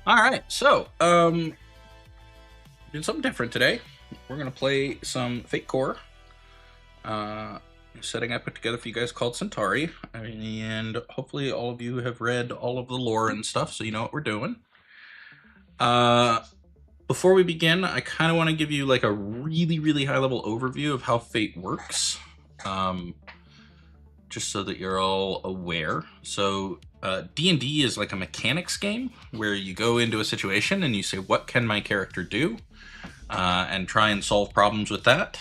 All right, so doing something different today. We're gonna play some Fate Core. Uh, Setting I put together for you guys called Centauri, and hopefully all of you have read all of the lore and stuff, so you know what we're doing. Uh, Before we begin, I kind of want to give you like a really high level overview of how Fate works, just so that you're all aware. So D&D is like a mechanics game where you go into a situation and you say, what can my character do? And try and solve problems with that.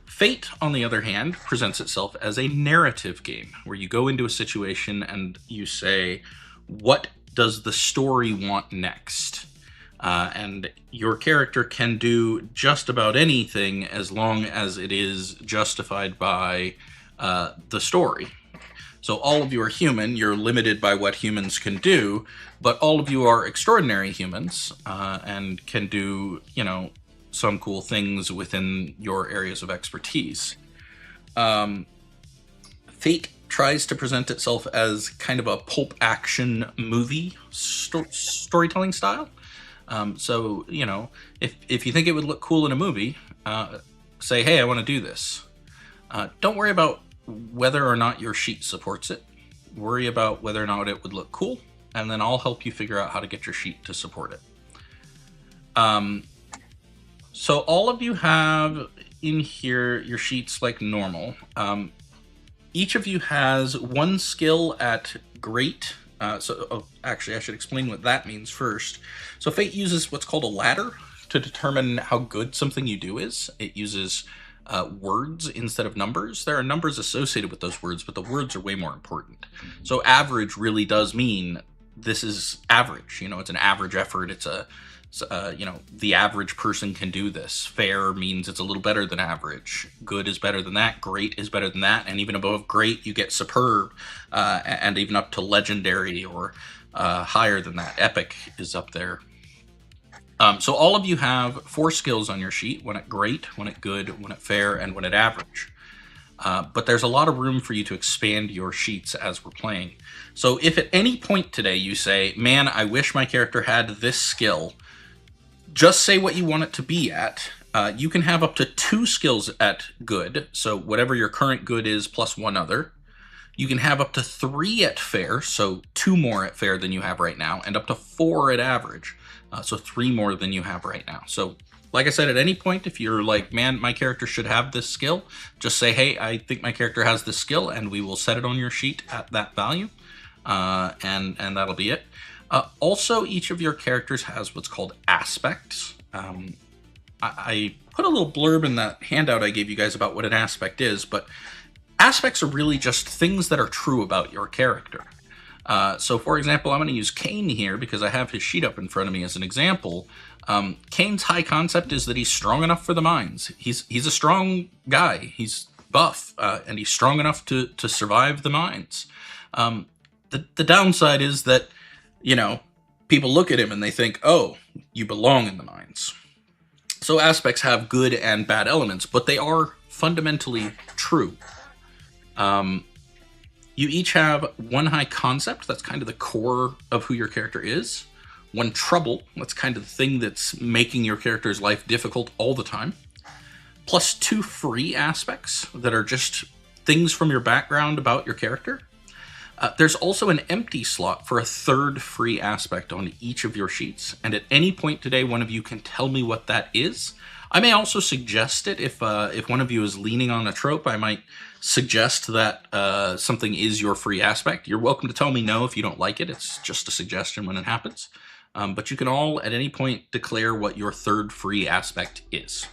Fate, on the other hand, presents itself as a narrative game where you go into a situation and you say, what does the story want next? And your character can do just about anything as long as it is justified by the story. So all of you are human, you're limited by what humans can do, but all of you are extraordinary humans and can do, some cool things within your areas of expertise. Fate tries to present itself as kind of a pulp action movie storytelling style. So, if you think it would look cool in a movie, say, hey, I want to do this. Don't worry about whether or not your sheet supports it. Worry about whether or not it would look cool, and then I'll help you figure out how to get your sheet to support it. So all of you have in here your sheets like normal. Each of you has one skill at great. Actually, I should explain what that means first. So Fate uses what's called a ladder to determine how good something you do is. It uses words instead of numbers. There are numbers associated with those words, but the words are way more important. So average really does mean this is average. It's an average effort. It's the average person can do this. Fair means it's a little better than average. Good is better than that. Great is better than that. And even above great, you get superb, and even up to legendary or higher than that. Epic is up there. So all of you have 4 skills on your sheet: one at great, one at good, one at fair, and one at average. But there's a lot of room for you to expand your sheets as we're playing. So if at any point today you say, man, I wish my character had this skill, just say what you want it to be at. You can have up to 2 skills at good, so whatever your current good is plus one other. You can have up to 3 at fair, so 2 more at fair than you have right now, and up to 4 at average, so 3 more than you have right now. So like I said, at any point, if you're like, man, my character should have this skill, just say, hey, I think my character has this skill, and we will set it on your sheet at that value, and that'll be it. Also, each of your characters has what's called aspects. I put a little blurb in that handout I gave you guys about what an aspect is, but aspects are really just things that are true about your character. So, for example, I'm going to use Kane here because I have his sheet up in front of me as an example. Kane's high concept is that he's strong enough for the mines. He's a strong guy. He's buff, and he's strong enough to survive the mines. The downside is that people look at him and they think, oh, you belong in the mines. So aspects have good and bad elements, but they are fundamentally true. You each have 1 high concept, that's kind of the core of who your character is. 1 trouble, that's kind of the thing that's making your character's life difficult all the time. Plus 2 free aspects that are just things from your background about your character. There's also an empty slot for a 3rd free aspect on each of your sheets, and at any point today, one of you can tell me what that is. I may also suggest it if one of you is leaning on a trope. I might suggest that something is your free aspect. You're welcome to tell me no if you don't like it. It's just a suggestion when it happens. But you can all at any point declare what your 3rd free aspect is.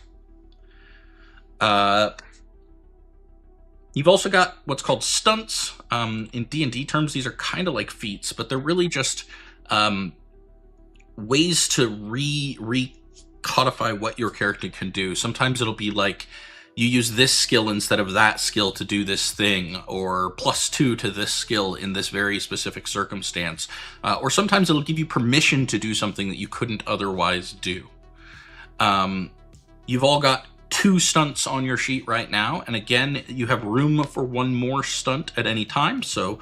You've also got what's called stunts. In D&D terms, these are kind of like feats, but they're really just ways to recodify what your character can do. Sometimes it'll be like you use this skill instead of that skill to do this thing, or +2 to this skill in this very specific circumstance. Or sometimes it'll give you permission to do something that you couldn't otherwise do. You've all got 2 stunts on your sheet right now, and again, you have room for 1 more stunt at any time, so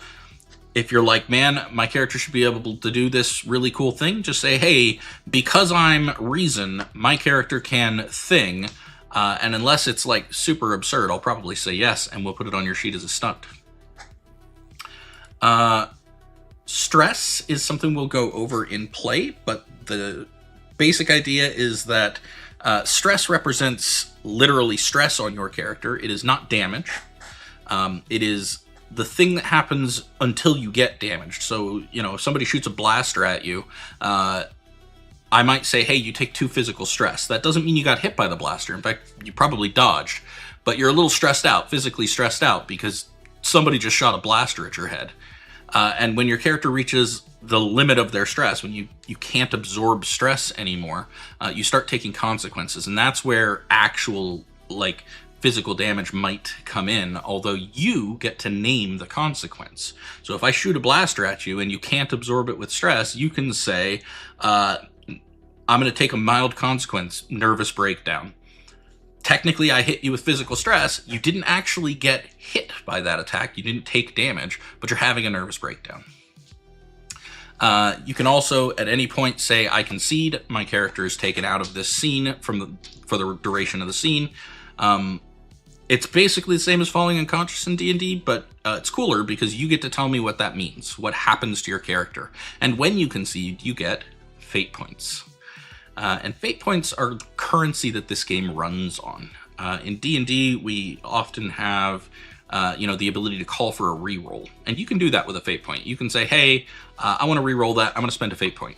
If you're like, man, my character should be able to do this really cool thing, just say, hey, because I'm Reason, my character can thing. And unless it's like super absurd, I'll probably say yes, and we'll put it on your sheet as a stunt. Stress is something we'll go over in play, but the basic idea is that stress represents literally stress on your character. It is not damage. It is the thing that happens until you get damaged. So, you know, if somebody shoots a blaster at you, I might say, hey, you take 2 physical stress. That doesn't mean you got hit by the blaster. In fact, you probably dodged. But you're a little stressed out, physically stressed out, because somebody just shot a blaster at your head. And when your character reaches the limit of their stress, when you can't absorb stress anymore, you start taking consequences. And that's where actual, like, physical damage might come in, although you get to name the consequence. So if I shoot a blaster at you and you can't absorb it with stress, you can say, I'm going to take a mild consequence, nervous breakdown. Technically, I hit you with physical stress. You didn't actually get hit by that attack. You didn't take damage, but you're having a nervous breakdown. You can also, at any point, say, I concede. My character is taken out of this scene for the duration of the scene. It's basically the same as falling unconscious in D&D, but it's cooler because you get to tell me what that means, what happens to your character. And when you concede, you get fate points. And fate points are currency that this game runs on. In D&D, we often have the ability to call for a reroll. And you can do that with a fate point. You can say, hey, I want to reroll that. I'm going to spend a fate point.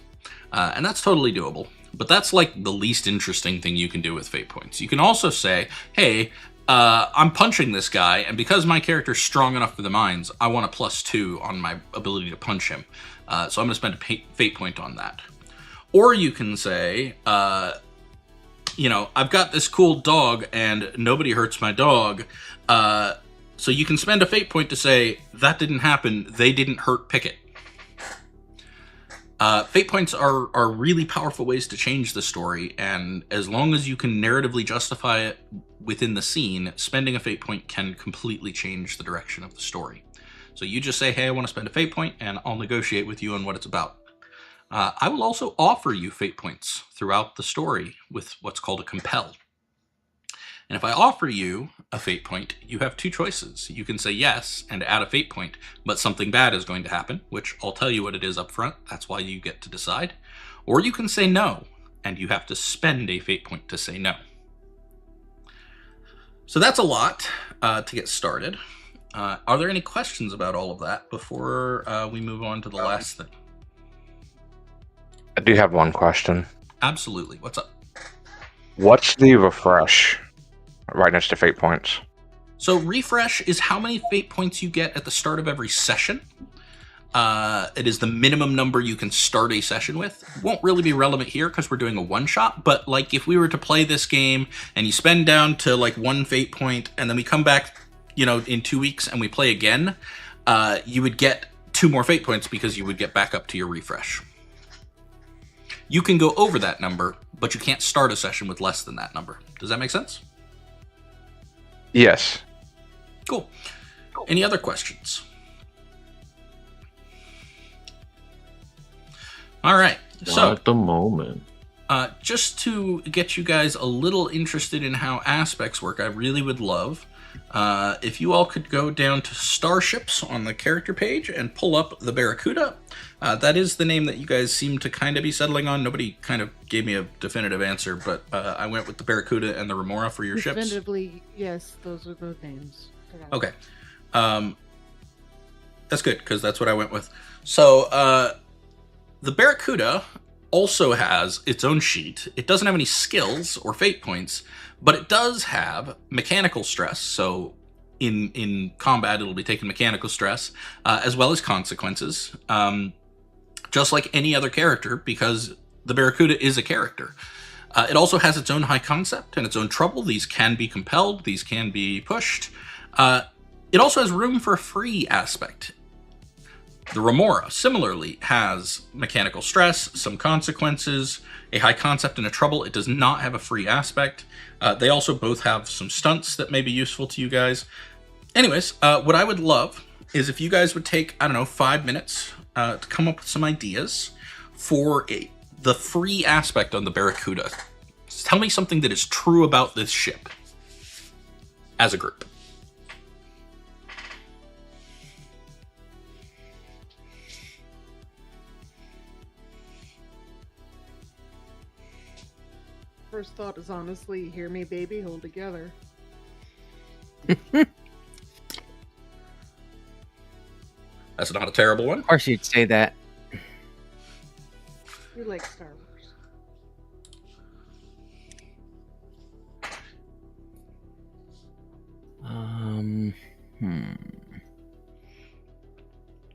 And that's totally doable. But that's like the least interesting thing you can do with fate points. You can also say, hey, I'm punching this guy, and because my character's strong enough for the mines, I want a +2 on my ability to punch him. So I'm going to spend a fate point on that. Or you can say, I've got this cool dog and nobody hurts my dog. So you can spend a fate point to say, that didn't happen, they didn't hurt Pickett. Fate points are really powerful ways to change the story, and as long as you can narratively justify it within the scene, spending a fate point can completely change the direction of the story. So you just say, hey, I want to spend a fate point, and I'll negotiate with you on what it's about. I will also offer you fate points throughout the story with what's called a compel. And if I offer you a fate point, you have 2 choices. You can say yes and add a fate point, but something bad is going to happen, which I'll tell you what it is up front. That's why you get to decide. Or you can say no, and you have to spend a fate point to say no. So that's a lot to get started. Are there any questions about all of that before we move on to the last thing? I do have one question. Absolutely. What's up? What's the refresh right next to fate points? So refresh is how many fate points you get at the start of every session. It is the minimum number you can start a session with. It won't really be relevant here because we're doing a one-shot, but like if we were to play this game and you spend down to like 1 fate point and then we come back, in 2 weeks and we play again, you would get 2 more fate points because you would get back up to your refresh. You can go over that number, but you can't start a session with less than that number. Does that make sense? Yes. Cool. Any other questions? All right. So at the moment. Just to get you guys a little interested in how aspects work, I really would love if you all could go down to Starships on the character page and pull up the Barracuda. That is the name that you guys seem to kind of be settling on. Nobody kind of gave me a definitive answer, but I went with the Barracuda and the Remora for your ships. Definitively, yes, those are the names. Okay. That's good, because that's what I went with. So, the Barracuda also has its own sheet. It doesn't have any skills or fate points, but it does have mechanical stress. So in combat, it'll be taking mechanical stress, as well as consequences, just like any other character, because the Barracuda is a character. It also has its own high concept and its own trouble. These can be compelled. These can be pushed. It also has room for a free aspect. The Remora, similarly, has mechanical stress, some consequences, a high concept, and a trouble. It does not have a free aspect. They also both have some stunts that may be useful to you guys. Anyways, what I would love is if you guys would take, I don't know, 5 minutes to come up with some ideas for the free aspect on the Barracuda. Tell me something that is true about this ship as a group. First thought is honestly, hear me, baby, hold together. That's not a terrible one. Of course you'd say that. We like Star Wars.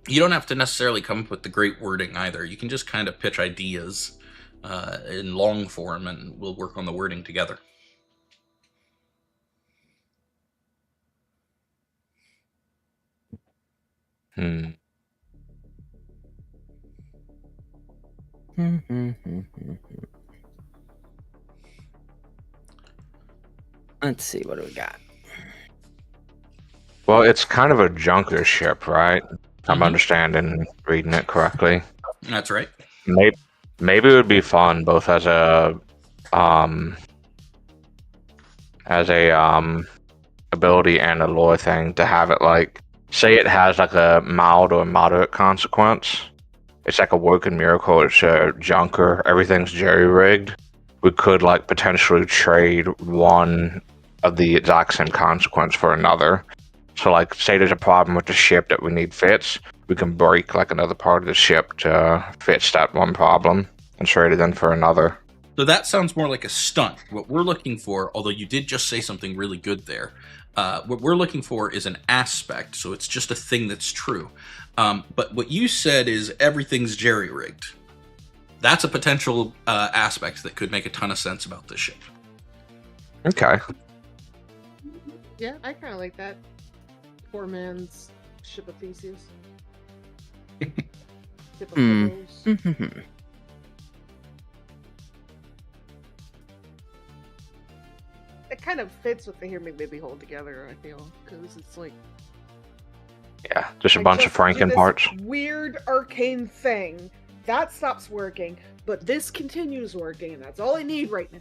You don't have to necessarily come up with the great wording either. You can just kind of pitch ideas in long form, and we'll work on the wording together. Let's see, what do we got? Well, it's kind of a junker ship, right? I'm Mhm. understanding, reading it correctly. That's right. Maybe it would be fun, both as a ability and a lore thing, to have it like, say it has like a mild or moderate consequence. It's like a working miracle. It's a junker. Everything's jerry-rigged. We could like potentially trade one of the exact same consequence for another. So like, say there's a problem with the ship that we need fixed, we can break like another part of the ship to fix that one problem and trade it in for another. So that sounds more like a stunt. What we're looking for, although you did just say something really good there, what we're looking for is an aspect. So it's just a thing that's true. But what you said is everything's jerry-rigged. That's a potential aspect that could make a ton of sense about this ship. Okay. Yeah, I kind of like that. Poor man's ship of Theseus. Ship of Theseus. It kind of fits with the Hear Me Baby Hold Together, I feel, because it's like Yeah, just a I bunch of just do Franken this parts. Weird arcane thing that stops working, but this continues working, and that's all I need right now.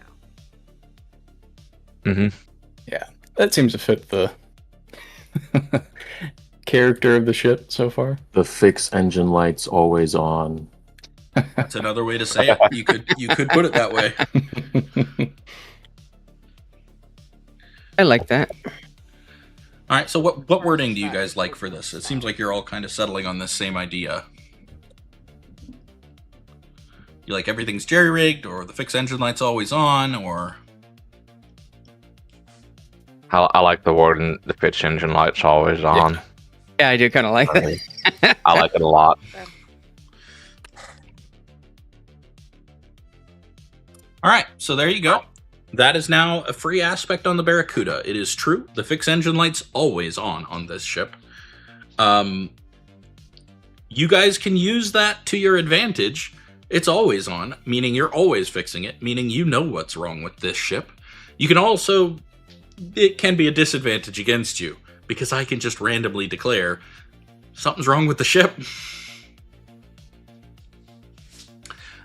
Mm-hmm. Yeah, that seems to fit the character of the ship so far. The fixed engine lights always on. That's another way to say it. You could put it that way. I like that. All right, so what wording do you guys like for this? It seems like you're all kind of settling on this same idea. You like everything's jerry-rigged, or the fixed engine light's always on, or... I like the word, the pitch engine light's always on. Yeah, I do kind of like that. I like it a lot. All right, so there you go. That is now a free aspect on the Barracuda. It is true. The fixed engine light's always on this ship. You guys can use that to your advantage. It's always on, meaning you're always fixing it, meaning you know what's wrong with this ship. You can also... It can be a disadvantage against you, because I can just randomly declare something's wrong with the ship.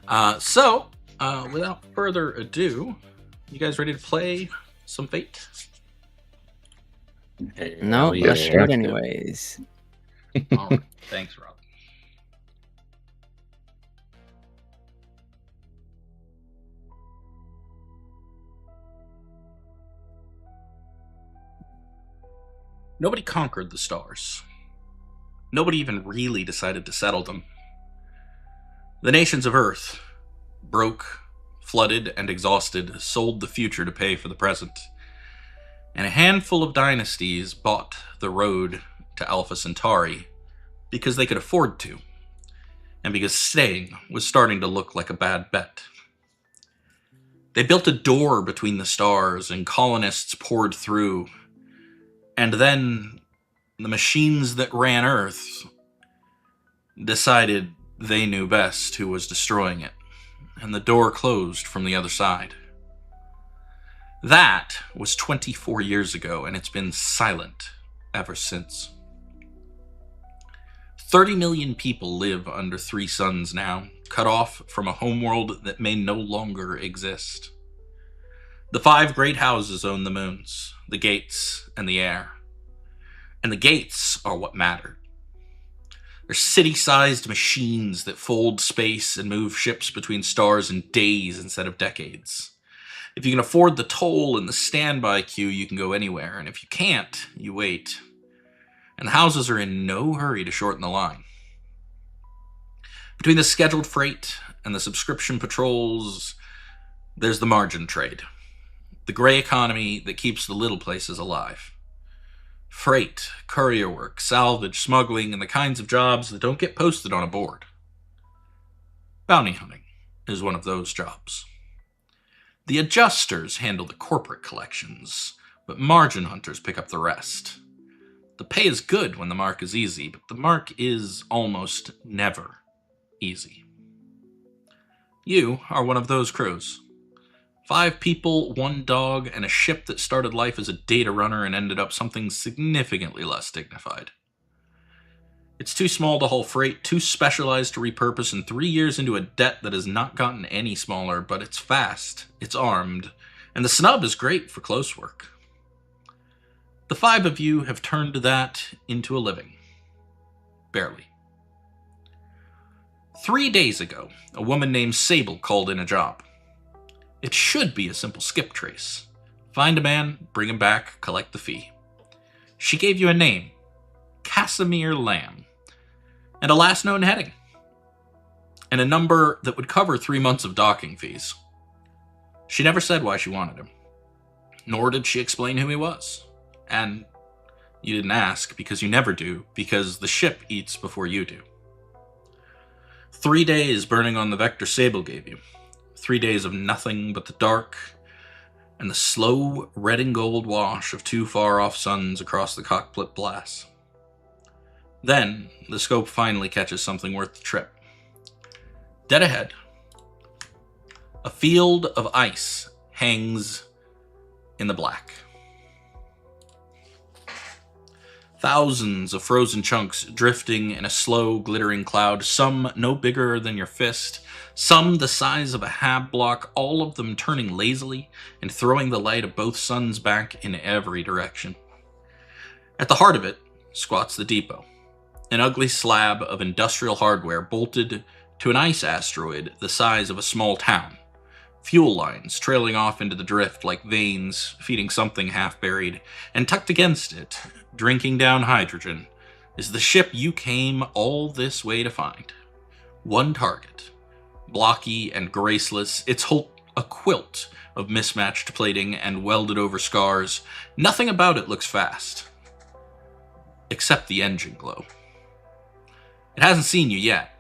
Without further ado, you guys ready to play some Fate? No, yeah, let's do yeah. it anyways. All right. Thanks, Rob. Nobody conquered the stars. Nobody even really decided to settle them. The nations of Earth, broke, flooded, and exhausted, sold the future to pay for the present. And a handful of dynasties bought the road to Alpha Centauri because they could afford to, and because staying was starting to look like a bad bet. They built a door between the stars, and colonists poured through. And then the machines that ran Earth decided they knew best who was destroying it, and the door closed from the other side. That was 24 years ago, and it's been silent ever since. 30 million people live under 3 suns now, cut off from a homeworld that may no longer exist. The 5 great houses own the moons, the gates, and the air. And the gates are what matter. They're city-sized machines that fold space and move ships between stars in days instead of decades. If you can afford the toll and the standby queue, you can go anywhere, and if you can't, you wait. And the houses are in no hurry to shorten the line. Between the scheduled freight and the subscription patrols, there's the margin trade. The gray economy that keeps the little places alive. Freight, courier work, salvage, smuggling, and the kinds of jobs that don't get posted on a board. Bounty hunting is one of those jobs. The adjusters handle the corporate collections, but margin hunters pick up the rest. The pay is good when the mark is easy, but the mark is almost never easy. You are one of those crews. 5 people, 1 dog, and a ship that started life as a data runner and ended up something significantly less dignified. It's too small to haul freight, too specialized to repurpose, and 3 years into a debt that has not gotten any smaller, but it's fast, it's armed, and the snub is great for close work. The 5 of you have turned that into a living. Barely. 3 days ago, a woman named Sable called in a job. It should be a simple skip trace. Find a man, bring him back, collect the fee. She gave you a name, Casimir Lamb, and a last known heading, and a number that would cover 3 months of docking fees. She never said why she wanted him, nor did she explain who he was. And you didn't ask, because you never do, because the ship eats before you do. 3 days burning on the vector Sable gave you. 3 days of nothing but the dark and the slow red and gold wash of 2 far-off suns across the cockpit glass. Then, the scope finally catches something worth the trip. Dead ahead, a field of ice hangs in the black. Thousands of frozen chunks drifting in a slow, glittering cloud, some no bigger than your fist, some the size of a hab block, all of them turning lazily and throwing the light of both suns back in every direction. At the heart of it squats the depot, an ugly slab of industrial hardware bolted to an ice asteroid the size of a small town. Fuel lines trailing off into the drift like veins feeding something half-buried, and tucked against it, drinking down hydrogen, is the ship you came all this way to find. One target, blocky and graceless, its hull a quilt of mismatched plating and welded-over scars. Nothing about it looks fast, except the engine glow. It hasn't seen you yet.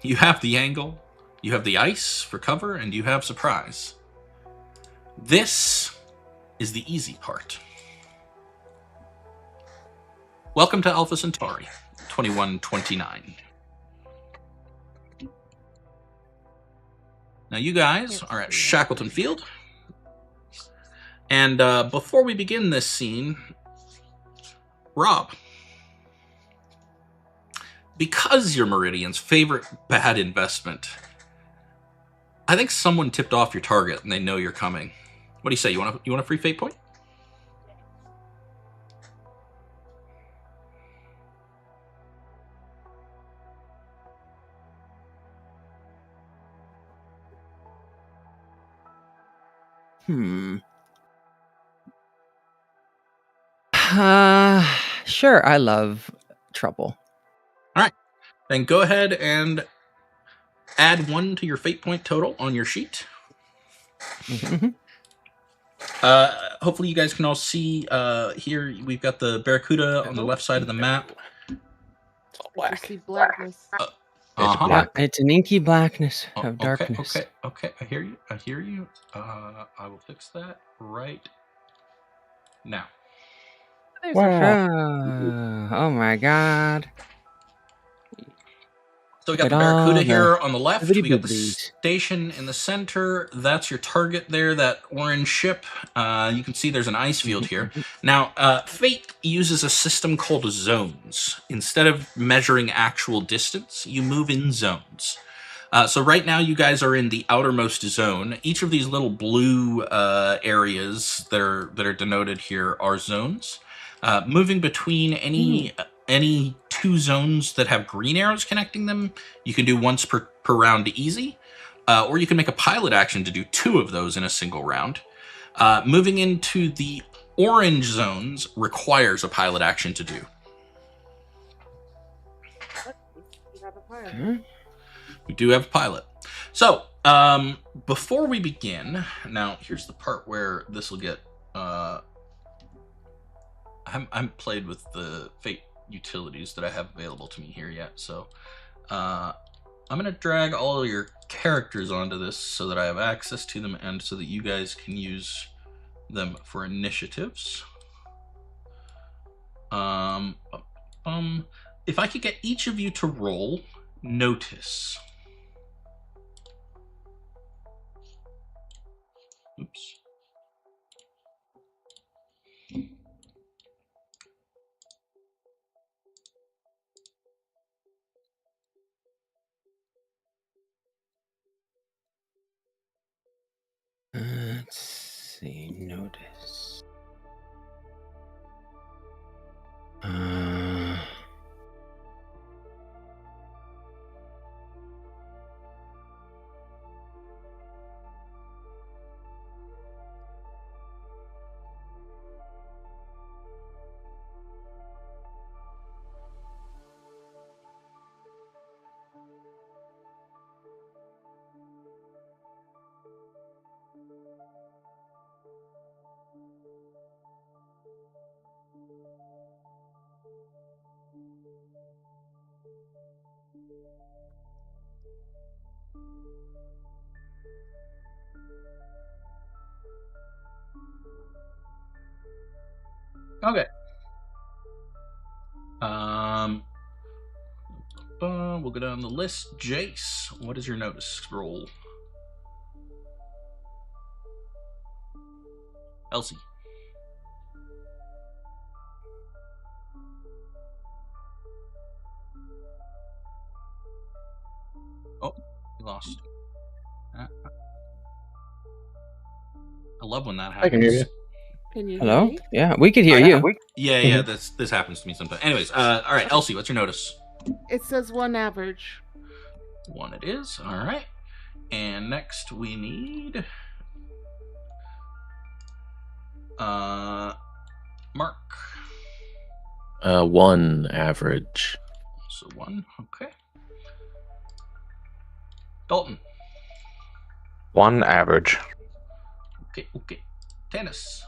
You have the angle, you have the ice for cover, and you have surprise. This is the easy part. Welcome to Alpha Centauri, 2129. Now you guys are at Shackleton Field. And before we begin this scene, Rob, because you're Meridian's favorite bad investment, I think someone tipped off your target and they know you're coming. What do you say? You want a free fate point? Sure. I love trouble. All right. Then go ahead and add 1 to your fate point total on your sheet. Mhm. Hopefully you guys can all see here we've got the Barracuda on the left side of the map. It's all I black. see blackness. Uh-huh. black. It's an inky blackness Oh, of darkness. Okay. I hear you. I will fix that right now. There's Wow. oh my god. So we got But the Barracuda all here on the left. bibbidi We got the bibbidies. station in the center. That's your target there, that orange ship. You can see there's an ice field here. Now, Fate uses a system called zones. Instead of measuring actual distance, you move in zones. So right now you guys are in the outermost zone. Each of these little blue areas that are denoted here are zones. Moving between any two zones that have green arrows connecting them, you can do once per round easy, or you can make a pilot action to do 2 of those in a single round. Moving into the orange zones requires a pilot action to do. You have a pilot. Okay. We do have a pilot. So, before we begin, now here's the part where this will get. I haven't played with the Fate utilities that I have available to me here yet, so I'm gonna drag all of your characters onto this so that I have access to them and so that you guys can use them for initiatives. If I could get each of you to roll notice. Oops. Let's see. Notice. Okay. We'll go down the list. Jace, what is your notice roll? Elsie. Oh, we lost. I love when that happens. I can hear you. Can you Hello? hear me? Yeah, we could hear you. Yeah, this happens to me sometimes. Anyways, all right, Elsie, what's your notice? It says 1 average. 1 it is. All right. And next we need Mark. 1 average. So 1. Okay. Dalton. 1 average. Okay. Tannis.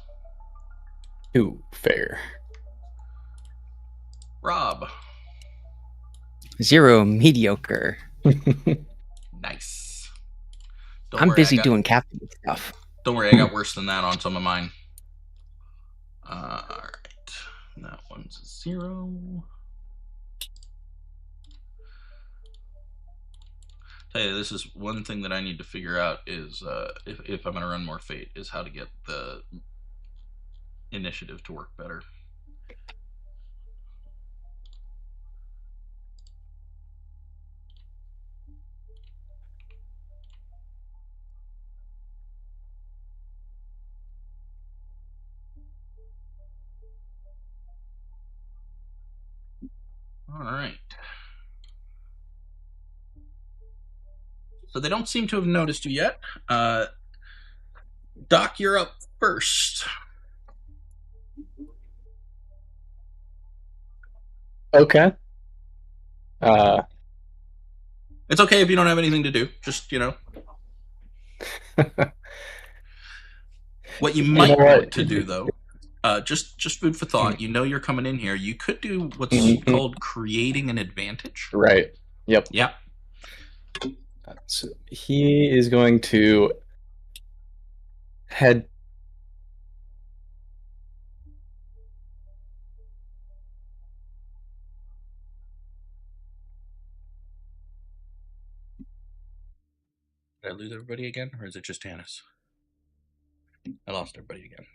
2 fair. Rob. 0 mediocre. Nice. I'm busy doing captain stuff. Don't worry, I got worse than that on some of mine. All right. That one's a 0. Tell you, this is one thing that I need to figure out is if I'm going to run more Fate, is how to get the initiative to work better. All right. So they don't seem to have noticed you yet. Doc, you're up first. Okay. It's okay if you don't have anything to do. Just, what you might want to do, though, just food for thought. You know you're coming in here. You could do what's called creating an advantage. Right. Yep. Yeah. So he is going to head. I lose everybody again, or is it just Tannis? I lost everybody again.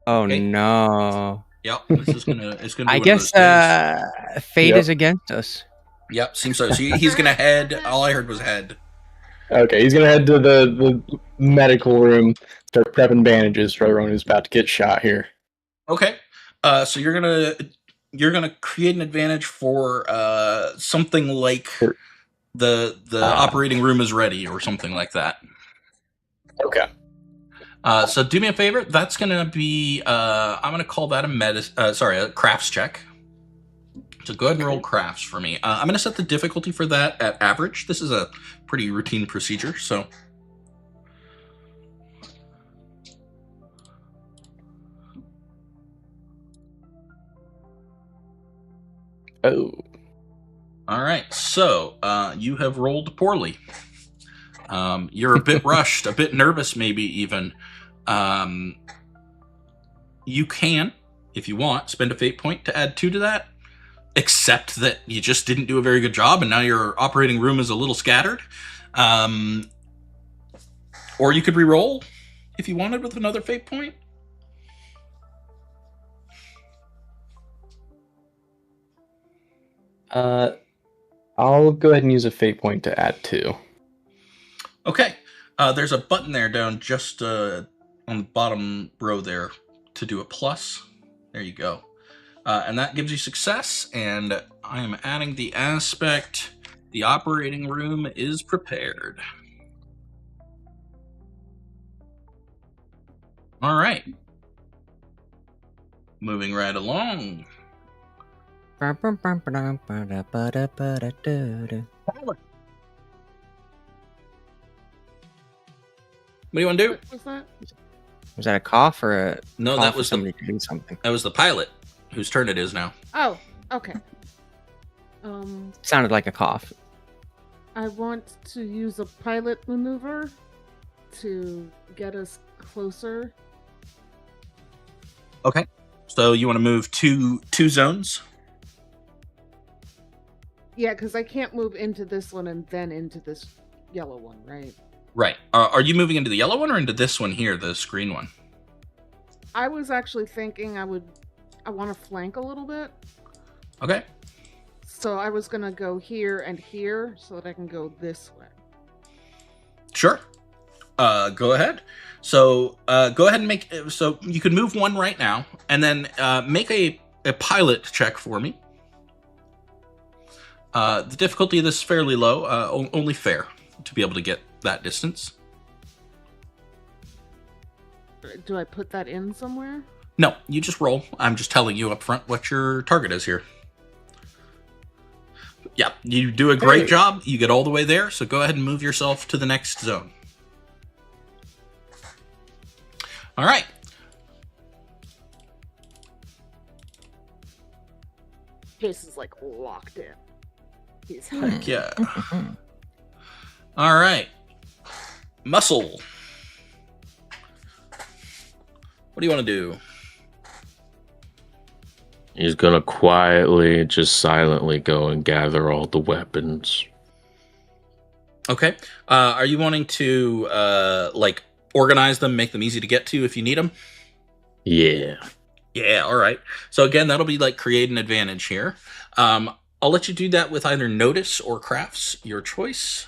Oh Okay. no. Yep, this is gonna. It's gonna be I one of guess those days. fate Yep. is against us. Yep, seems so. So he's gonna head. All I heard was head. Okay, he's gonna head to the medical room, start prepping bandages for everyone who's about to get shot here. Okay. So you're gonna create an advantage for something like the operating room is ready or something like that. Okay. So do me a favor. That's gonna be I'm gonna call that a crafts check. So go ahead and roll crafts for me. I'm gonna set the difficulty for that at average. This is a pretty routine procedure. So. Oh. All right, so you have rolled poorly. You're a bit rushed, a bit nervous, maybe even. You can, if you want, spend a fate point to add 2 to that, except that you just didn't do a very good job, and now your operating room is a little scattered. Or you could re-roll if you wanted with another fate point. I'll go ahead and use a fate point to add 2. Okay. There's a button there down just on the bottom row there to do a plus. There you go. And that gives you success, and I am adding the aspect. The operating room is prepared. All right. Moving right along. What do you want to do? What was that? was that? A cough or a No, cough that for was somebody doing something? That was the pilot, whose turn it is now. Oh, okay. Sounded like a cough. I want to use a pilot maneuver to get us closer. Okay. So you want to move two zones? Yeah, because I can't move into this one and then into this yellow one, right? Right. Are you moving into the yellow one or into this one here, the screen one? I was actually thinking I want to flank a little bit. Okay. So I was going to go here and here so that I can go this way. Sure. Go ahead. So go ahead and make... So you can move one right now, and then make a pilot check for me. The difficulty of this is fairly low, only fair to be able to get that distance. Do I put that in somewhere? No, you just roll. I'm just telling you up front what your target is here. Yeah, you do a great job. You get all the way there, so go ahead and move yourself to the next zone. All right. Case is like locked in. He's Heck yeah. All right. Muscle. What do you want to do? He's gonna quietly, just silently go and gather all the weapons. Okay. Are you wanting to like organize them, make them easy to get to if you need them? Yeah. Yeah. All right. So again, that'll be like create an advantage here. I'll let you do that with either notice or crafts, your choice.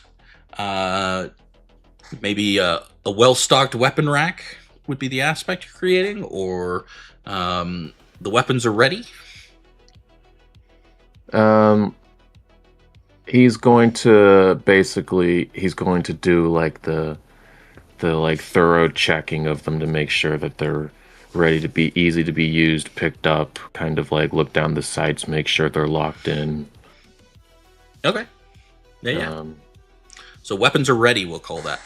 Maybe a well-stocked weapon rack would be the aspect you're creating, or the weapons are ready. He's going to do like the like thorough checking of them to make sure that they're ready to be easy to be used, picked up, kind of like look down the sights, make sure they're locked in. Okay. Yeah. So weapons are ready, we'll call that.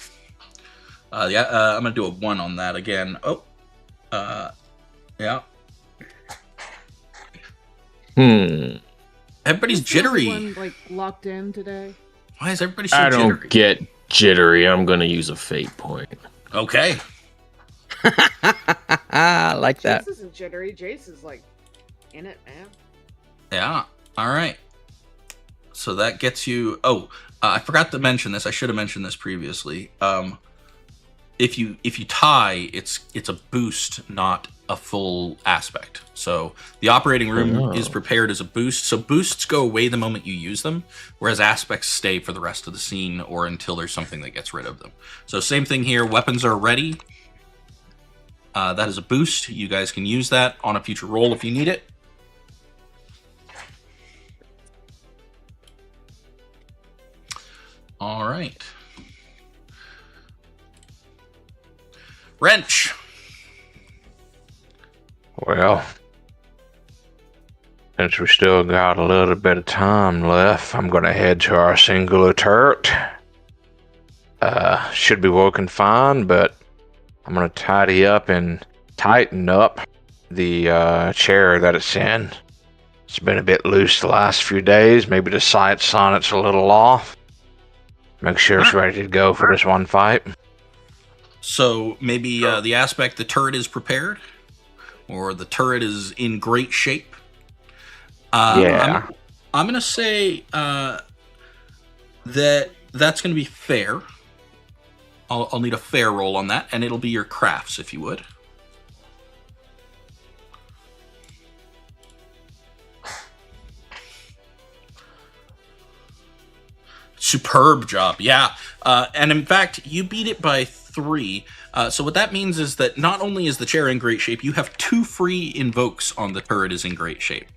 I'm gonna do a 1 on that again. Oh. Yeah. Everybody's jittery. One, like locked in today. Why is everybody so I jittery? don't get jittery. I'm gonna use a fate point. Okay. I like that. Jace isn't jittery. Jace is like in it, man. Yeah. All right. So that gets you. Oh, I forgot to mention this. I should have mentioned this previously. If you tie, it's a boost, not a full aspect. So the operating room is prepared as a boost. So boosts go away the moment you use them, whereas aspects stay for the rest of the scene or until there's something that gets rid of them. So same thing here. Weapons are ready. That is a boost. You guys can use that on a future roll if you need it. All right. Wrench. Well, since we still got a little bit of time left, I'm going to head to our singular turret. Should be working fine, but I'm going to tidy up and tighten up the chair that it's in. It's been a bit loose the last few days. Maybe the sights on it's a little off. Make sure it's ready to go for this one fight. So maybe the aspect, the turret is prepared, or the turret is in great shape. Yeah. I'm going to say that that's going to be fair. I'll need a fair roll on that, and it'll be your crafts, if you would. Superb job, yeah. And in fact, you beat it by 3. So what that means is that not only is the chair in great shape, you have 2 free invokes on the turret is in great shape.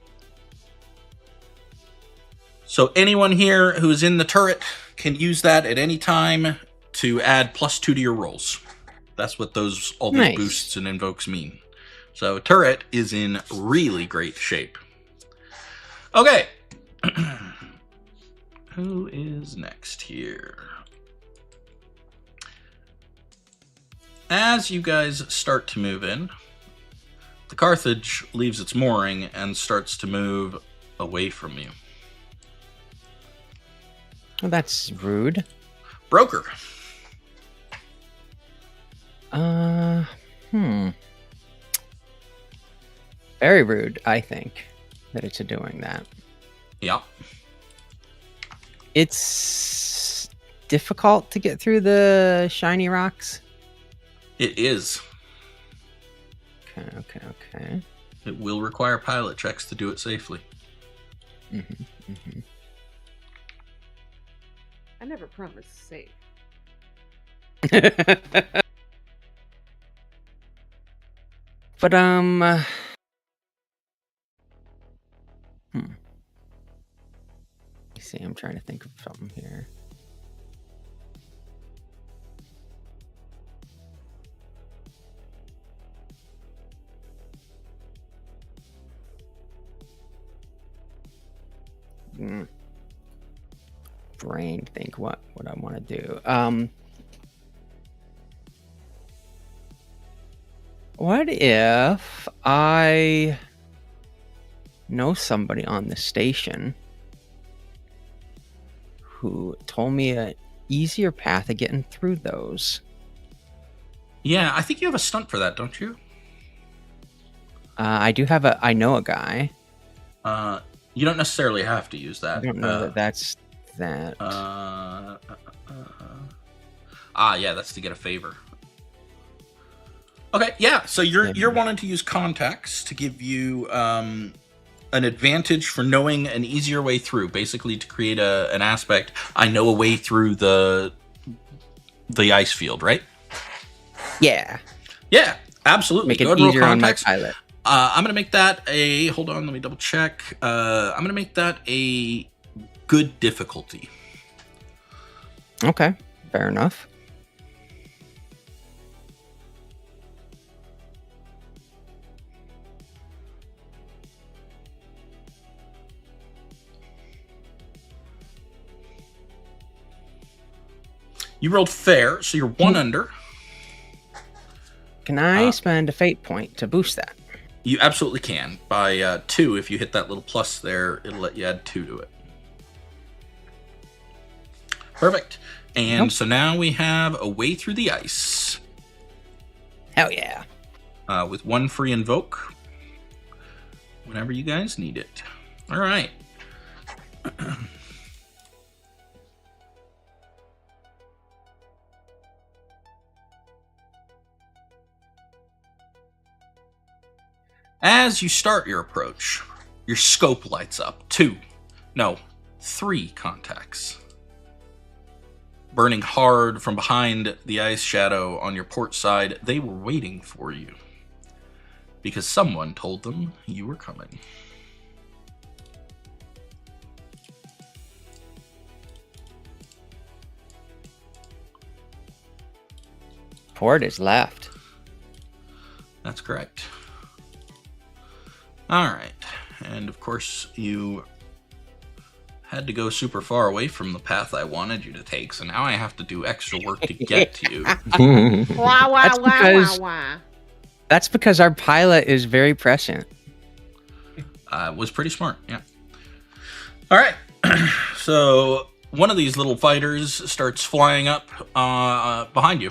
So anyone here who is in the turret can use that at any time to add +2 to your rolls. That's what all these boosts and invokes mean. So turret is in really great shape. Okay. Who is next here? As you guys start to move in, the Carthage leaves its mooring and starts to move away from you. Well, that's rude. Broker. Very rude, I think, that it's doing that. Yeah. It's difficult to get through the shiny rocks. It is. Okay. It will require pilot checks to do it safely. I never promised safe. But see, I'm trying to think of something here. Brain think what I want to do. What if I know somebody on the station who told me an easier path of getting through those? Yeah, I think you have a stunt for that, don't you? I know a guy. You don't necessarily have to use that. I don't know that's that. Yeah, that's to get a favor. Okay, yeah. So you're wanting to use contacts to give you an advantage for knowing an easier way through, basically to create an aspect. I know a way through the ice field, right? Yeah, absolutely. make it Go ahead and roll easier on my contacts. pilot. I'm gonna make that a. Hold on, let me double check. I'm gonna make that a good difficulty. Okay, fair enough. You rolled fair, so you're 1 under. Can I spend a fate point to boost that? You absolutely can. By 2, if you hit that little plus there, it'll let you add 2 to it. Perfect. And so now we have a way through the ice. Hell yeah. With 1 free invoke. Whenever you guys need it. All right. As you start your approach, your scope lights up. 3 contacts. Burning hard from behind the ice shadow on your port side, they were waiting for you. Because someone told them you were coming. Port is left. That's correct. Alright. And of course, you had to go super far away from the path I wanted you to take, so now I have to do extra work to get to you. Wah, wah, That's wah, because- wah, wah. That's because our pilot is very prescient. Was pretty smart, yeah. Alright. So, one of these little fighters starts flying up behind you.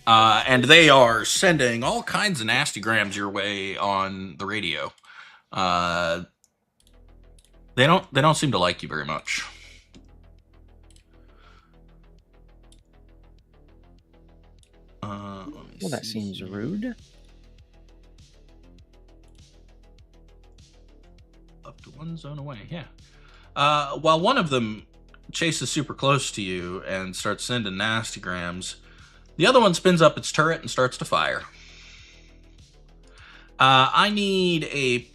And they are sending all kinds of nasty grams your way on the radio. They don't seem to like you very much. Well, that seems rude. Up to 1 zone away, yeah. While one of them chases super close to you and starts sending nasty grams, the other one spins up its turret and starts to fire. I need a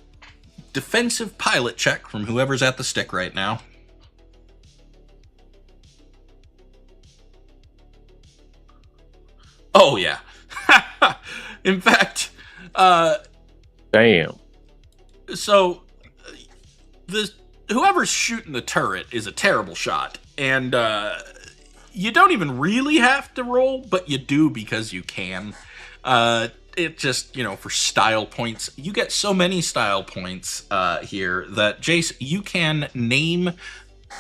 defensive pilot check from whoever's at the stick right now. Oh, yeah. In fact, Damn. so whoever's shooting the turret is a terrible shot, and you don't even really have to roll, but you do because you can. It just, for style points, you get so many style points here that, Jace, you can name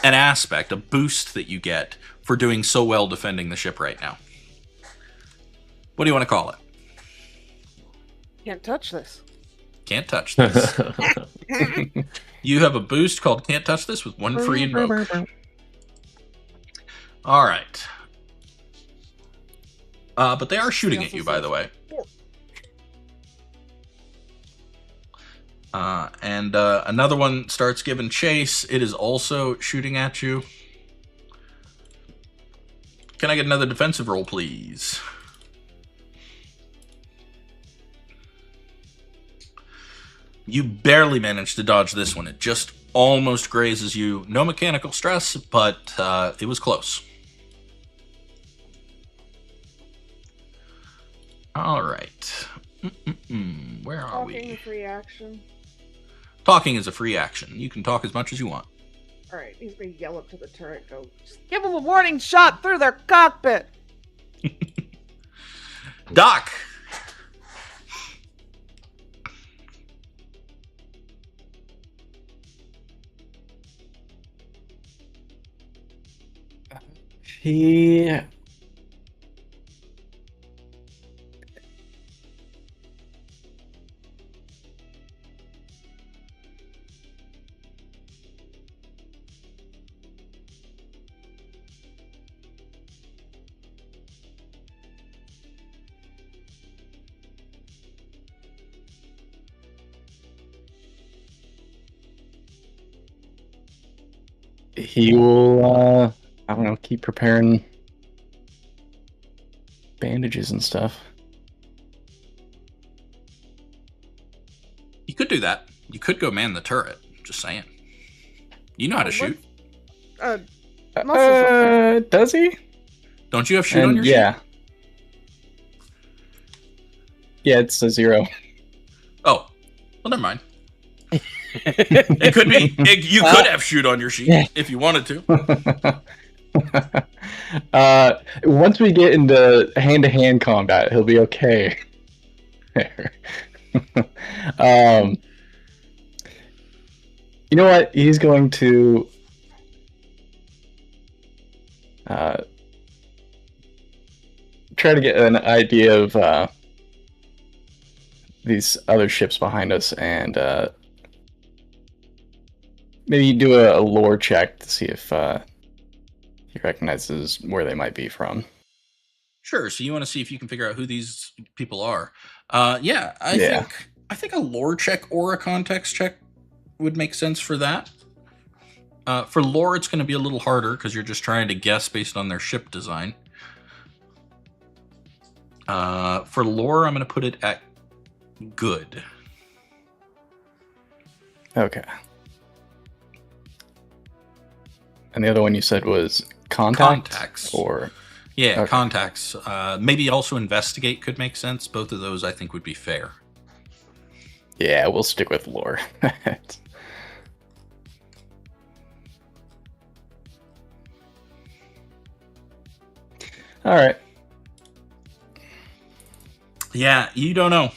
an aspect, a boost that you get for doing so well defending the ship right now. What do you want to call it? Can't touch this. Can't touch this. You have a boost called Can't Touch This with 1 free invoke. All right. But they are shooting at you, by the way. And another one starts giving chase. It is also shooting at you. Can I get another defensive roll, please? You barely managed to dodge this one. It just almost grazes you. No mechanical stress, but it was close. All right. Where are Talking we? a free action. Talking is a free action. You can talk as much as you want. Alright, he's gonna yell up to the turret, go, just give him a warning shot through their cockpit! Doc! He. He will, I don't know, keep preparing bandages and stuff. You could do that. You could go man the turret. Just saying. You know how to shoot. Does he? Don't you have shoot on your yeah. sheet? Yeah, it's a 0. Oh. Well, never mind. It could be. You could have shoot on your sheet if you wanted to. Once we get into hand-to-hand combat, he'll be okay. You know what? He's going to try to get an idea of these other ships behind us and maybe do a lore check to see if he recognizes where they might be from. Sure. So you want to see if you can figure out who these people are. Yeah, I think a lore check or a context check would make sense for that. For lore, it's going to be a little harder because you're just trying to guess based on their ship design. For lore, I'm going to put it at good. Okay. And the other one you said was contacts? Or yeah, okay. Contacts. Maybe also investigate could make sense. Both of those I think would be fair. Yeah, we'll stick with lore. All right. Yeah, you don't know.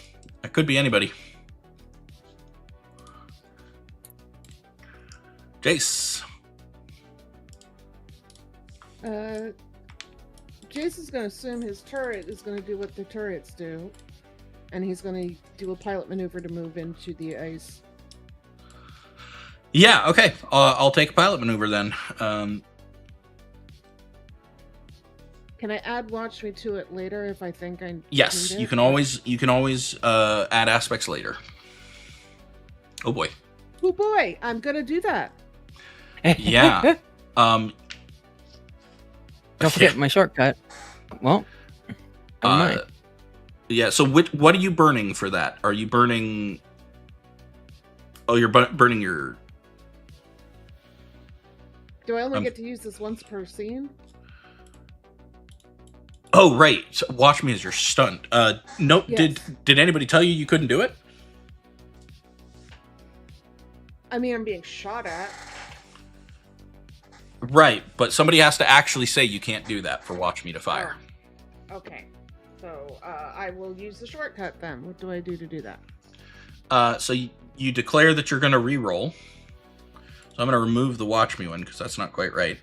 It could be anybody. Jace. Jace is going to assume his turret is going to do what the turrets do, and he's going to do a pilot maneuver to move into the ice. Yeah, okay. I'll take a pilot maneuver then. Can I add Watch Me to it later if I think I Yes, need it? you can always add aspects later. Oh boy. Oh boy, I'm going to do that. Yeah. Don't forget my shortcut. Well, never mind. Yeah. So what are you burning for that? Are you burning? Oh, you're burning your. Do I only get to use this once per scene? Oh right. So watch me as you're stunned. No. Yes. Did anybody tell you couldn't do it? I mean, I'm being shot at. Right, but somebody has to actually say you can't do that for Watch Me to fire. Oh. Okay. So I will use the shortcut then. What do I do to do that? So you declare that you're going to re-roll. So I'm going to remove the Watch Me one because that's not quite right.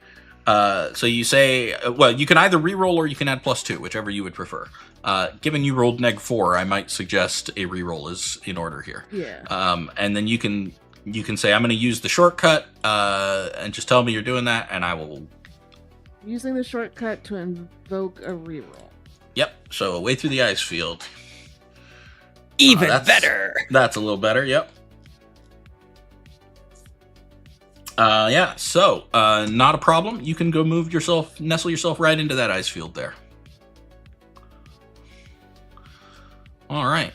So you say, well, you can either re-roll or you can add +2, whichever you would prefer. Given you rolled -4, I might suggest a re-roll is in order here. Yeah. And then you can say, I'm going to use the shortcut, and just tell me you're doing that, and I will... Using the shortcut to invoke a reroll. Yep, so away through the ice field. Even better! That's a little better, yep. Yeah, so, not a problem. You can go nestle yourself right into that ice field there. All right.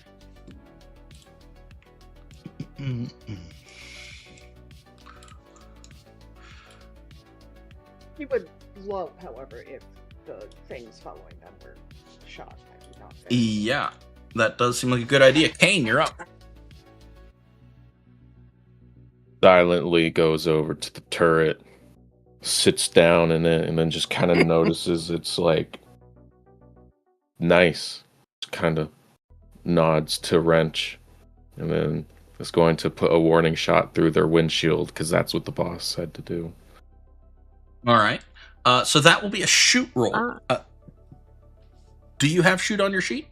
He would love, however, if the things following them were shot. I do not think. Yeah, that does seem like a good idea. Kane, you're up. Silently goes over to the turret, sits down in it, and then just kind of notices it's like nice. Kind of nods to Wrench, and then is going to put a warning shot through their windshield because that's what the boss said to do. All right. So that will be a shoot roll. Do you have shoot on your sheet?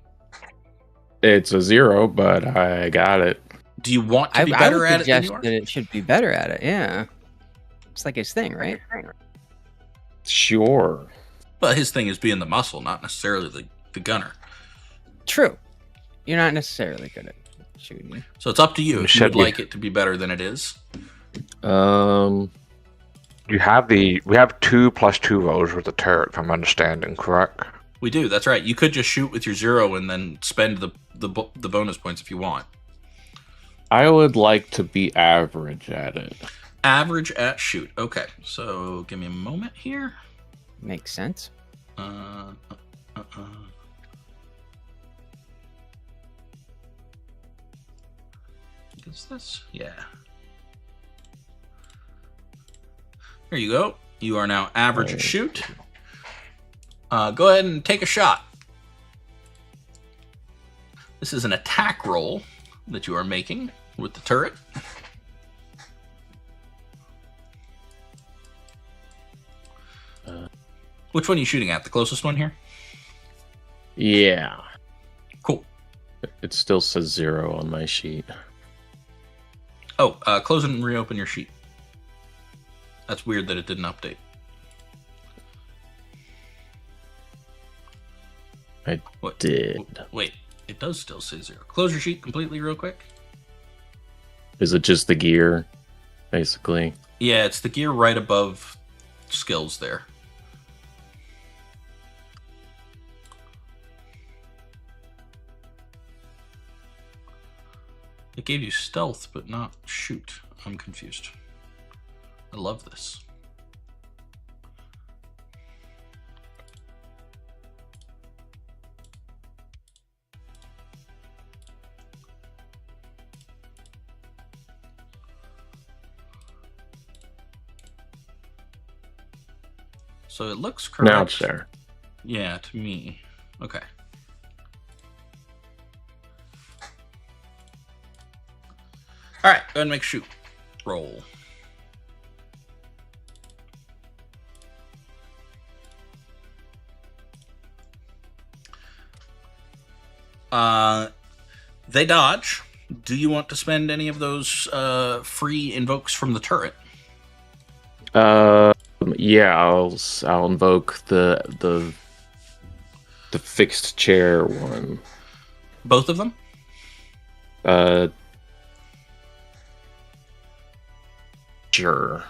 It's a 0, but I got it. Do you want to be better at it than you suggest are? that it should be better at it, yeah. It's like his thing, right? Sure. Well, his thing is being the muscle, not necessarily the gunner. True. You're not necessarily good at shooting. So it's up to you if you would like it to be better than it is. We have 2 +2 rolls with the turret, if I'm understanding correct. We do. That's right. You could just shoot with your 0 and then spend the bonus points if you want. I would like to be average at it. Average at shoot. Okay. So give me a moment here. Makes sense. Is this? Yeah. Here you go. You are now average at shoot. Go ahead and take a shot. This is an attack roll that you are making with the turret. Which one are you shooting at? The closest one here? Yeah. Cool. It still says 0 on my sheet. Oh, close and reopen your sheet. That's weird that it didn't update. I did. Wait, it does still say 0. Close your sheet completely real quick. Is it just the gear, basically? Yeah, it's the gear right above skills there. It gave you stealth, but not shoot. I'm confused. I love this. So it looks correct. Now it's there. Yeah, to me. Okay. All right, go ahead and make a shoot roll. They dodge. Do you want to spend any of those free invokes from the turret? Yeah, I'll invoke the fixed chair one. Both of them? Sure.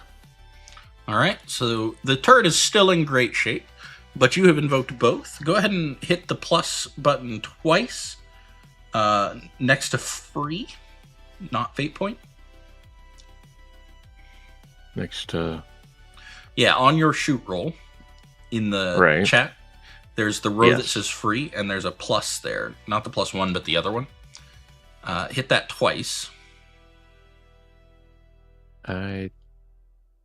All right, so the turret is still in great shape, but you have invoked both. Go ahead and hit the plus button twice next to free, not fate point. Next to... Yeah, on your shoot roll in the chat, there's the row that says free, and there's a plus there. Not the +1, but the other one. Hit that twice. I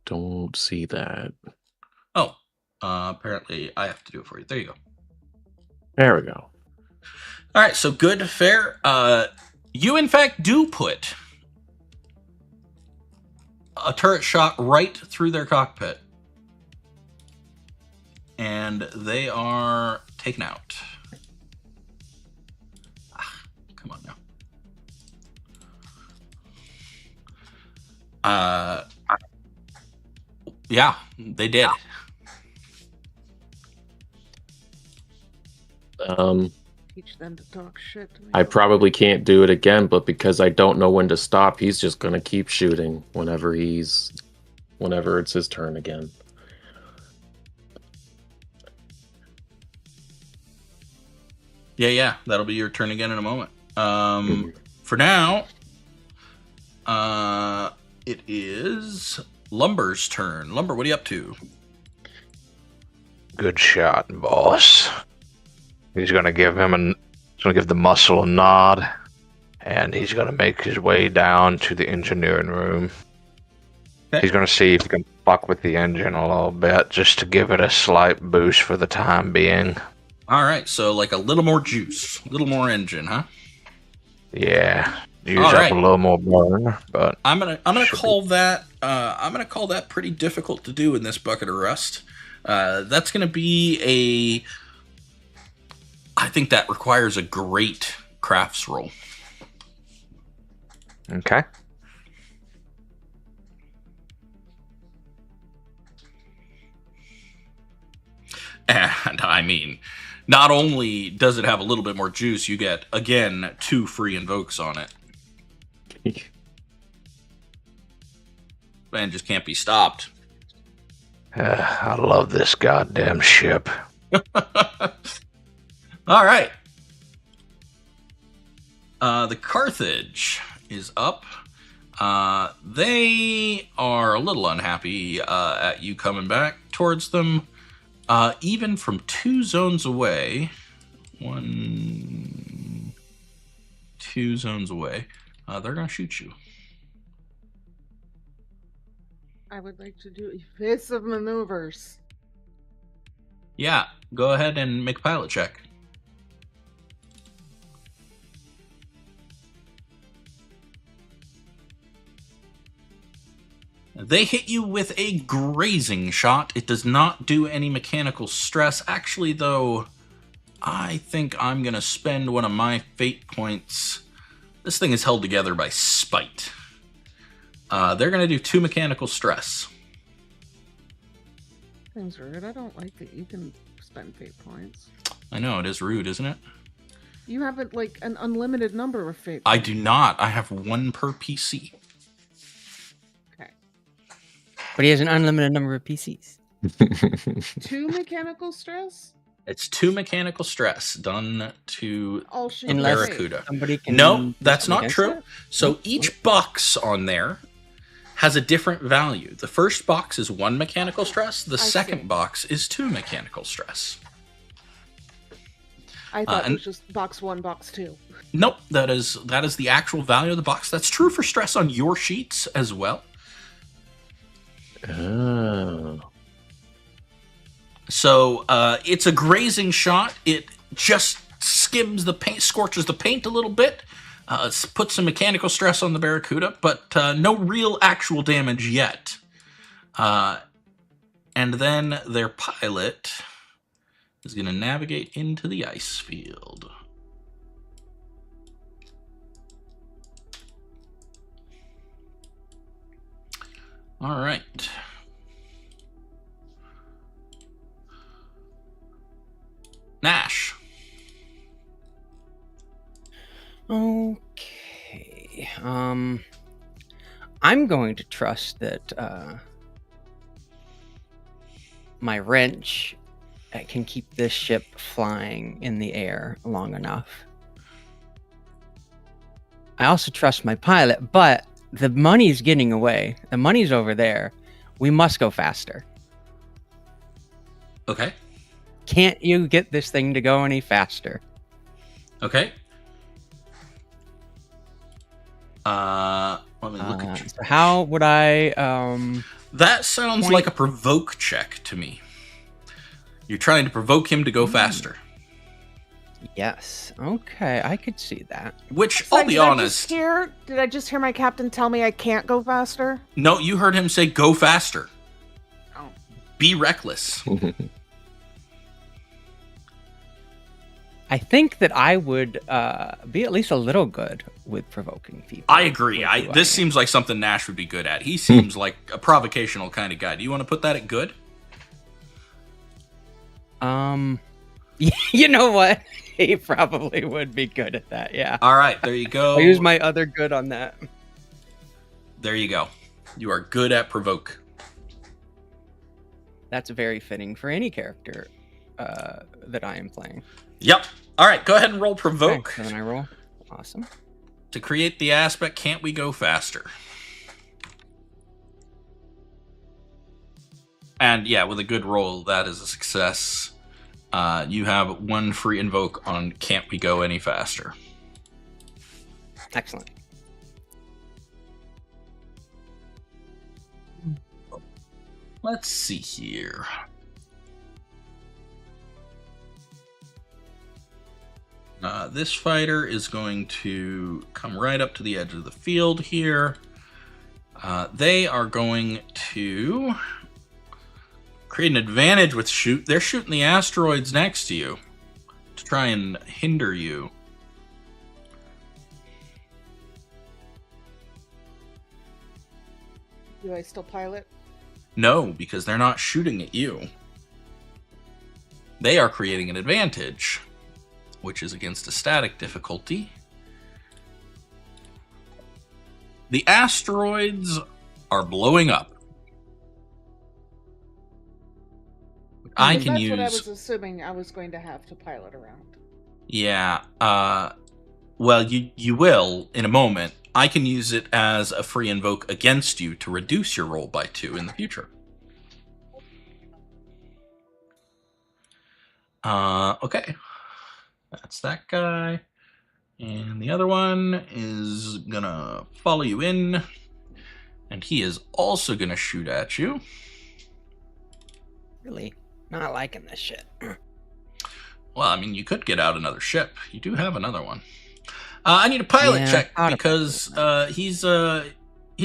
don't see that. Oh, apparently I have to do it for you. There you go. There we go. All right, so good, fair. You, in fact, do put a turret shot right through their cockpit. And they are taken out. Come on now. Yeah, they did. Teach them to talk shit to me. I probably can't do it again, but because I don't know when to stop, he's just gonna keep shooting whenever it's his turn again. Yeah, that'll be your turn again in a moment. For now, it is Lumber's turn. Lumber, what are you up to? Good shot, boss. He's gonna give the muscle a nod, and he's gonna make his way down to the engineering room. Okay. He's gonna see if he can fuck with the engine a little bit, just to give it a slight boost for the time being. All right, so like a little more juice, a little more engine, huh? Yeah, use All up right. a little more burn, but I'm gonna call that pretty difficult to do in this bucket of rust. That's gonna be I think that requires a great crafts roll. okay. And I mean, not only does it have a little bit more juice, you get, again, 2 free invokes on it. And just can't be stopped. I love this goddamn ship. All right. The Carthage is up. They are a little unhappy at you coming back towards them. Even from 2 zones away, 1, 2 zones away, they're going to shoot you. I would like to do evasive maneuvers. Yeah, go ahead and make a pilot check. They hit you with a grazing shot. It does not do any mechanical stress. Actually, though, I think I'm going to spend one of my fate points. This thing is held together by spite. They're going to do 2 mechanical stress. Seems rude. I don't like that you can spend fate points. I know, it is rude, isn't it? You have it like an unlimited number of fate. I do not. I have one per PC. Okay. But he has an unlimited number of PCs. 2 mechanical stress? It's 2 mechanical stress done to All should Unless be Barracuda. somebody can. No, do that's something not against true. it? So each box on there has a different value. The first box is 1 mechanical stress. The second see. box is 2 mechanical stress. I thought it and- was just box 1, box 2. Nope, that is the actual value of the box. That's true for stress on your sheets as well. Oh. So it's a grazing shot. It just skims the paint, scorches the paint a little bit, puts some mechanical stress on the Barracuda, but no real actual damage yet. And then their pilot is going to navigate into the ice field. All right. Nash. Okay. I'm going to trust that my wrench can keep this ship flying in the air long enough. I also trust my pilot, but the money's getting away. The money's over there. We must go faster. Okay. Can't you get this thing to go any faster? Okay. Let me look at you. So how would I That sounds point- like a provoke check to me. You're trying to provoke him to go faster. Yes. Okay, I could see that. Which, So I'll be did I honest. just hear- Did I just hear my captain tell me I can't go faster? No, you heard him say go faster. Oh. Be reckless. I think that I would be at least a little good with provoking people. I agree. with who This I am. seems like something Nash would be good at. He seems like a provocational kind of guy. Do you want to put that at good? You know what? He probably would be good at that. Yeah. All right, there you go. I'll use my other good on that. There you go. You are good at provoke. That's very fitting for any character that I am playing. Yep. All right, go ahead and roll provoke. Okay, so then I roll. Awesome. To create the aspect, can't we go faster? And yeah, with a good roll, that is a success. You have 1 free invoke on can't we go any faster. Excellent. Let's see here. This fighter is going to come right up to the edge of the field here. They are going to create an advantage with shoot. They're shooting the asteroids next to you to try and hinder you. Do I still pilot? No, because they're not shooting at you. They are creating an advantage, which is against a static difficulty. The asteroids are blowing up. I Because can that's what I use... was assuming I was going to have to pilot around. Yeah, well, you will in a moment. I can use it as a free invoke against you to reduce your roll by 2 in the future. Okay. That's that guy. And the other one is gonna follow you in. And he is also gonna shoot at you. Really not liking this shit. Well, I mean, you could get out another ship. You do have another one. I need a pilot Yeah, check I thought because he's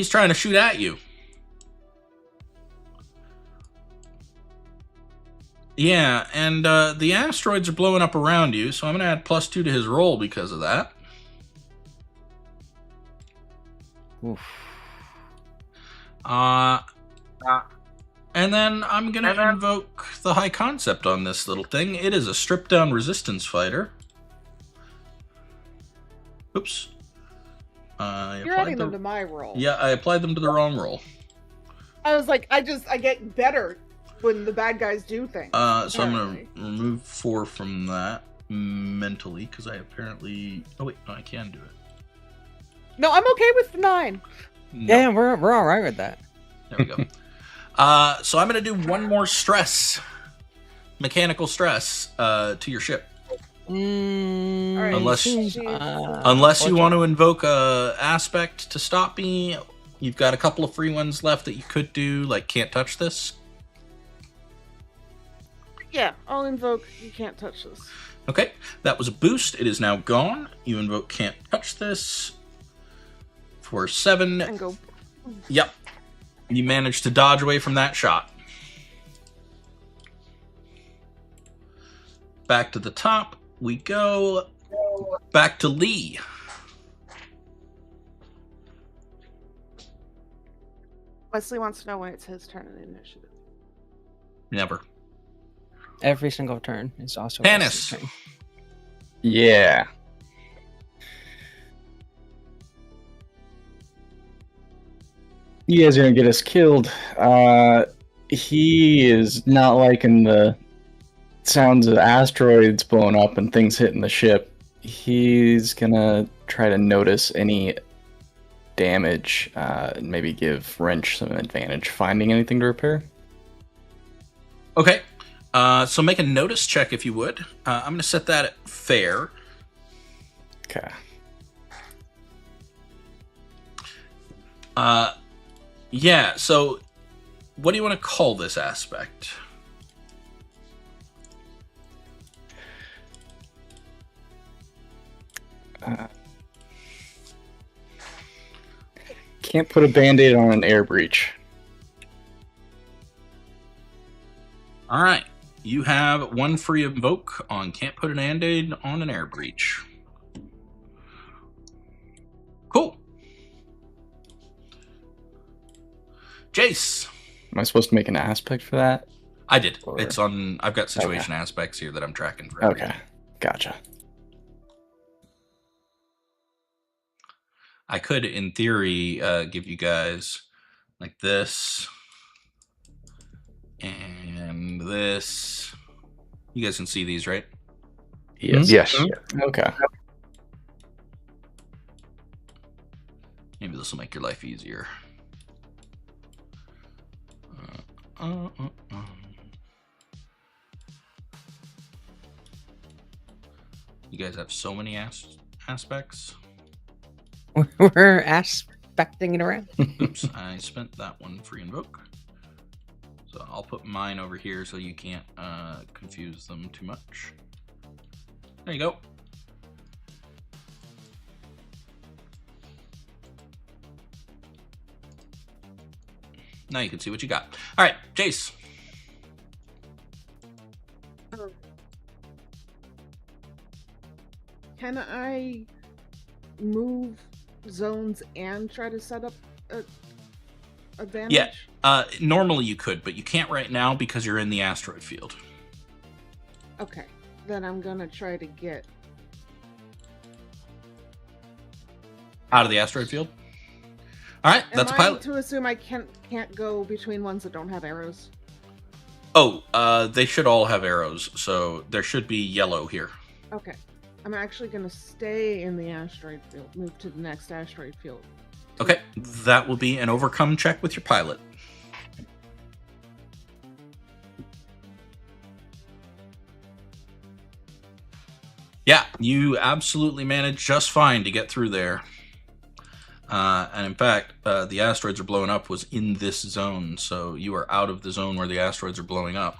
trying to shoot at you. Yeah, and the asteroids are blowing up around you, so I'm gonna add +2 to his roll because of that. Oof. And then I'm gonna invoke the high concept on this little thing. It is a stripped down resistance fighter. Oops. I You're adding them to my roll. Yeah, I applied them to the wrong roll. I was like, I get better when the bad guys do things. So I'm going to remove 4 from that mentally, because I apparently... Oh, wait, no, I can do it. No, I'm okay with 9. No. Yeah, we're all right with that. There we go. So I'm going to do one more stress. Mechanical stress to your ship. Mm, Unless you want to invoke a aspect to stop me, you've got a couple of free ones left that you could do, like can't touch this. Yeah, I'll invoke you can't touch this. Okay, that was a boost. It is now gone. You invoke can't touch this for 7. And go. Yep. You managed to dodge away from that shot. Back to the top we go. Back to Lee. Wesley wants to know when it's his turn in the initiative. Never. Every single turn is also Panis. Wesley's turn. Yeah. You guys are gonna get us killed. He is not liking the sounds of asteroids blowing up and things hitting the ship. He's gonna try to notice any damage, and maybe give Wrench some advantage finding anything to repair. Okay. So make a notice check if you would. I'm going to set that at fair. Okay. Yeah, so what do you want to call this aspect? Can't put a band-aid on an air breach. All right. You have 1 free invoke on can't put an band-aid on an air breach. Cool. Jace. Am I supposed to make an aspect for that? I did. Or- It's on. I've got situation aspects here that I'm tracking for. everything. Okay. Gotcha. I could, in theory, give you guys like this and this. You guys can see these, right? Yes. Yes. Okay. Maybe this will make your life easier. You guys have so many aspects. We're aspecting it around. Oops, I spent that one free invoke. So I'll put mine over here so you can't confuse them too much. There you go. Now you can see what you got. All right, Jace. Can I move zones and try to set up a advantage? Yeah. Normally you could, but you can't right now because you're in the asteroid field. Okay. Then I'm gonna try to get Out of the asteroid field? All right, that's a Am I pilot. to assume I can't go between ones that don't have arrows? Oh, they should all have arrows, so there should be yellow here. Okay. I'm actually gonna stay in the asteroid field, move to the next asteroid field. Okay, that will be an overcome check with your pilot. Yeah, you absolutely managed just fine to get through there. And in fact, the asteroids are blowing up was in this zone, so you are out of the zone where the asteroids are blowing up.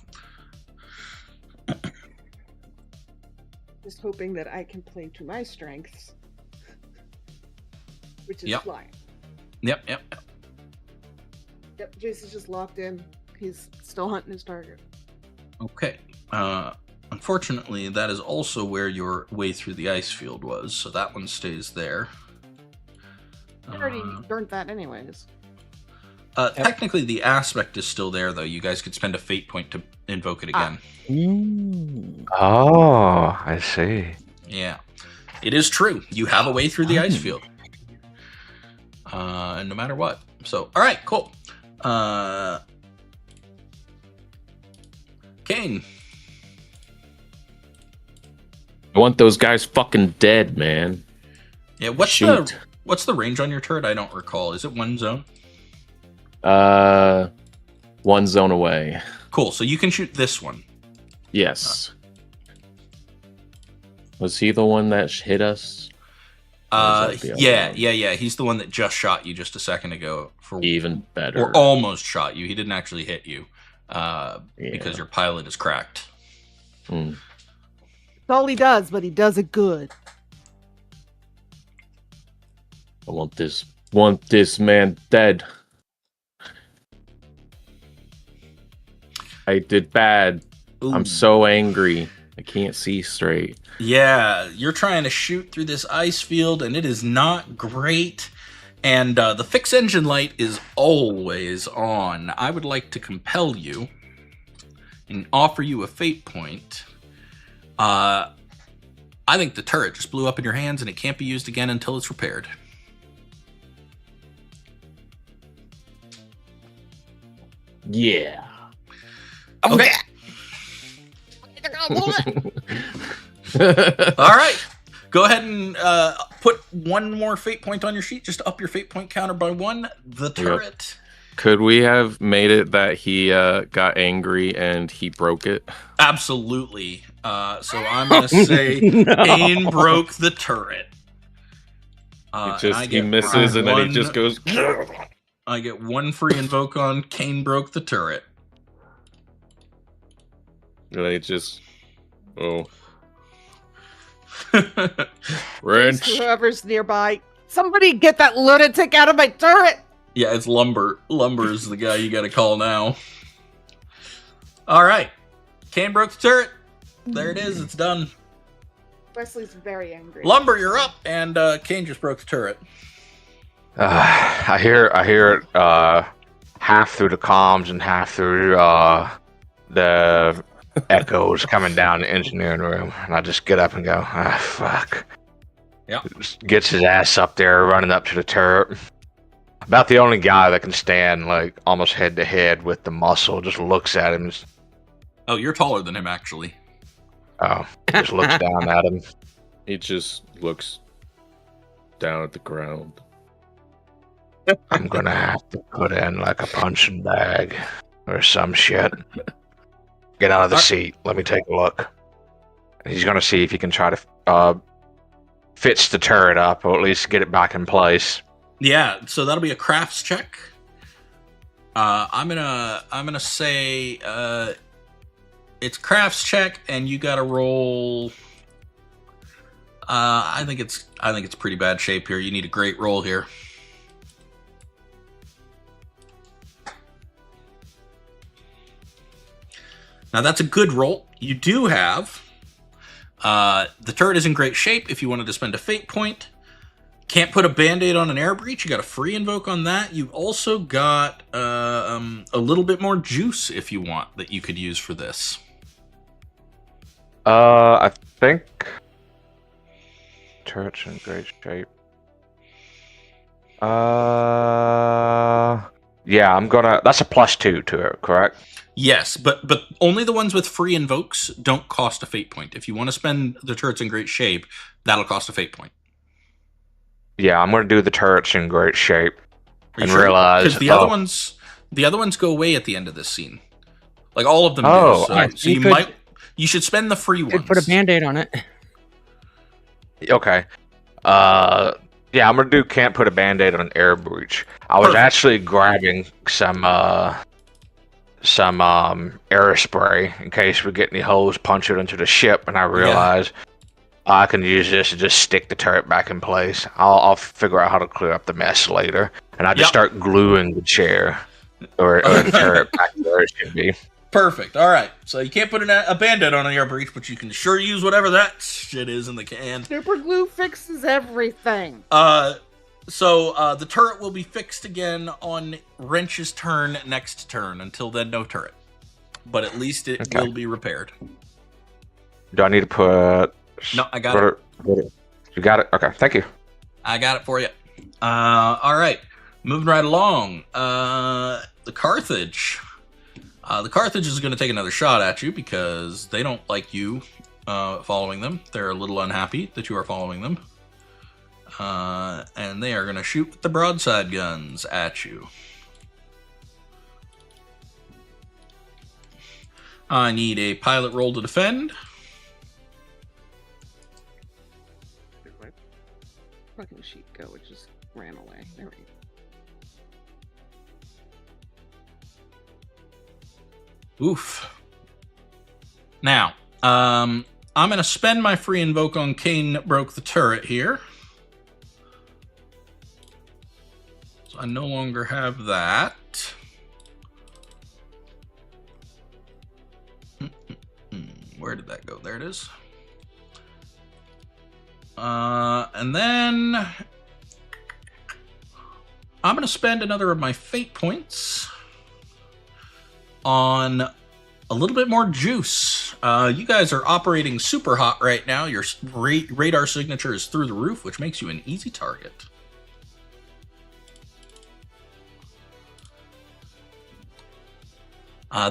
Just hoping that I can play to my strengths, which is Yep. flying. Yep. Yep, Jace is just locked in. He's still hunting his target. Okay. Unfortunately, that is also where your way through the ice field was, so that one stays there. I already burnt that anyways. Technically, the aspect is still there, though. You guys could spend a fate point to invoke it again. Mm. Oh, I see. Yeah. It is true. You have a way through the ice field. No matter what. So, all right, cool. Kane. I want those guys fucking dead, man. Yeah, what's the range on your turret? I don't recall. Is it one zone? 1 zone away. Cool. So you can shoot this one. Yes. Was he the one that hit us? Yeah. He's the one that just shot you just a second ago. Even better. Or almost shot you. He didn't actually hit you because your pilot is cracked. Hmm. That's all he does, but he does it good. I want this man dead. I did bad. Ooh. I'm so angry. I can't see straight. Yeah, you're trying to shoot through this ice field, and it is not great. And the fixed engine light is always on. I would like to compel you and offer you a fate point. I think the turret just blew up in your hands, and it can't be used again until it's repaired. Yeah. Okay. All right. Go ahead and put one more fate point on your sheet, just to up your fate point counter by 1. The turret. Could we have made it that he got angry and he broke it? Absolutely. So I'm going to say Kane broke the turret. He misses and then he just goes. I get 1 free invoke on Kane broke the turret. And they just. Oh. Wrench. Whoever's nearby, somebody get that lunatic out of my turret! Yeah, it's Lumber. Lumber is the guy you got to call now. All right. Kane broke the turret. There it is. It's done. Wesley's very angry. Lumber, you're up, and Kane just broke the turret. I hear it half through the comms and half through the echoes coming down the engineering room, and I just get up and go, fuck. Yeah. Gets his ass up there, running up to the turret. About the only guy that can stand like almost head to head with the muscle. Just looks at him. Oh, you're taller than him, actually. Oh, just looks down at him. He just looks down at the ground. I'm gonna have to put in like a punching bag or some shit. Get out of the seat. Let me take a look. He's gonna see if he can try to fix the turret up, or at least get it back in place. Yeah, so that'll be a crafts check. I'm gonna say it's crafts check, and you gotta roll. I think it's pretty bad shape here. You need a great roll here. Now that's a good roll. You do have the turret is in great shape. If you wanted to spend a fate point, can't put a band-aid on an air breach. You got a free invoke on that. You also got a little bit more juice if you want that you could use for this. I think turret's in great shape. Yeah, I'm gonna. That's a +2 to it, correct? Yes, but only the ones with free invokes don't cost a fate point. If you want to spend the turrets in great shape, that'll cost a fate point. Yeah, I'm gonna do the turrets in great shape and sure? realize because the other ones go away at the end of this scene. Like all of them Oh, do. So you should spend the free ones. Could put a band-aid on it. Okay. Yeah, I'm gonna do can't put a band-aid on an air breach. I was actually grabbing some air spray in case we get any holes punctured into the ship, and I realized I can use this to just stick the turret back in place. I'll figure out how to clear up the mess later, and I just start gluing the chair or the turret back where it should be. Perfect. All right. So you can't put a band-aid on an air breach, but you can sure use whatever that shit is in the can. Super glue fixes everything. So the turret will be fixed again on Wrench's turn next turn. Until then, no turret. But at least it will be repaired. Do I need to put... No, I got it. You got it? Okay, thank you. I got it for you. All right. Moving right along. The Carthage. The Carthage is going to take another shot at you because they don't like you following them. They're a little unhappy that you are following them. And they are going to shoot with the broadside guns at you. I need a pilot roll to defend. Where'd my fucking sheet go? It just ran away. There we go. Oof. Now, I'm going to spend my free invoke on Kane that broke the turret here. So I no longer have that. Where did that go? There it is. And then I'm going to spend another of my fate points on a little bit more juice. You guys are operating super hot right now. Your radar signature is through the roof, which makes you an easy target.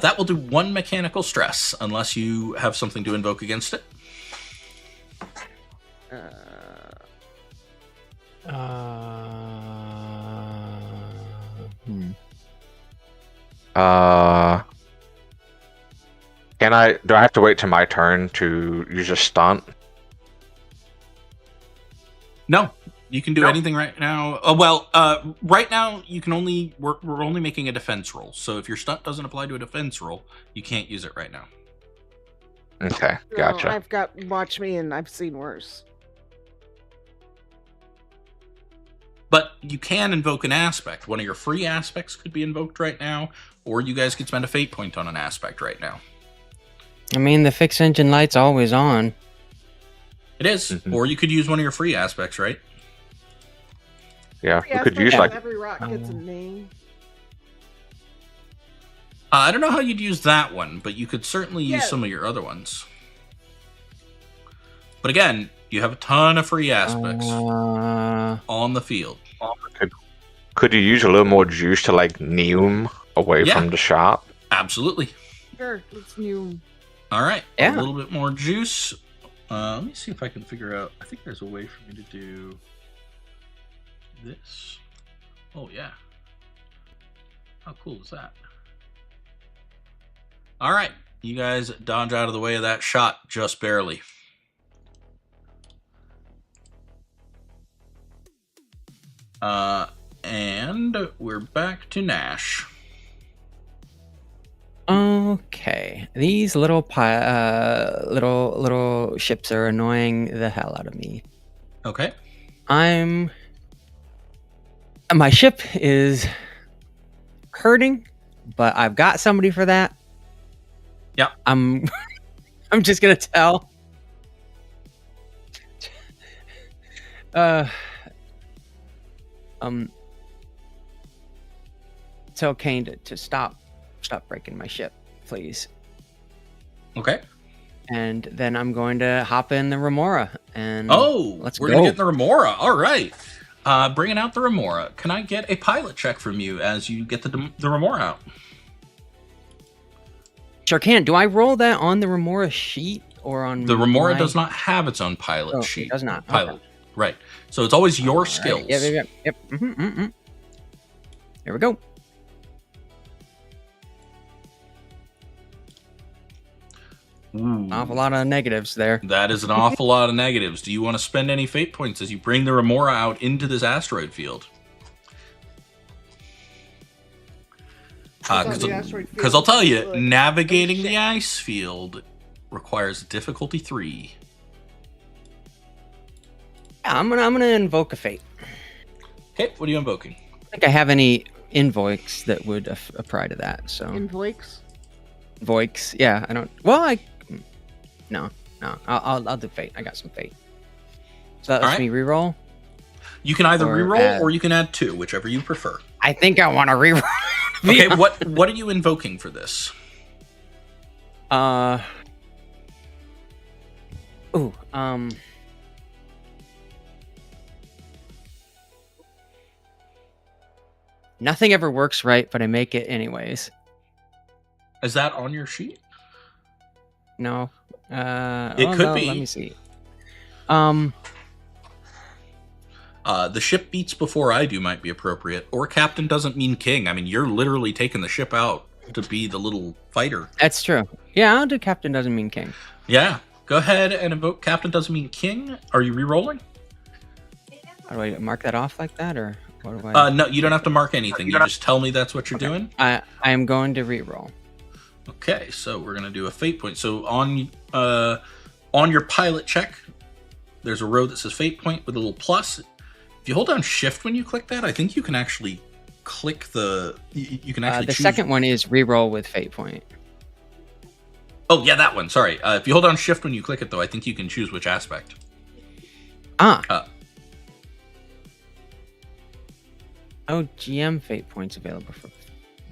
That will do 1 mechanical stress, unless you have something to invoke against it. Do I have to wait till my turn to use a stunt? No, you can do anything right now. Right now you can only we're only making a defense roll. So if your stunt doesn't apply to a defense roll, you can't use it right now. Okay, No, gotcha. I've got watch me, and I've seen worse. But you can invoke an aspect. One of your free aspects could be invoked right now, or you guys could spend a fate point on an aspect right now. I mean, the fixed engine light's always on. It is. Mhm. Or you could use one of your free aspects, right? Yeah, Every we could aspect use of like every rock gets a name. I don't know how you'd use that one, but you could certainly use Yeah. some of your other ones. But again, you have a ton of free aspects on the field. Could you use a little more juice to like neum away Yeah. from the shop? Absolutely. Sure, it's new. All right. Yeah. A little bit more juice. Let me see if I can figure out. I think there's a way for me to do this. Oh, yeah. How cool is that? All right. You guys dodge out of the way of that shot just barely. And we're back to Nash. Okay, these little little ships are annoying the hell out of me. Okay. My ship is hurting, but I've got somebody for that. Yep. I'm just gonna tell. Tell Kane to stop breaking my ship, please. Okay. And then I'm going to hop in the Remora and let's we're go. gonna get the Remora. All right. Bringing out the Remora. Can I get a pilot check from you as you get the Remora out? Sure can. Do I roll that on the Remora sheet or on The Remora my- does not have its own pilot Oh, sheet. it does not. Pilot. Okay. Right. So it's always your All right. skills. Yep. Here we go. Ooh, Awful lot of negatives there. that is an awful lot of negatives. Do you want to spend any fate points as you bring the Remora out into this asteroid field? It's on the asteroid field. Because I'll tell you, Like, navigating oh, the shit. ice field requires difficulty 3. Yeah, I'm gonna invoke a fate. Okay, what are you invoking? I don't think I have any invokes that would apply to that. So Invoiks. invokes, yeah. I don't. Well, no. I'll do fate. I got some fate. So that lets Alright. me reroll. You can either Or reroll add. or you can add 2, whichever you prefer. I think I want to reroll. Okay, what are you invoking for this? Nothing ever works right, but I make it anyways. Is that on your sheet? No. It could no, be. Let me see. The ship beats before I do might be appropriate. Or captain doesn't mean king. I mean, you're literally taking the ship out to be the little fighter. That's true. Yeah, I'll do captain doesn't mean king. Yeah. Go ahead and invoke captain doesn't mean king. Are you re-rolling? How do I mark that off like that, or what do I? No, you don't have to mark anything. You just tell me that's what you're doing. I am going to re-roll. Okay, so we're gonna do a fate point. So on your pilot check, there's a row that says fate point with a little plus. If you hold down shift when you click that, I think you can actually click the. You can actually. The choose... second one is re-roll with fate point. Oh yeah, that one. Sorry. If you hold down shift when you click it, though, I think you can choose which aspect. Oh, GM fate points available for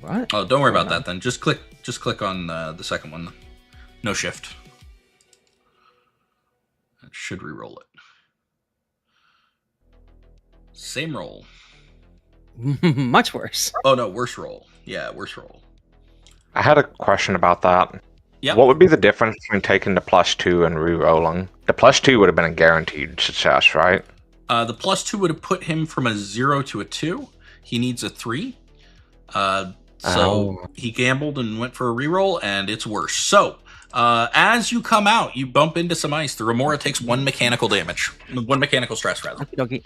what? Oh, don't worry about that then. Just click on the second one. No shift. That should re-roll it. Same roll. Much worse. Oh no, worse roll. Yeah, worse roll. I had a question about that. Yeah. What would be the difference between taking the +2 and re-rolling? The +2 would have been a guaranteed success, right? The +2 would have put him from a 0 to a 2. He needs a 3. He gambled and went for a reroll, and it's worse. So, as you come out, you bump into some ice. The Remora takes 1 mechanical damage. 1 mechanical stress, rather. Okay.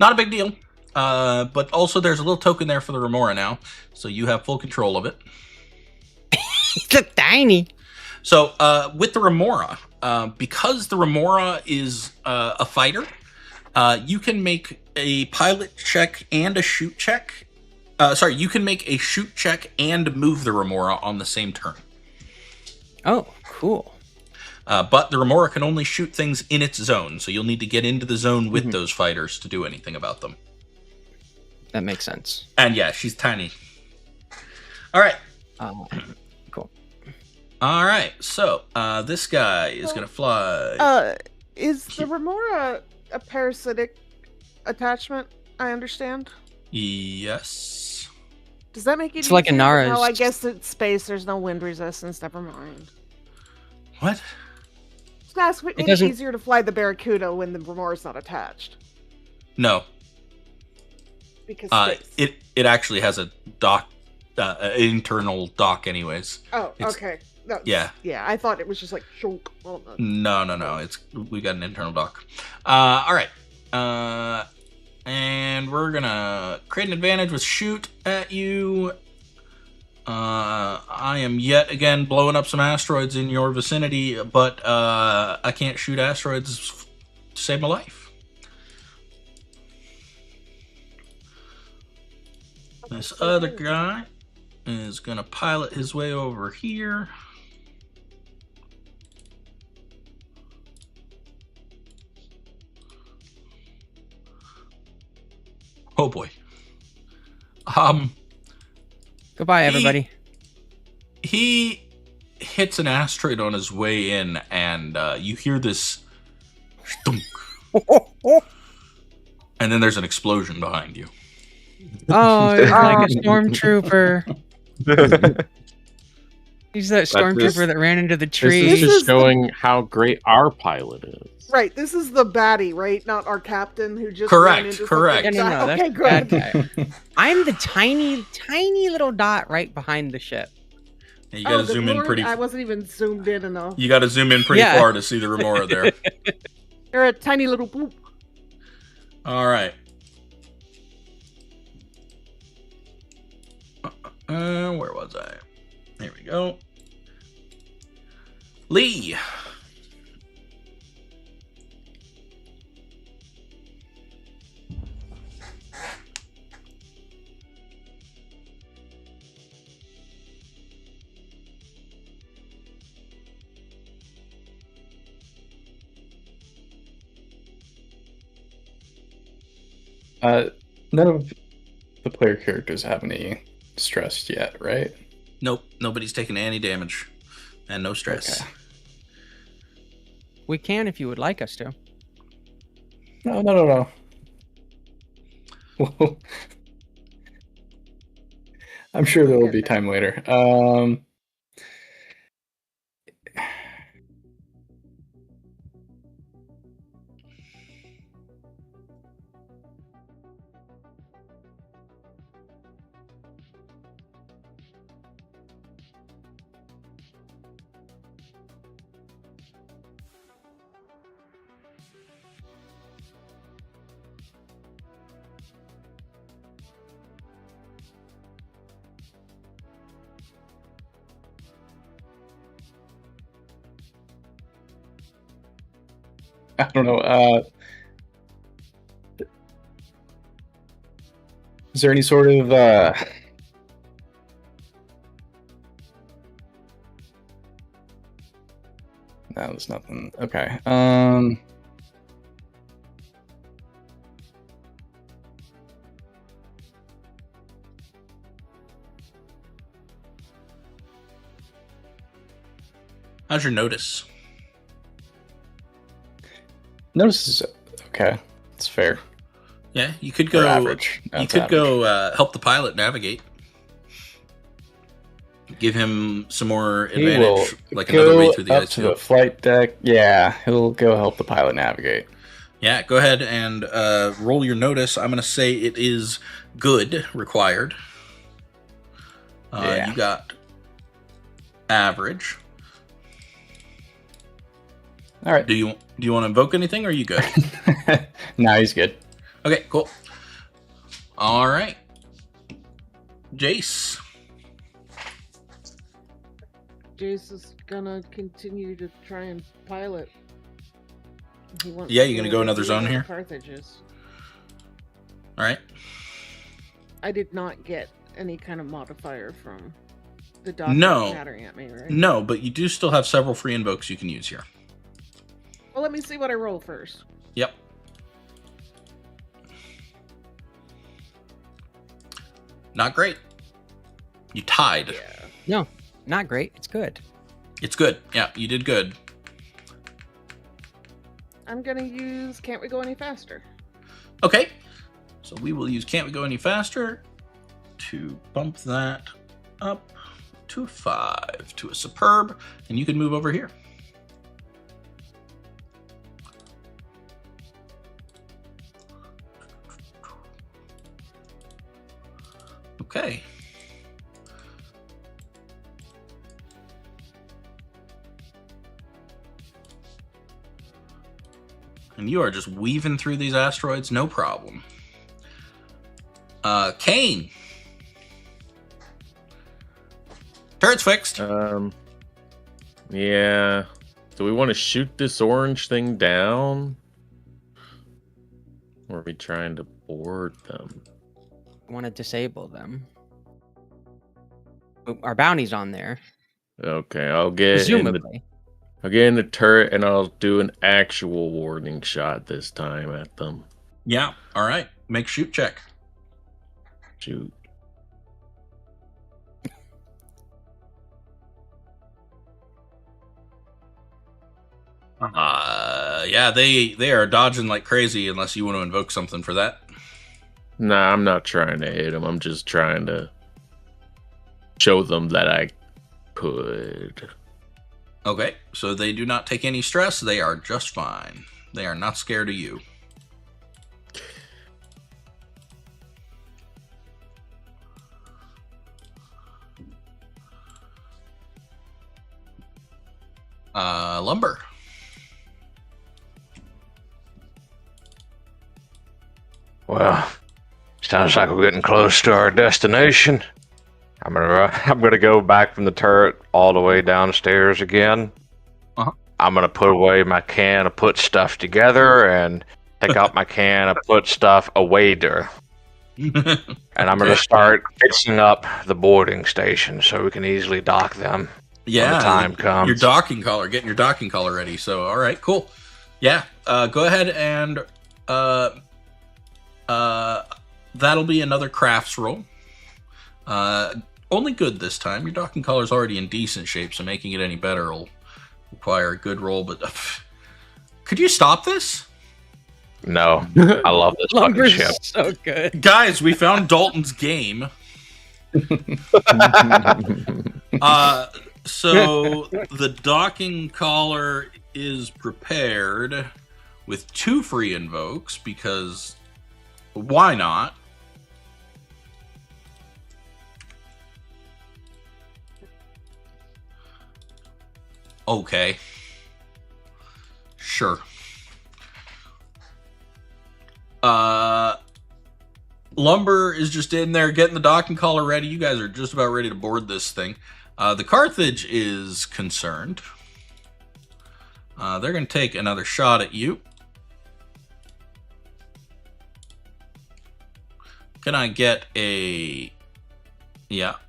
Not a big deal. But also there's a little token there for the Remora now, so you have full control of it. It's tiny. So, with the Remora, because the Remora is a fighter, you can make a pilot check and a shoot check. You can make a shoot check and move the Remora on the same turn. Oh, cool. But the Remora can only shoot things in its zone, so you'll need to get into the zone with those fighters to do anything about them. That makes sense. And yeah, she's tiny. All right. Cool. All right, so this guy is going to fly. Is the Remora a parasitic attachment? I understand. Yes. Does that make it It's like a easier? Nara's. No, I guess it's space. There's no wind resistance. Never mind. What? Just ask, make it doesn't- easier to fly the Barracuda when the Remora's not attached. No. Because space. It actually has a dock, an internal dock, anyways. Oh, it's- okay. No, yeah. Yeah, I thought it was just like shunk. Well, no. No. We got an internal dock. All right. And we're gonna create an advantage with shoot at you. I am yet again blowing up some asteroids in your vicinity, but I can't shoot asteroids to save my life. This other guy is gonna pilot his way over here. Oh boy. Goodbye, everybody. He hits an asteroid on his way in, and you hear this stunk, and then there's an explosion behind you. Oh, it's like a stormtrooper. He's that stormtrooper that ran into the tree. This is just showing how great our pilot is. Right, this is the baddie, right? Not our captain who just Correct, ran into correct. something. No, Okay, that's good. bad guy. I'm the tiny little dot right behind the ship. And you gotta good zoom in Lord, pretty. I wasn't even zoomed in enough. You gotta zoom in pretty Yeah. far to see the Remora there. You're a tiny little boop. All right. Where was I? There we go. Lee. None of the player characters have any stress yet, right? Nope, nobody's taken any damage, and no stress. Okay. We can if you would like us to. No. I'm sure there will be Get there. time later. I don't know. Is there any sort of No, there's nothing. Okay. How's your notice? Notice is okay. It's fair. Yeah, you could Or go. average. No, You it's could average. go help the pilot navigate. Give him some more He will advantage, like another way go through the up ice to the field. flight deck. Yeah, he'll go help the pilot navigate. Yeah, go ahead and roll your notice. I'm going to say it is good, required. Yeah. You got average. All right. Do you want to invoke anything, or are you good? No, he's good. Okay, cool. All right. Jace. Jace is gonna continue to try and pilot. He wants Yeah, to you gonna know go what another the zone deal here? with Carthage is. All right. I did not get any kind of modifier from the dog No. chattering at me, right? No, but you do still have several free invokes you can use here. Well, let me see what I roll first. Yep. Not great. You tied. Yeah. No, not great. It's good. It's good. Yeah, you did good. I'm gonna use Can't We Go Any Faster? Okay. So we will use Can't We Go Any Faster to bump that up to 5 to a superb, and you can move over here. Okay. And you are just weaving through these asteroids, no problem. Kane. Turret's fixed. Yeah. Do we want to shoot this orange thing down? Or are we trying to board them? Want to disable them. Our bounty's on there. Okay, I'll get Presumably. in the turret and I'll do an actual warning shot this time at them. Yeah. All right. Make shoot check. Shoot. Yeah, they are dodging like crazy unless you want to invoke something for that. Nah, I'm not trying to hit them. I'm just trying to show them that I could. Okay, so they do not take any stress. They are just fine. They are not scared of you. Lumber. Well, sounds like we're getting close to our destination. I'm gonna go back from the turret all the way downstairs again. Uh-huh. I'm gonna put away my can of put stuff together and take out my can of put stuff away there. And I'm gonna start fixing up the boarding station so we can easily dock them when the time comes. Your docking collar, getting your docking collar ready. So, all right, cool. Yeah, go ahead and that'll be another crafts roll. Only good this time. Your docking collar's already in decent shape, so making it any better will require a good roll. But could you stop this? No, I love this fucking Lumber's ship. so good. Guys, we found Dalton's game. So the docking collar is prepared with 2 free invokes because why not? Okay. Sure. Lumber is just in there getting the docking collar ready. You guys are just about ready to board this thing. The Carthage is concerned. They're going to take another shot at you. Can I get a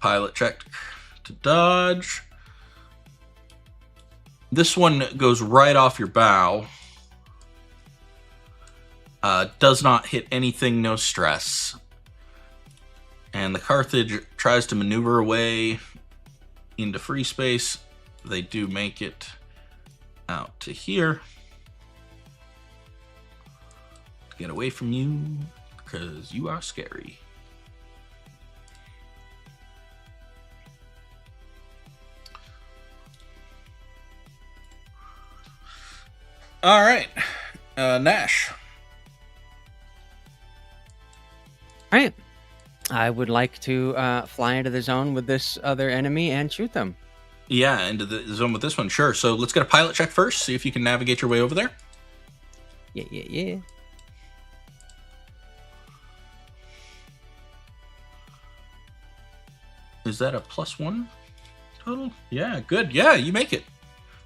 pilot check to dodge? This one goes right off your bow. Does not hit anything, no stress. And the Carthage tries to maneuver away into free space. They do make it out to here. Get away from you, because you are scary. All right, Nash. All right. I would like to fly into the zone with this other enemy and shoot them. Yeah, into the zone with this one, sure. So let's get a pilot check first, see if you can navigate your way over there. Yeah. Is that a +1 total? Yeah, good. Yeah, you make it.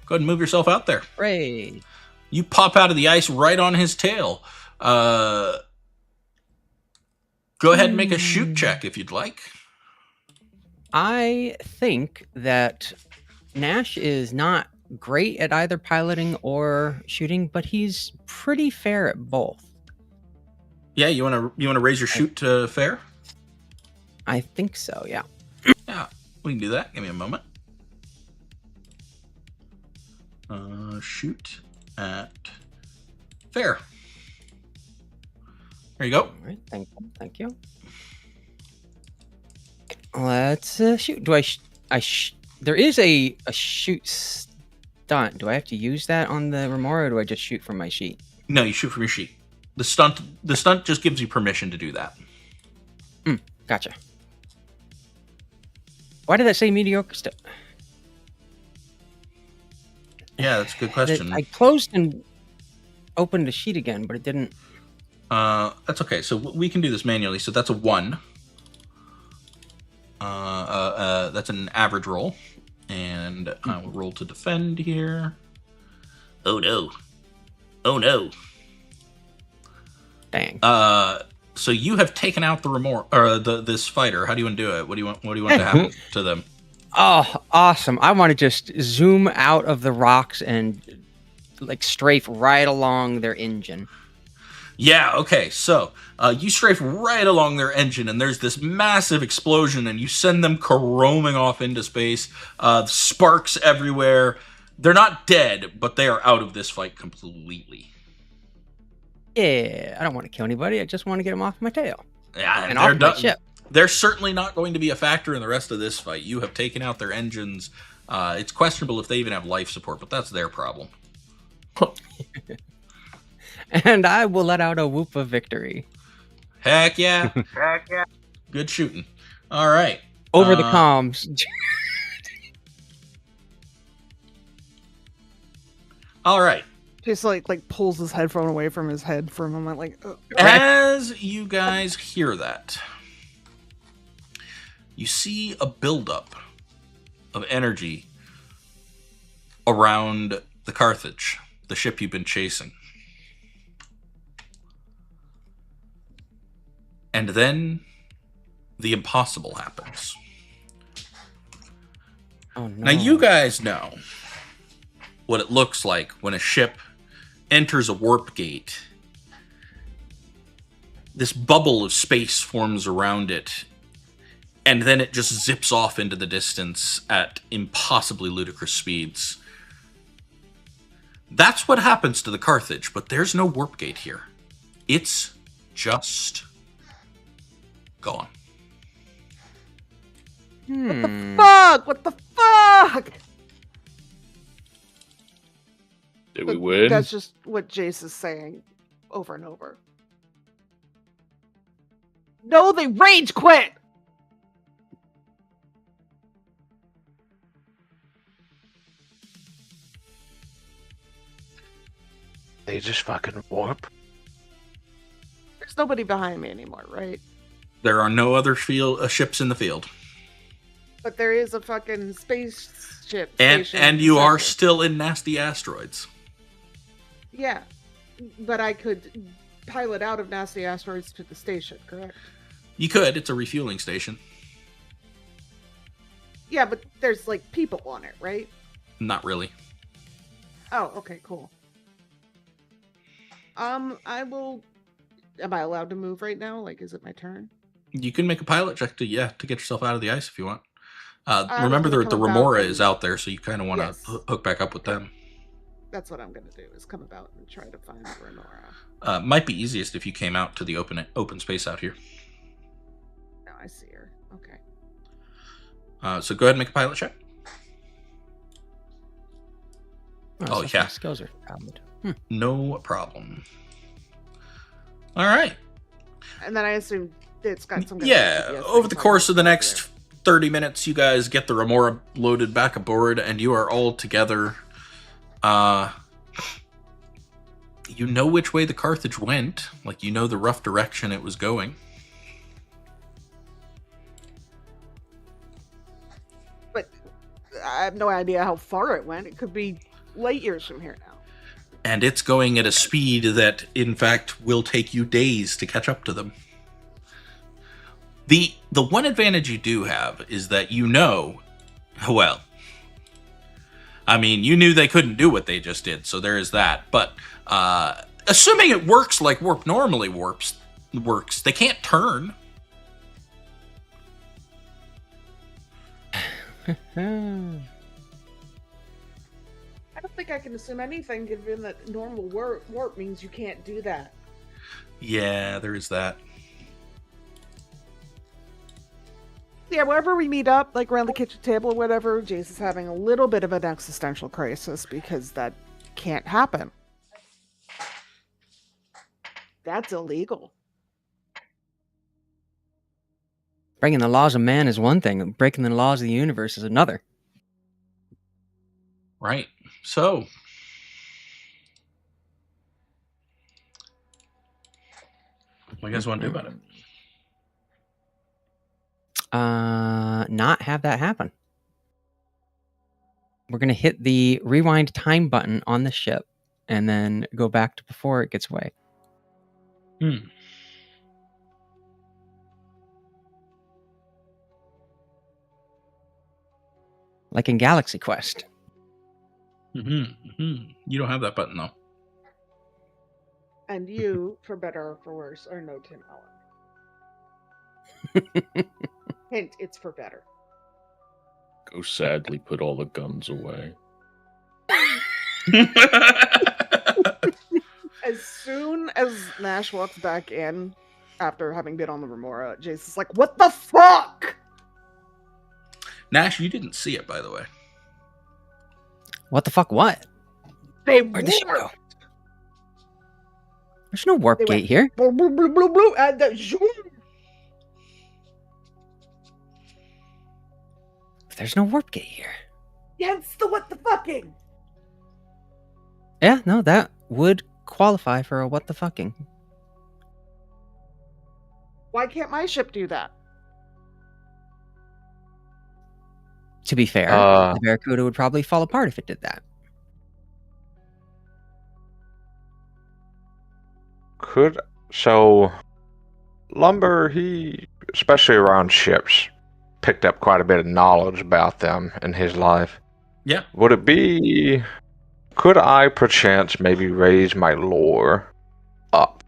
Go ahead and move yourself out there. Hooray. You pop out of the ice right on his tail. Go ahead and make a shoot check if you'd like. I think that Nash is not great at either piloting or shooting, but he's pretty fair at both. Yeah, you wanna raise your shoot to fair? I think so, yeah. Yeah, we can do that. Give me a moment. Shoot at fair. There you go. All right, thank you. Let's shoot. Do there is a shoot stunt. Do I have to use that on the Remora, or do I just shoot from my sheet? No, you shoot from your sheet. The stunt just gives you permission to do that. Gotcha. Why did that say mediocre stuff? Yeah, that's a good question. I closed and opened the sheet again, but it didn't. That's okay. So we can do this manually. So that's a 1. That's an average roll, and I will roll to defend here. Oh no! Oh no! Dang. So you have taken out the remorse or this fighter. How do you want to do it? What do you want to happen to them? Oh, awesome! I want to just zoom out of the rocks and like strafe right along their engine. Yeah, okay, so you strafe right along their engine, and there's this massive explosion, and you send them caroming off into space. Sparks everywhere. They're not dead, but they are out of this fight completely. Yeah, I don't want to kill anybody. I just want to get them off my tail. Yeah, and off my ship. They're certainly not going to be a factor in the rest of this fight. You have taken out their engines. It's questionable if they even have life support, but that's their problem. And I will let out a whoop of victory. Heck yeah. Heck yeah. Good shooting. All right. Over the comms. All right. Just like pulls his headphone away from his head for a moment, like. As you guys hear that, you see a buildup of energy around the Carthage, the ship you've been chasing. And then the impossible happens. Oh, no. Now, you guys know what it looks like when a ship enters a warp gate. This bubble of space forms around it, and then it just zips off into the distance at impossibly ludicrous speeds. That's what happens to the Carthage, but there's no warp gate here. It's just gone. What the fuck? What the fuck? Did we But win? That's just what Jace is saying over and over. No, they rage quit! They just fucking warp. There's nobody behind me anymore, right? There are no other ships in the field. But there is a fucking spaceship And station in the you are center. still in nasty asteroids. Yeah, but I could pilot out of nasty asteroids to the station, correct? You could. It's a refueling station. Yeah, but there's like people on it, right? Not really. Oh, okay, cool. I will. Am I allowed to move right now? Like, is it my turn? You can make a pilot check to get yourself out of the ice if you want. I Remember, was the gonna come about Remora and- is out there, so you kind of want to Yes. hook back up with them. That's what I'm gonna do. Is come about and try to find Renora. Might be easiest if you came out to the open space out here. No, I see her. Okay. So go ahead and make a pilot check. Oh, so yeah. my skills are valid. No problem. All right. And then I assume it's got some. kind of Yeah, GPS over thing the on course it of the over next 30 minutes, you guys get the Remora loaded back aboard, and you are all together. You know which way the Carthage went. Like, you know the rough direction it was going. there. But I have no idea how far it went. It could be light years from here now. And it's going at a speed that, in fact, will take you days to catch up to them. The one advantage you do have is that you know, well, I mean, you knew they couldn't do what they just did, so there is that. But assuming it works like warp normally works, they can't turn. I don't think I can assume anything, given that normal warp means you can't do that. Yeah, there is that. Yeah, wherever we meet up, like around the kitchen table or whatever, Jace is having a little bit of an existential crisis because that can't happen. That's illegal. Breaking the laws of man is one thing. Breaking the laws of the universe is another. Right. So, what do you guys want to do about it? Not have that happen. We're gonna hit the rewind time button on the ship, and then go back to before it gets away. Like in Galaxy Quest. You don't have that button, though. And you, for better or for worse, are no Tim Allen. Hint, it's for better. Go sadly put all the guns away. As soon as Nash walks back in, after having been on the Remora, Jace is like, "What the fuck?" Nash, you didn't see it, by the way. What the fuck? What? They Where'd the ship go? warped. There's no warp They gate went- here. Blue, blue, blue, blue, blue, and the zoom. There's no warp gate here. Hence the what the fucking. Yeah, no, that would qualify for a what the fucking. Why can't my ship do that? To be fair, Uh. the Barracuda would probably fall apart if it did that. So Lumber, he, especially around ships, picked up quite a bit of knowledge about them in his life. Yeah. Could I perchance maybe raise my lore up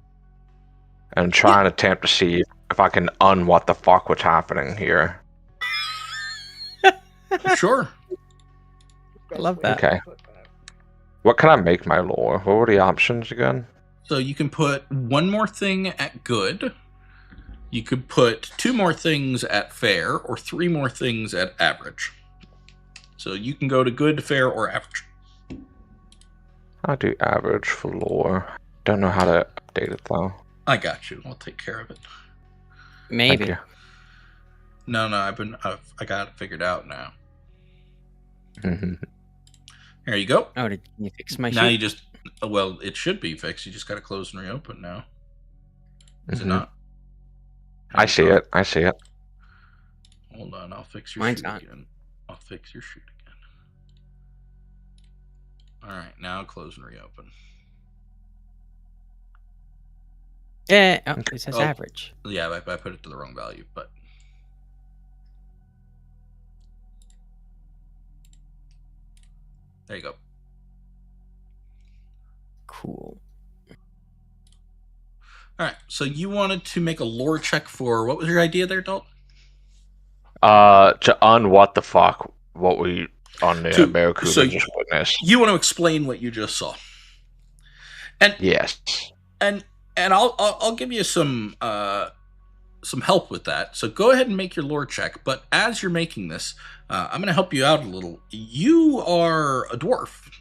and try and attempt to see if I can what the fuck what's happening here? Sure. I love that. Okay. What can I make my lore? What were the options again? So you can put one more thing at good, You could put 2 more things at fair or 3 more things at average. So you can go to good, fair, or average. I'll do average for lore. Don't know how to update it though. I got you. I'll take care of it. Maybe. Thank No, I got it figured out now. you. Here you go. Oh, did you fix my Now sheet? you just, well, it should be fixed. You just got to close and reopen now. Is it Mhm. not? I see it. I see it. Hold on, I'll fix your Mine's shoot not. again. I'll fix your shoot again. All right, now close and reopen. Yeah. Oh, it says Oh. average. Yeah, I put it to the wrong value, but there you go. Cool. All right, so you wanted to make a lore check for, what was your idea there, Dalton? To what the fuck? What we on the To- Barracuda so- just witnessed? You want to explain what you just saw, and Yes. and I'll give you some help with that. So go ahead and make your lore check. But as you're making this, I'm going to help you out a little. You are a dwarf.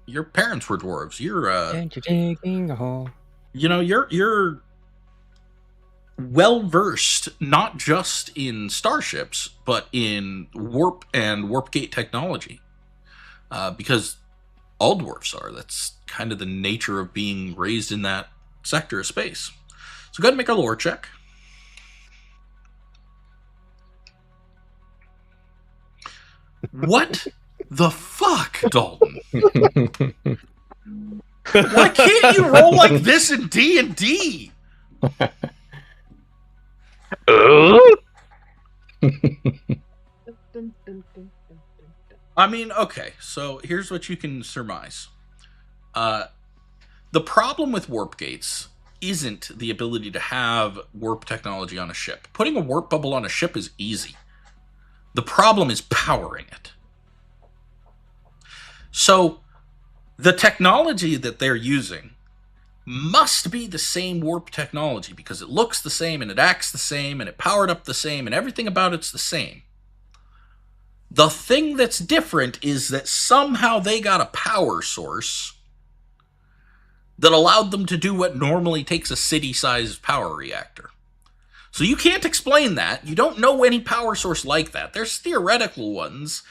Your parents were dwarves. You're And you're digging a hole. you're well versed not just in starships but in warp and warp gate technology, because all dwarfs are. That's kind of the nature of being raised in that sector of space. So go ahead and make a lore check. What the fuck, Dalton? Why can't you roll like this in D&D? I mean, okay, so here's what you can surmise. The problem with warp gates isn't the ability to have warp technology on a ship. Putting a warp bubble on a ship is easy. The problem is powering it. So, the technology that they're using must be the same warp technology because it looks the same and it acts the same and it powered up the same and everything about it's the same. The thing that's different is that somehow they got a power source that allowed them to do what normally takes a city-sized power reactor. So you can't explain that. You don't know any power source like that. There's theoretical ones,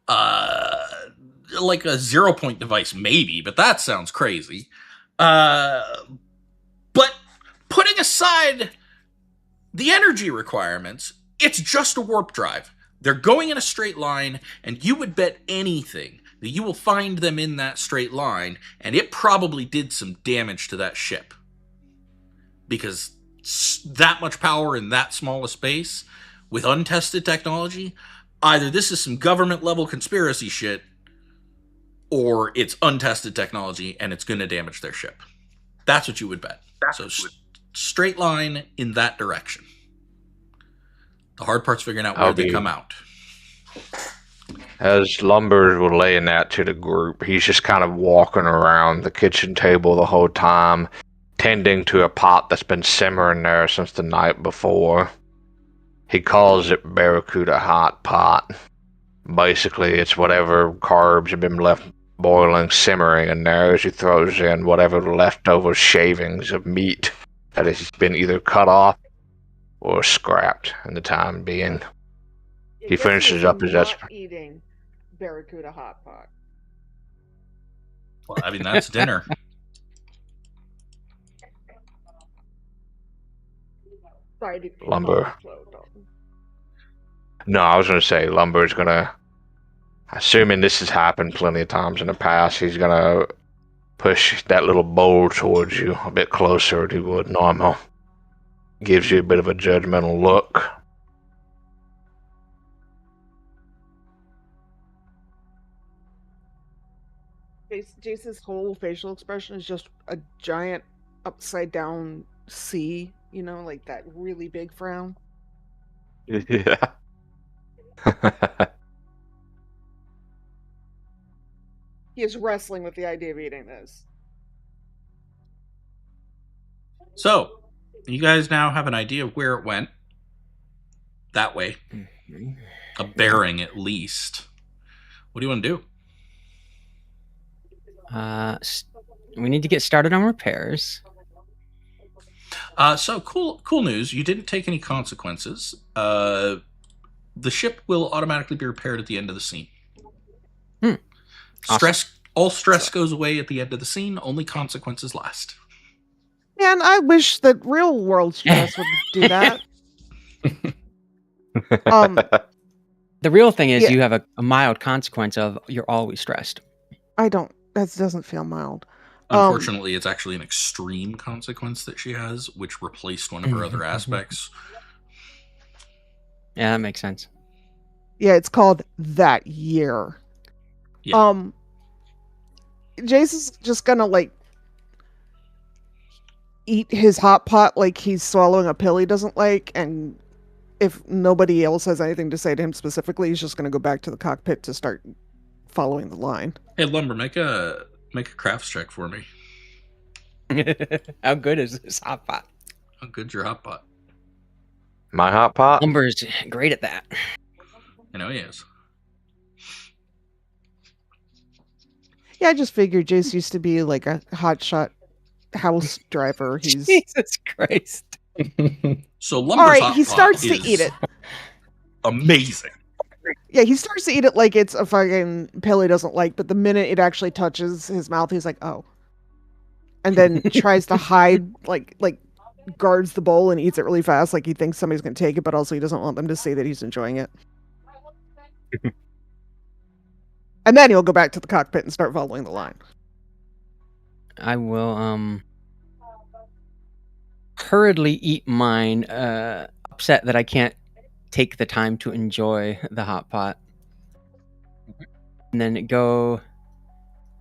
like a 0-point device maybe, but that sounds crazy. But putting aside the energy requirements, it's just a warp drive. They're going in a straight line, and you would bet anything that you will find them in that straight line, and it probably did some damage to that ship. Because that much power in that small a space, with untested technology, either this is some government-level conspiracy shit, or it's untested technology, and it's going to damage their ship. That's what you would bet. So straight line in that direction. The hard part's figuring out where they come out. As Lumber was laying that to the group, he's just kind of walking around the kitchen table the whole time, tending to a pot that's been simmering there since the night before. He calls it Barracuda Hot Pot. Basically, it's whatever carbs have been left boiling, simmering in there as he throws in whatever leftover shavings of meat that has been either cut off or scrapped in the time being. He finishes up his eating Barracuda hot pot. Well, I mean, that's dinner. Sorry to Lumber. No, I was going to say Lumber's going to, assuming this has happened plenty of times in the past, he's going to push that little bowl towards you a bit closer than he would normal. Gives you a bit of a judgmental look. Jace's whole facial expression is just a giant upside down C, you know, like that really big frown. Yeah. He is wrestling with the idea of eating this. So, You guys now have an idea of where it went. That way. A bearing, at least. What do you want to do? We need to get started on repairs. So cool news. You didn't take any consequences. The ship will automatically be repaired at the end of the scene. All stress goes away at the end of the scene. Only consequences last. Man, I wish that real world stress would do that. The real thing is Yeah. you have a mild consequence of you're always stressed. I don't. That doesn't feel mild. Unfortunately, it's actually an extreme consequence that she has, which replaced one of her other aspects. Yeah, that makes sense. Yeah, it's called that year. Yeah. Jace is just gonna like eat his hot pot like he's swallowing a pill he doesn't like, and if nobody else has anything to say to him specifically, he's just gonna go back to the cockpit to start following the line. Hey, Lumber, make a crafts check for me. How good is this hot pot? How good's your hot pot? My hot pot? Lumber's great at that. I know he is. Yeah, I just figured Jace used to be like a hotshot house driver. He's Jesus Christ. So Lumber's all right. hot He pot starts to is eat it. Amazing. Yeah, he starts to eat it like it's a fucking pill he doesn't like, but the minute it actually touches his mouth, he's like, oh. And then tries to hide, like guards the bowl and eats it really fast, like he thinks somebody's going to take it, but also he doesn't want them to see that he's enjoying it. And then he'll go back to the cockpit and start following the line. I will hurriedly eat mine, upset that I can't take the time to enjoy the hot pot. And then go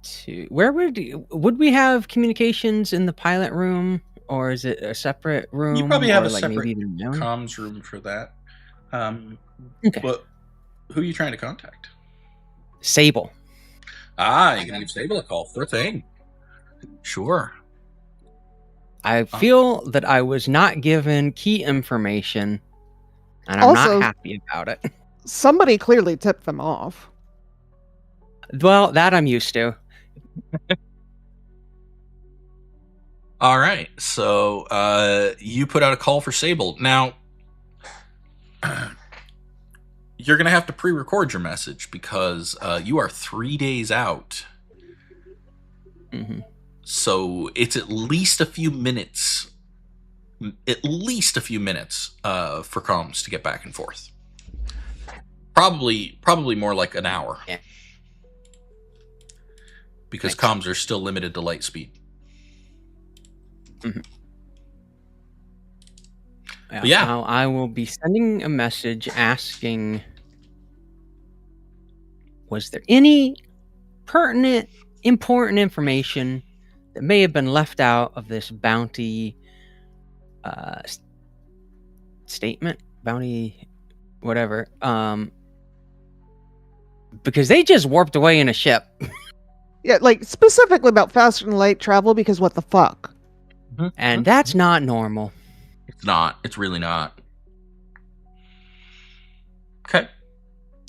to where would we have communications in the pilot room, or is it a separate room? You probably have or a separate maybe even known? comms room for that. Okay. But who are you trying to contact? Sable. You can give Sable a call. Sure thing. Sure. I feel that I was not given key information, and I'm Also- not happy about it. Somebody clearly tipped them off. Well, that I'm used to. All right. So you put out a call for Sable. Now, you're going to have to pre-record your message because you are 3 days out. Mm-hmm. So it's at least a few minutes. For comms to get back and forth. Probably more like an hour. Yeah. Because Thanks. comms are still limited to light speed. Mm-hmm. Yeah. Now I will be sending a message asking, was there any pertinent, important information that may have been left out of this bounty statement? Bounty, whatever. Because they just warped away in a ship. Yeah, like specifically about faster than light travel, because what the fuck? And that's not normal. It's not. It's really not. Okay.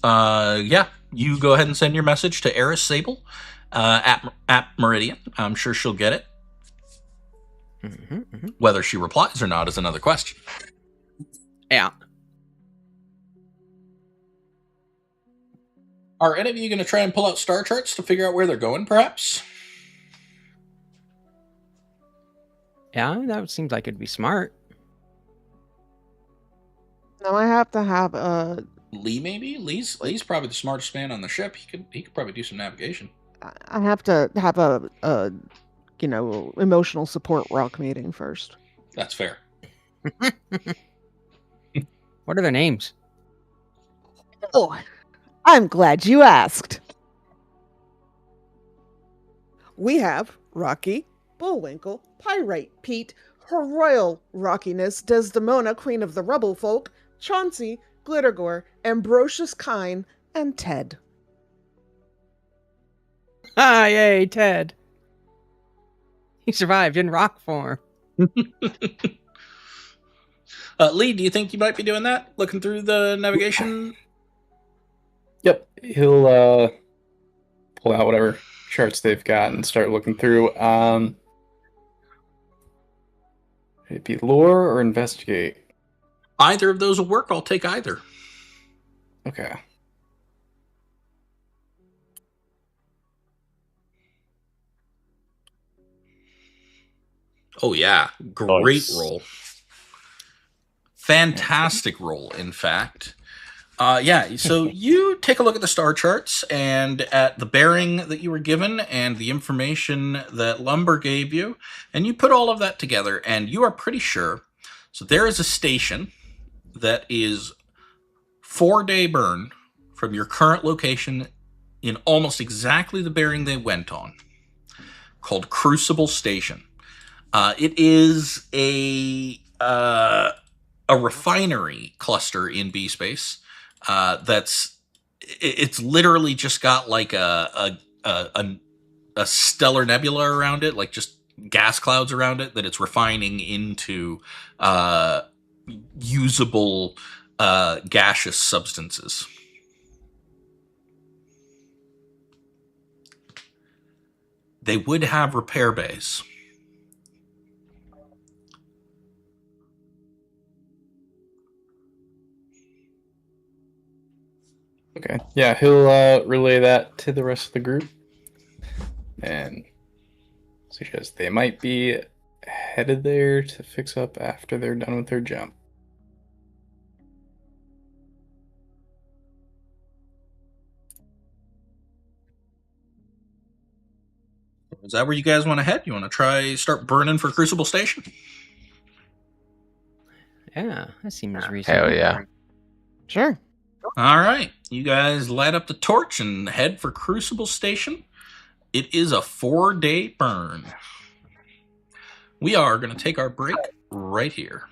Yeah. You go ahead and send your message to Eris Sable at Meridian. I'm sure she'll get it. Whether she replies or not is another question. Yeah. Are any of you going to try and pull out star charts to figure out where they're going, perhaps? Yeah, that seems like it'd be smart. Now I have to have a. Lee, maybe? Lee's probably the smartest man on the ship. He could probably do some navigation. I have to have a emotional support rock meeting first. That's fair. What are their names? Oh, I'm glad you asked. We have Rocky, Bullwinkle, Pyrite, Pete, Her Royal Rockiness, Desdemona, Queen of the Rubble Folk, Chauncey, Glittergore, Ambrosius Kine, and Ted. Ah, yay, Ted. He survived in rock form. Lee, do you think you might be doing that? Looking through the navigation? Yep, he'll pull out whatever charts they've got and start looking through. It'd be lore or investigate. Either of those will work. I'll take either. Okay. Oh, yeah. Great Nice. roll. Fantastic roll, in fact. Yeah, so you take a look at the star charts and at the bearing that you were given and the information that Lumber gave you, and you put all of that together, and you are pretty sure. So there is a station that is 4-day burn from your current location in almost exactly the bearing they went on, called Crucible Station. It is a refinery cluster in B space. It's literally just got like a stellar nebula around it, like just gas clouds around it that it's refining into usable gaseous substances. They would have repair bays. Okay. Yeah, he'll relay that to the rest of the group and suggest they might be headed there to fix up after they're done with their jump. Is that where you guys want to head? You want to start burning for Crucible Station? Yeah, that seems reasonable. Hell yeah. Sure. All right. You guys light up the torch and head for Crucible Station. It is a 4-day burn. We are going to take our break right here.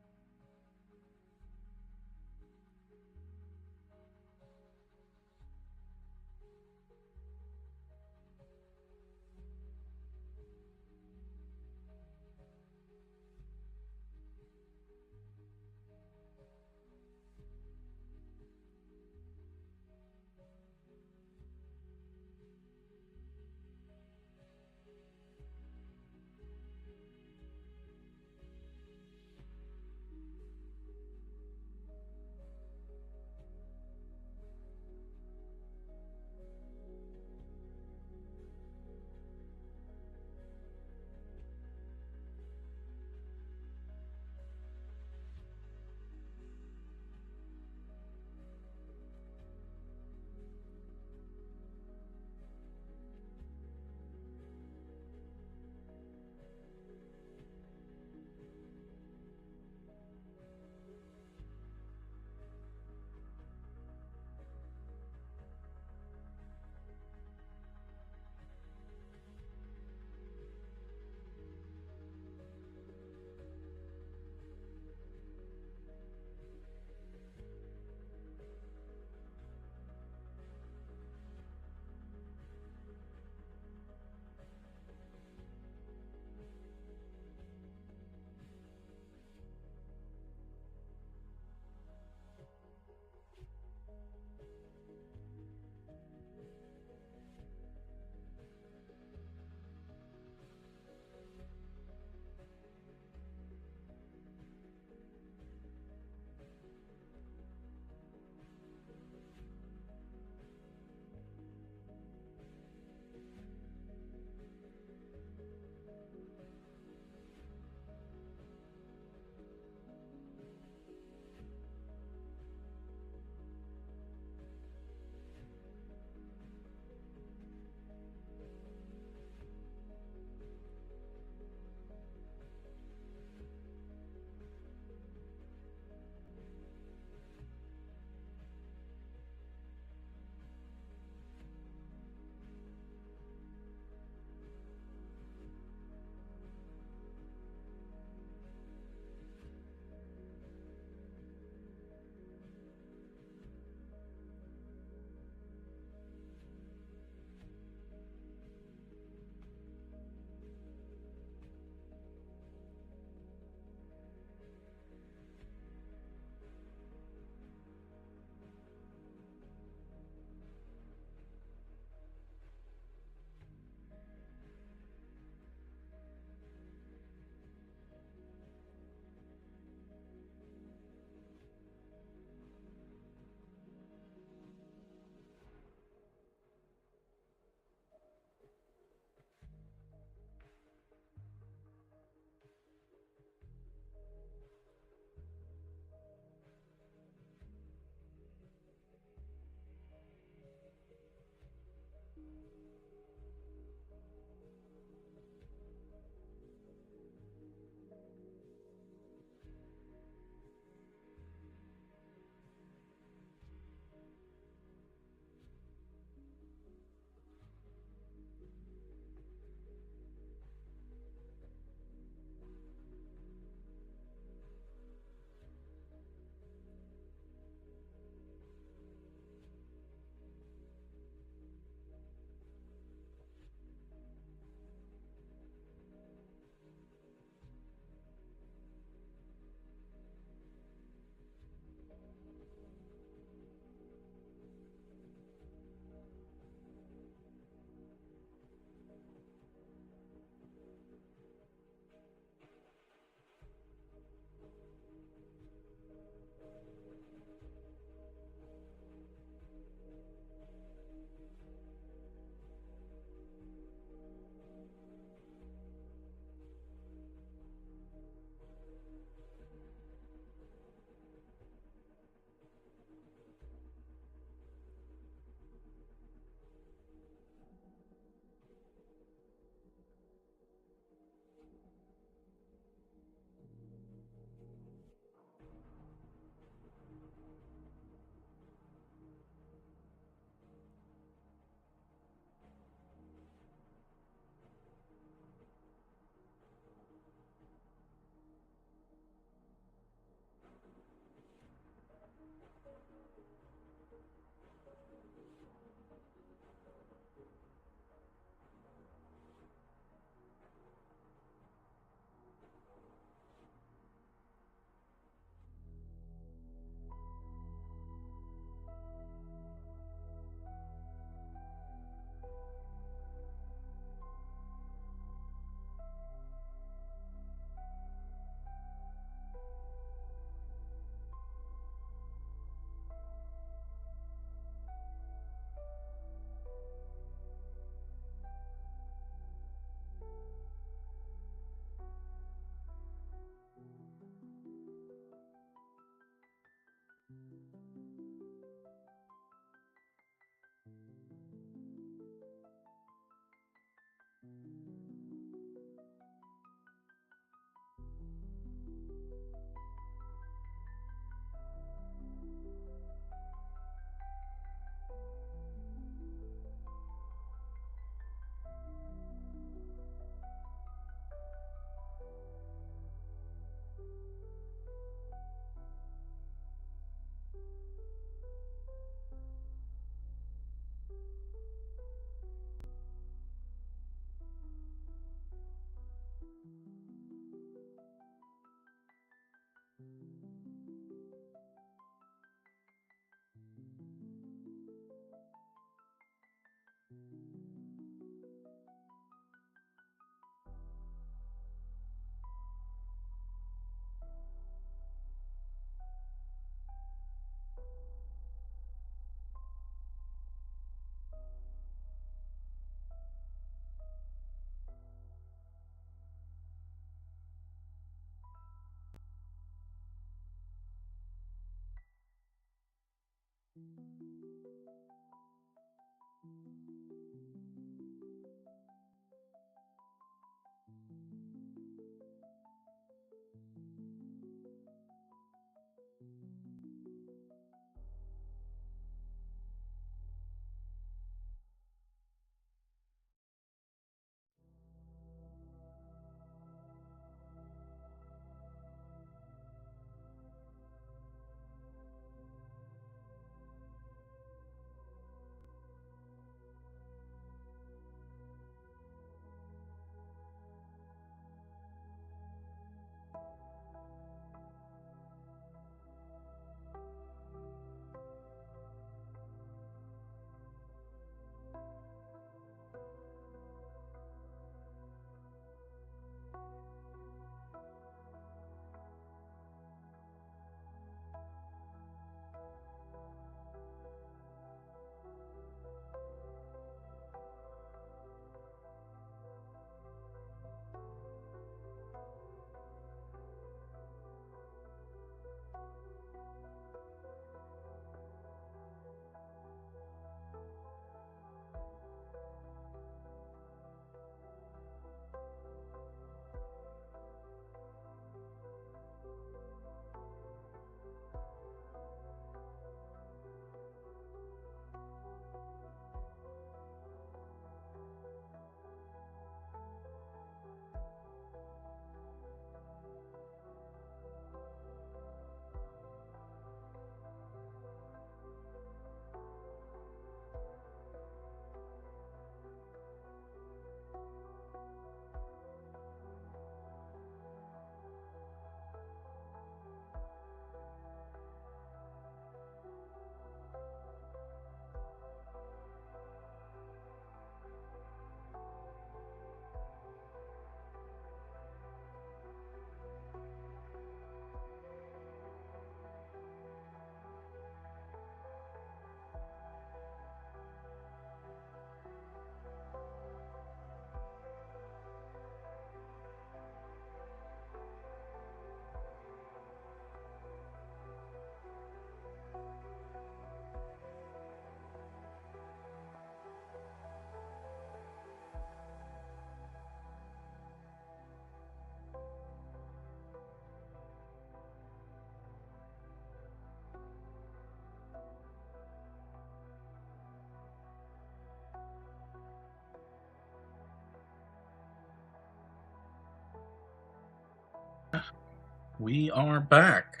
We are back.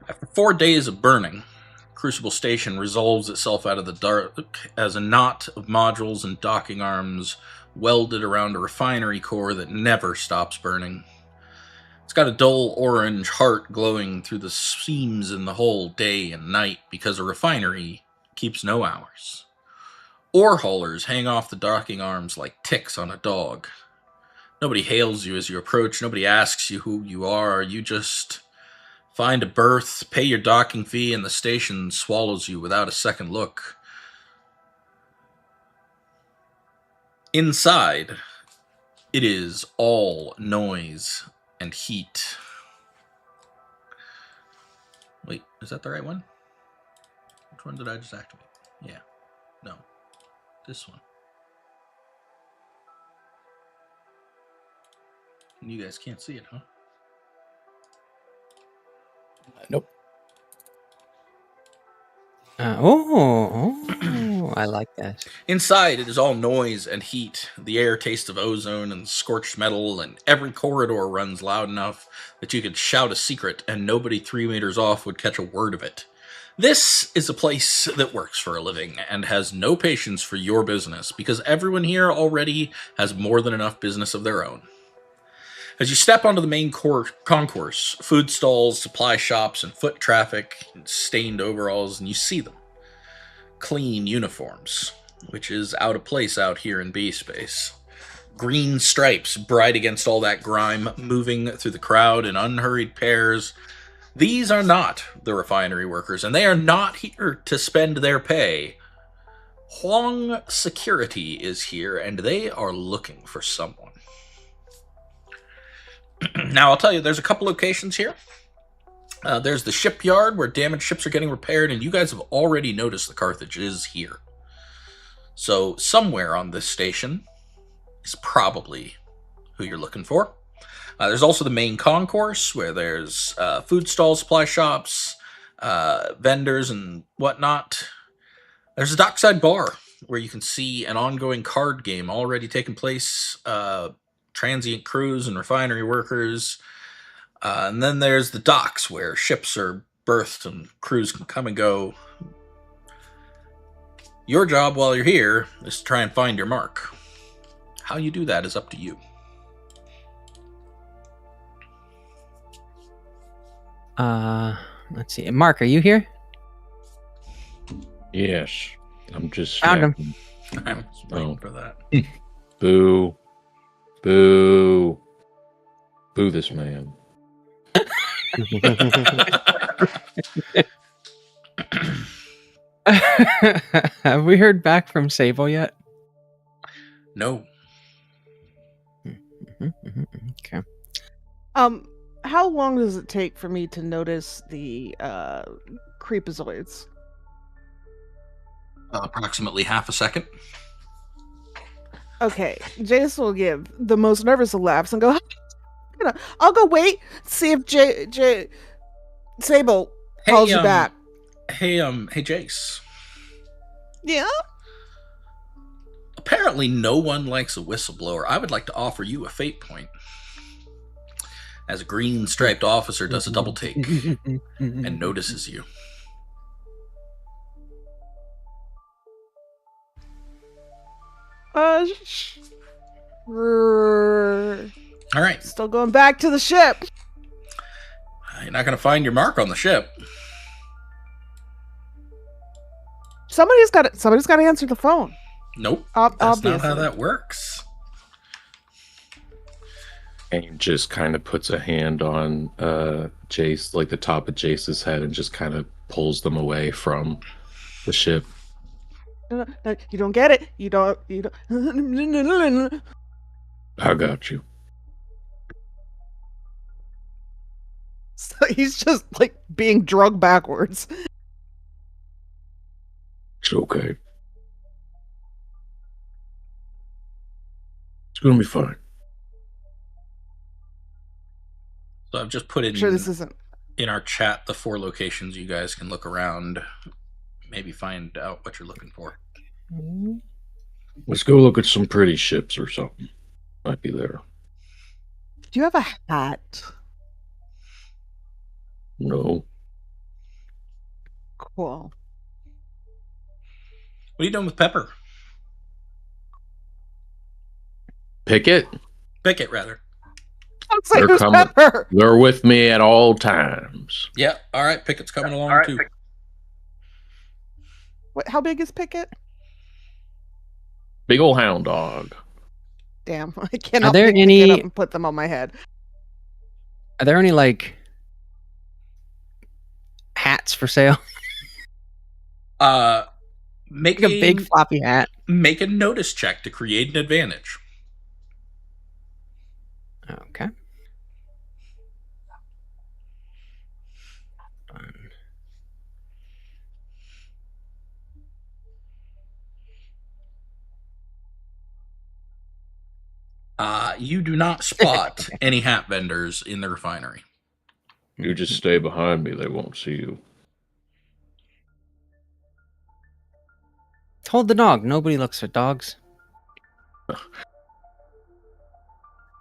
After 4 days of burning, Crucible Station resolves itself out of the dark as a knot of modules and docking arms welded around a refinery core that never stops burning. It's got a dull orange heart glowing through the seams in the hull day and night because a refinery keeps no hours. Ore haulers hang off the docking arms like ticks on a dog. Nobody hails you as you approach. Nobody asks you who you are. You just find a berth, pay your docking fee, and the station swallows you without a second look. Inside, it is all noise and heat. Wait, is that the right one? Which one did I just activate? Yeah. No. This one. You guys can't see it, huh? Nope. I like that. Inside, it is all noise and heat. The air tastes of ozone and scorched metal, and every corridor runs loud enough that you could shout a secret and nobody 3 meters off would catch a word of it. This is a place that works for a living and has no patience for your business because everyone here already has more than enough business of their own. As you step onto the main concourse, food stalls, supply shops, and foot traffic, and stained overalls, and you see them. Clean uniforms, which is out of place out here in B space. Green stripes bright against all that grime, moving through the crowd in unhurried pairs. These are not the refinery workers, and they are not here to spend their pay. Huang Security is here, and they are looking for someone. Now, I'll tell you, there's a couple locations here. There's the shipyard where damaged ships are getting repaired, and you guys have already noticed the Carthage is here. So somewhere on this station is probably who you're looking for. There's also the main concourse where there's food stalls, supply shops, vendors, and whatnot. There's a dockside bar where you can see an ongoing card game already taking place. Transient crews and refinery workers. And then there's the docks where ships are berthed and crews can come and go. Your job while you're here is to try and find your mark. How you do that is up to you. Let's see. Mark, are you here? Yes. I'm just Found him. I was waiting for that. Boo. Boo. Boo this man. Have we heard back from Sable yet? No. Okay. How long does it take for me to notice the creepazoids? Approximately half a second. Okay, Jace will give the most nervous of laughs and go, I'll go wait, see if Sable calls you back. Hey, Jace. Yeah? Apparently no one likes a whistleblower. I would like to offer you a fate point. As a green-striped officer does a double take and notices you. All right. Still going back to the ship. You're not going to find your mark on the ship. Somebody's got to answer the phone. Nope. That's obviously not how that works. And just kind of puts a hand on Jace, like the top of Jace's head, and just kind of pulls them away from the ship. No, you don't get it. You don't. I got you. So he's just like being drugged backwards. It's okay. It's gonna be fine. So I've just put in, Sure, this isn't in our chat the 4 locations you guys can look around, maybe find out what you're looking for. Let's go look at some pretty ships or something. Might be there. Do you have a hat? No. Cool. What are you doing with Pepper? Picket? Pickett, rather. Looks like They're who's coming. Pepper? They're with me at all times. Yeah, all right. Pickett's coming along, too. How big is Picket? Big old hound dog. Damn, I cannot there pick Picket any- up and put them on my head. Are there any like hats for sale? Make Like a big floppy hat. Make a notice check to create an advantage. Okay. You do not spot any hat vendors in the refinery. You just stay behind me, they won't see you. Hold the dog. Nobody looks at dogs.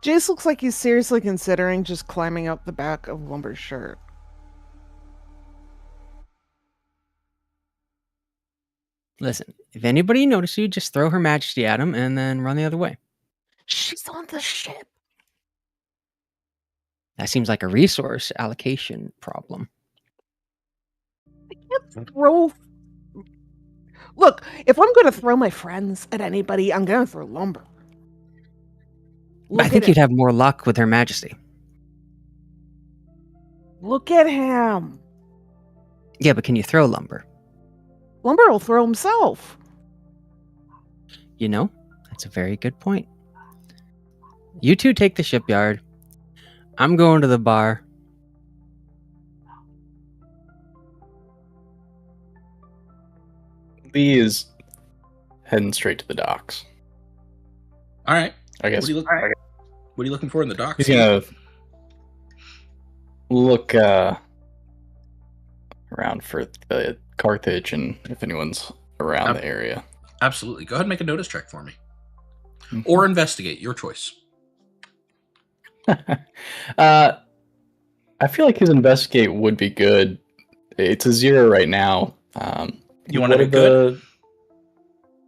Jace looks like he's seriously considering just climbing up the back of Lumber's shirt. Listen, if anybody notices you, just throw Her Majesty at him and then run the other way. She's on the ship. That seems like a resource allocation problem. Throw. Look, if I'm going to throw my friends at anybody, I'm going to throw Lumber. But I think you'd have more luck with Her Majesty. Look at him. Yeah, but can you throw Lumber? Lumber will throw himself. You know, that's a very good point. You two take the shipyard. I'm going to the bar. Lee is heading straight to the docks. All right. I guess What are you looking for in the docks? he's gonna look around for the Carthage and if anyone's around the area. Absolutely. Go ahead and make a notice check for me. Or investigate, your choice. I feel like his investigate would be good. It's a 0 right now. You want to do good?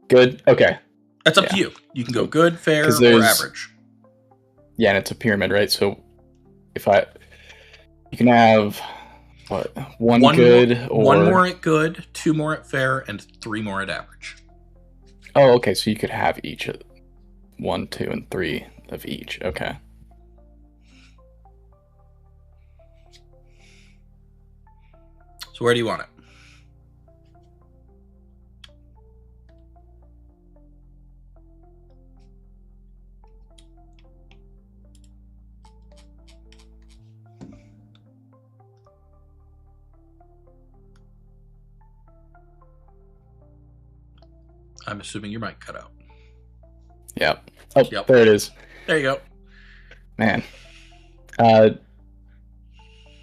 Good? Okay. That's up to you. You can go good, fair, 'Cause or there's- average. Yeah, and it's a pyramid, right? So you can have what, one good or one more at good, 2 more at fair, and 3 more at average. Oh, okay. So you could have each of 1, 2, and 3 of each. Okay. So where do you want it? I'm assuming your mic cut out. Yep. Oh, Yep. there it is. There you go. Man.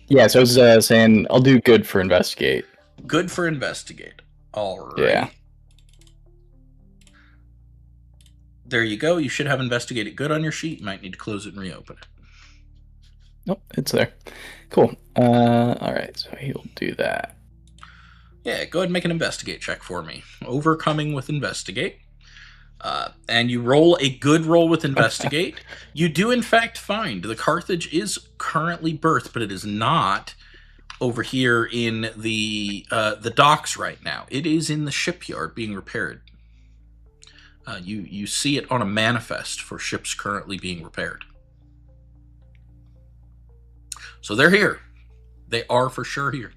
Yeah, so I was saying I'll do good for investigate. Good for investigate. All right. Yeah. There you go. You should have investigated good on your sheet. You might need to close it and reopen it. Nope, it's there. Cool. All right, so he'll do that. Yeah, go ahead and make an investigate check for me. Overcoming with investigate. And you roll a good roll with investigate. You do, in fact, find the Carthage is currently berthed, but it is not over here in the docks right now. It is in the shipyard being repaired. You see it on a manifest for ships currently being repaired. So they're here. They are for sure here.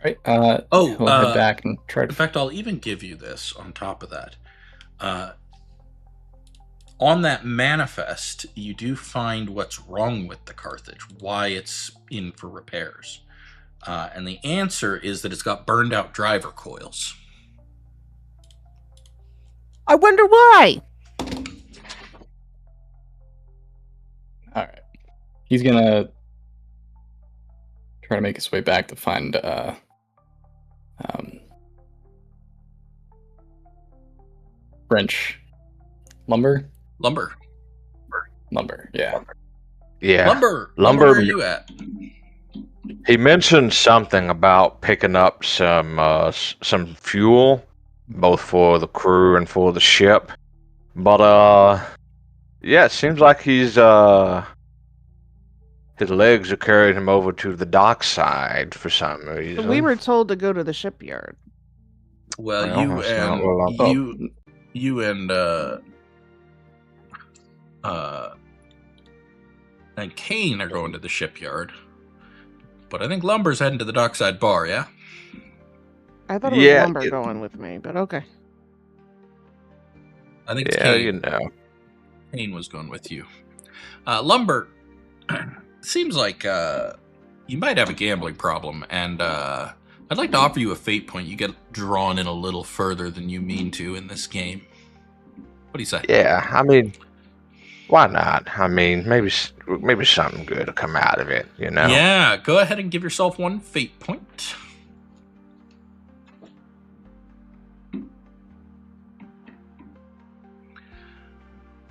Right. Oh, we'll head back and try In to. fact, I'll even give you this on top of that. On that manifest, you do find what's wrong with the Carthage, why it's in for repairs. And the answer is that it's got burned out driver coils. I wonder why. All right. He's gonna try to make his way back to find French lumber. Lumber. Yeah. Yeah. Lumber, Lumber- where are you at? He mentioned something about picking up some fuel, both for the crew and for the ship. But yeah, it seems like he's his legs are carrying him over to the dockside for some reason. We were told to go to the shipyard. Well, Well, you that's not and what I thought. you and Kane are going to the shipyard. But I think Lumber's heading to the dockside bar, yeah? I thought it was Yeah, Lumber it- going with me, but okay. I think it's Yeah, Kane. you know. Kane was going with you. Lumber, seems like you might have a gambling problem, and I'd like to offer you a fate point. You get drawn in a little further than you mean to in this game. What do you say? Yeah, I mean, why not? I mean, maybe something good will come out of it, you know? Yeah, go ahead and give yourself one fate point.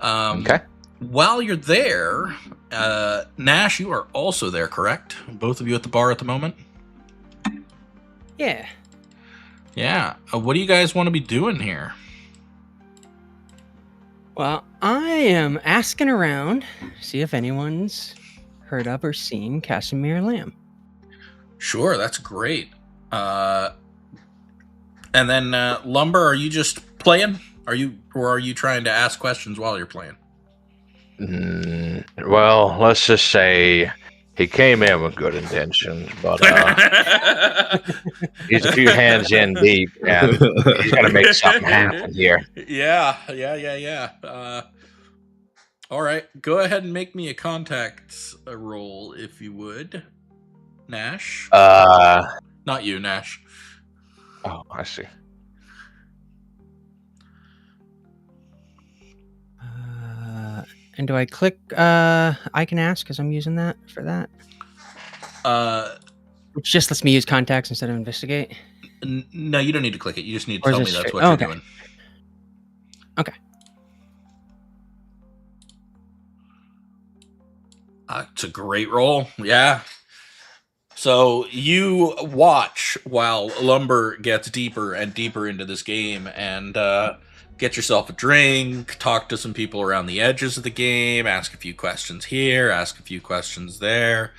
Okay. While you're there, Nash, you are also there, correct? Both of you at the bar at the moment? Yeah. Yeah. What do you guys want to be doing here? Well, I am asking around, see if anyone's heard of or seen Casimir Lamb. Sure, that's great. And then Lumber, are you just playing? Are you trying to ask questions while you're playing? Well, let's just say he came in with good intentions, but he's a few hands in deep, and he's gonna make something happen here. Yeah. All right, go ahead and make me a contact roll if you would, Nash. Not you, Nash. Oh, I see. And do I click I can ask because I'm using that for that? Which just lets me use contacts instead of investigate? No, you don't need to click it. You just need to Or is tell me this that's straight? what Oh, you're okay. doing. Okay. It's a great roll. Yeah. So you watch while Lumber gets deeper and deeper into this game and get yourself a drink, talk to some people around the edges of the game, ask a few questions here, ask a few questions there.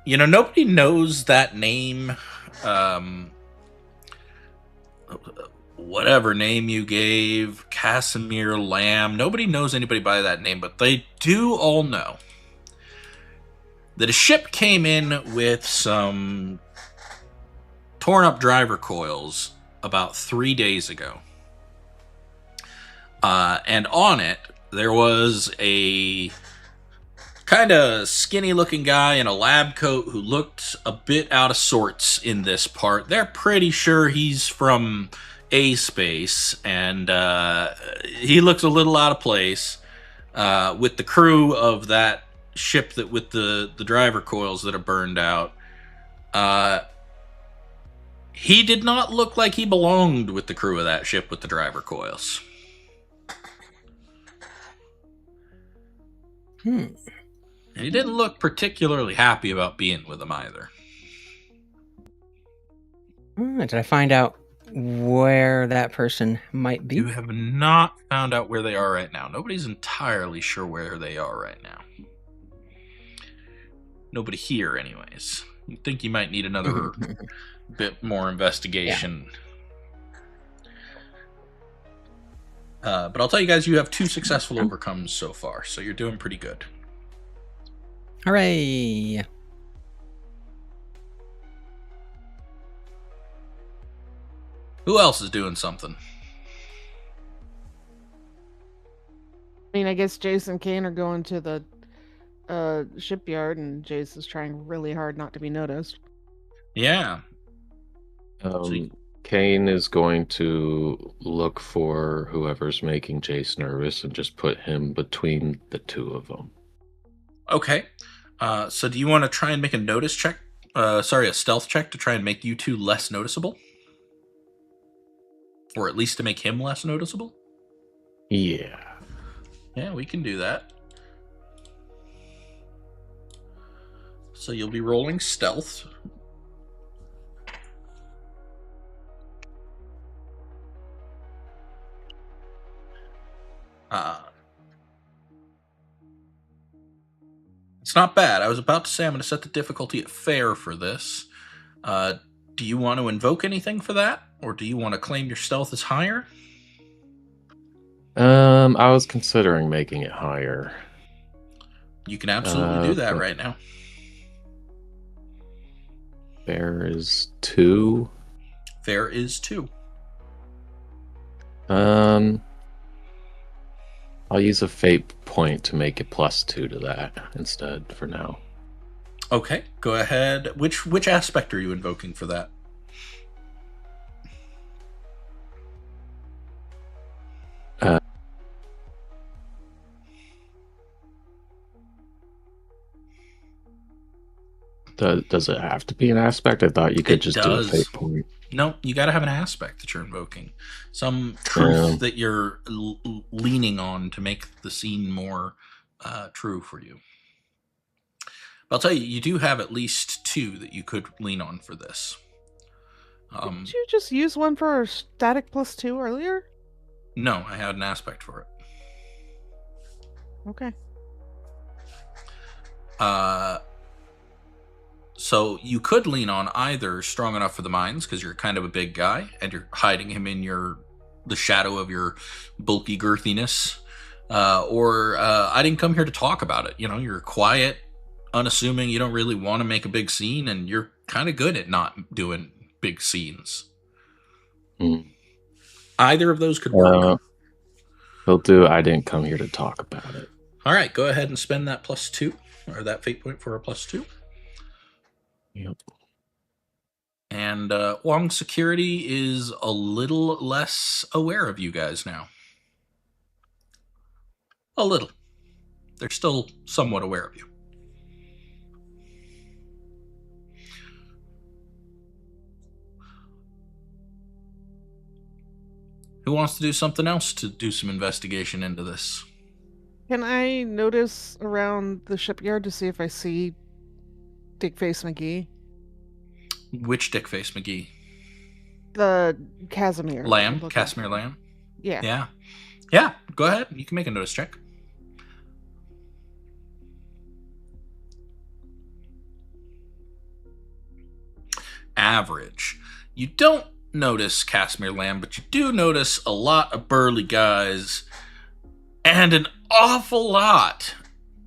You know, nobody knows that name. Whatever name you gave, Casimir Lamb, nobody knows anybody by that name, but they do all know that a ship came in with some torn up driver coils about 3 days ago. And on it, there was a kind of skinny looking guy in a lab coat who looked a bit out of sorts in this part. They're pretty sure he's from A space, and he looks a little out of place with the crew of that ship that with the driver coils that are burned out. He did not look like he belonged with the crew of that ship with the driver coils. And he didn't look particularly happy about being with them either. Did I find out where that person might be? You have not found out where they are right now. Nobody's entirely sure where they are right now. Nobody here, anyways. You think you might need another bit more investigation. But I'll tell you guys, you have 2 successful overcomes so far, so you're doing pretty good. Hooray! Who else is doing something? I mean, I guess Jace and Kane are going to the shipyard, and Jace is trying really hard not to be noticed. Yeah. Kane is going to look for whoever's making Jace nervous and just put him between the two of them. Okay. So do you want to try and make a notice check? A stealth check to try and make you two less noticeable? Or at least to make him less noticeable? Yeah. Yeah, we can do that. So you'll be rolling stealth. It's not bad. I was about to say I'm going to set the difficulty at fair for this. Do you want to invoke anything for that? Or do you want to claim your stealth as higher? I was considering making it higher. You can absolutely do that right now. Fair is 2. Fair is 2. I'll use a fate point to make it +2 to that instead for now. Okay, go ahead. Which aspect are you invoking for that? Does it have to be an aspect? I thought you could do a fate point. No, you got to have an aspect that you're invoking. Some truth that you're leaning on to make the scene more true for you. But I'll tell you, you do have at least 2 that you could lean on for this. Did you just use one for static +2 earlier? No, I had an aspect for it. Okay. So you could lean on either strong enough for the mines, because you're kind of a big guy and you're hiding him in the shadow of your bulky girthiness, or I didn't come here to talk about it. You know, you're quiet, unassuming, you don't really want to make a big scene, and you're kind of good at not doing big scenes. Either of those could work. He'll do. I didn't come here to talk about it. All right, go ahead and spend that +2, or that fate point for a +2. Yep. And Wong Security is a little less aware of you guys now. A little. They're still somewhat aware of you. Who wants to do something else to do some investigation into this? Can I notice around the shipyard to see if I see Dickface McGee? Which Dickface McGee? The Casimir. Casimir Lamb? Yeah. Yeah, go ahead. You can make a notice check. Average. You don't notice Casimir Lamb, but you do notice a lot of burly guys and an awful lot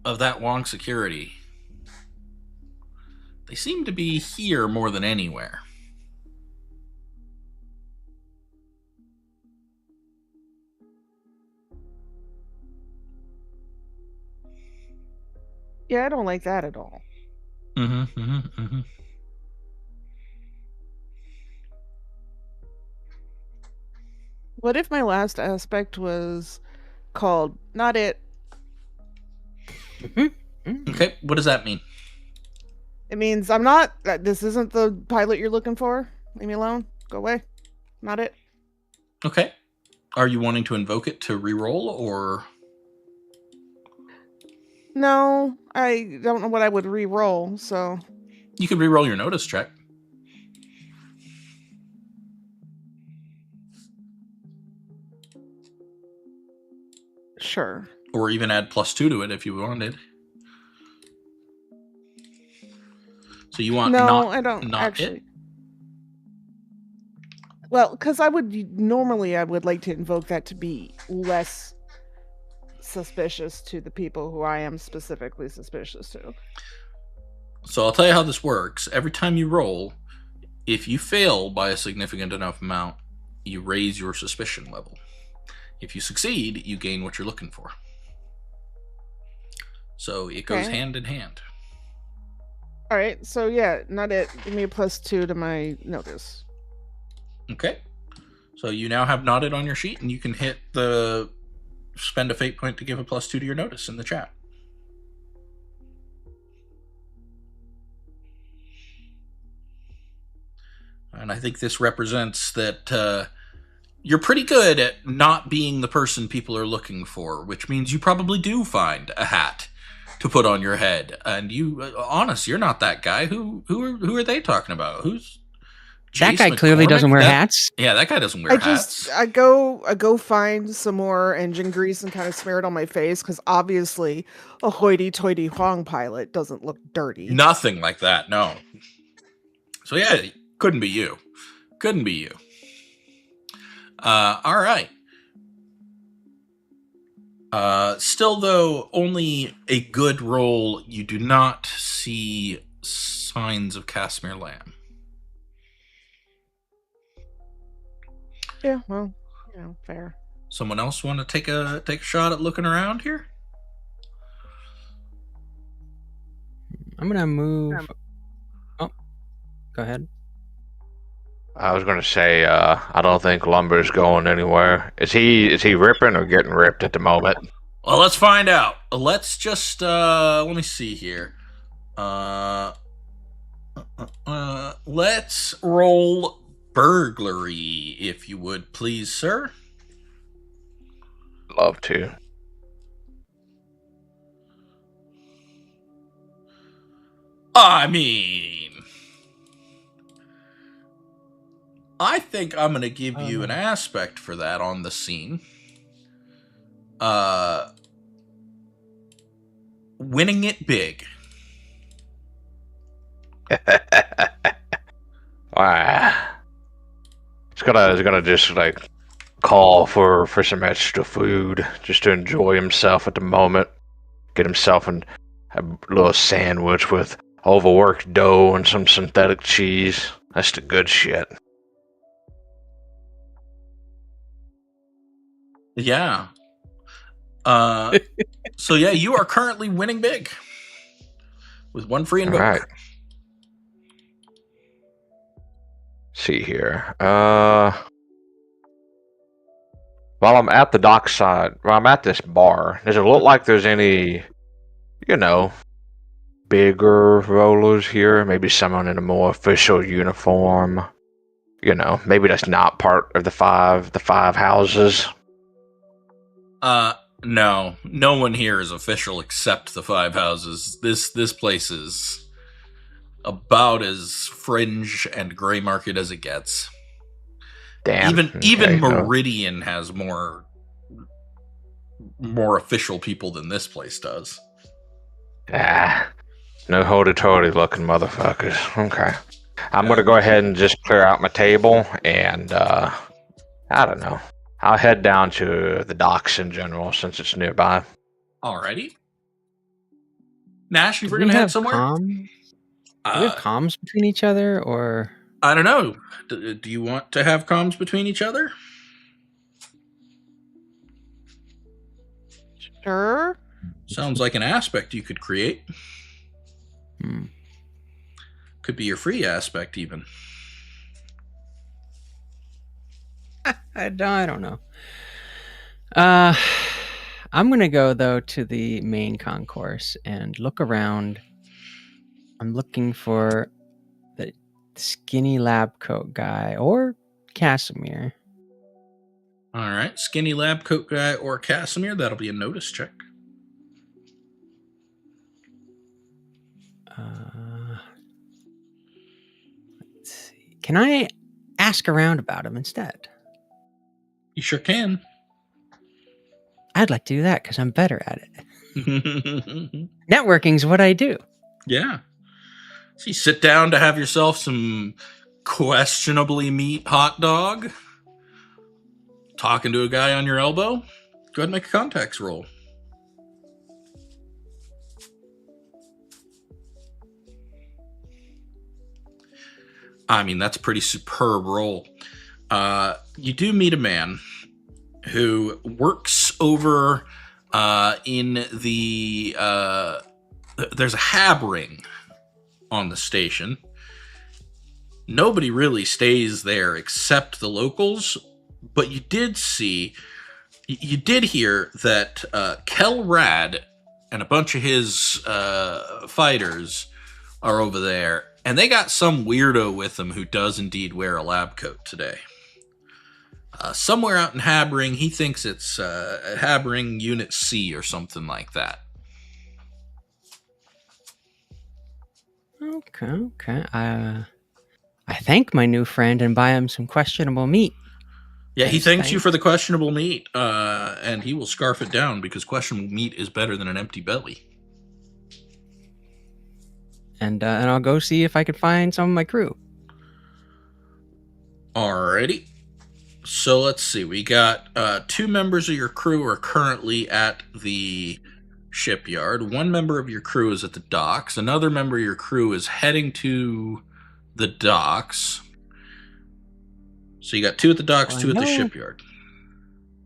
of that Wong Security. They seem to be here more than anywhere. Yeah, I don't like that at all. What if my last aspect was called Not It? Okay, what does that mean? It means I'm not. This isn't the pilot you're looking for. Leave me alone. Go away. Not it. Okay. Are you wanting to invoke it to reroll, or? No, I don't know what I would re-roll, so. You could reroll your notice check. Sure. Or even add +2 to it if you wanted. So you want I don't not actually. It? Well, because I would like to invoke that to be less suspicious to the people who I am specifically suspicious to. So I'll tell you how this works. Every time you roll, if you fail by a significant enough amount, you raise your suspicion level. If you succeed, you gain what you're looking for. So it goes hand in hand. All right, so yeah, not it. Give me a +2 to my notice. Okay. So you now have not it on your sheet, and you can spend a fate point to give a +2 to your notice in the chat. And I think this represents that you're pretty good at not being the person people are looking for, which means you probably do find a hat to put on your head. And honest, you're not that guy. Who are they talking about? Who's That Jace guy clearly McCormick? doesn't wear That- hats. Yeah, that guy doesn't wear hats. I go find some more engine grease and kind of smear it on my face because obviously a hoity-toity Huang pilot doesn't look dirty. Nothing like that, no. So yeah, couldn't be you. Couldn't be you. All right. Still, though, only a good roll. You do not see signs of Casimir Lamb. Yeah, well, fair. Someone else want to take a shot at looking around here? I'm gonna move. Oh, go ahead. I was gonna say, I don't think Lumber's going anywhere. Is he ripping or getting ripped at the moment? Well, let's find out. Let's just let me see here. Let's roll burglary, if you would, please, sir. Love to. I mean, I think I'm going to give you an aspect for that on the scene. Winning it big. It's gonna just like call for some extra food just to enjoy himself at the moment. Get himself a little sandwich with overworked dough and some synthetic cheese. That's the good shit. Yeah. So yeah, you are currently winning big with one free invoke. All right. See here. While I'm at the dockside, while I'm at this bar, does it look like there's any, bigger rollers here? Maybe someone in a more official uniform. Maybe that's not part of the five houses. No one here is official except the five houses. This place is about as fringe and gray market as it gets. Damn. Even Meridian has more official people than this place does. No hoity-toity looking motherfuckers. Okay. I'm gonna go ahead and just clear out my table and I don't know. I'll head down to the docks in general since it's nearby. Alrighty. Nash, you were Do we gonna head have somewhere? Do we have comms between each other, or I don't know. Do you want to have comms between each other? Sure. Sounds like an aspect you could create. Could be your free aspect, even. I don't know. I'm gonna go though to the main concourse and look around. I'm looking for the skinny lab coat guy or Casimir. All right, skinny lab coat guy or Casimir. That'll be a notice check. Let's see. Can I ask around about him instead? You sure can. I'd like to do that because I'm better at it. Networking's what I do. Yeah. So you sit down to have yourself some questionably meat hot dog. Talking to a guy on your elbow. Go ahead and make a contacts roll. I mean, that's a pretty superb roll. You do meet a man who works over in the... there's a hab ring on the station. Nobody really stays there except the locals, but you did hear that Kel Rad and a bunch of his fighters are over there, And they got some weirdo with them who does indeed wear a lab coat today. Somewhere out in Habring, he thinks it's Habring Unit C or something like that. Okay. I thank my new friend and buy him some questionable meat. Yeah, he As thanks you thanks. for the questionable meat, and he will scarf it down because questionable meat is better than an empty belly. And I'll go see if I can find some of my crew. Alrighty. So let's see. We got 2 members of your crew are currently at the shipyard. 1 member of your crew is at the docks. Another member of your crew is heading to the docks. So you got 2 at the docks, Well, 2 at the shipyard.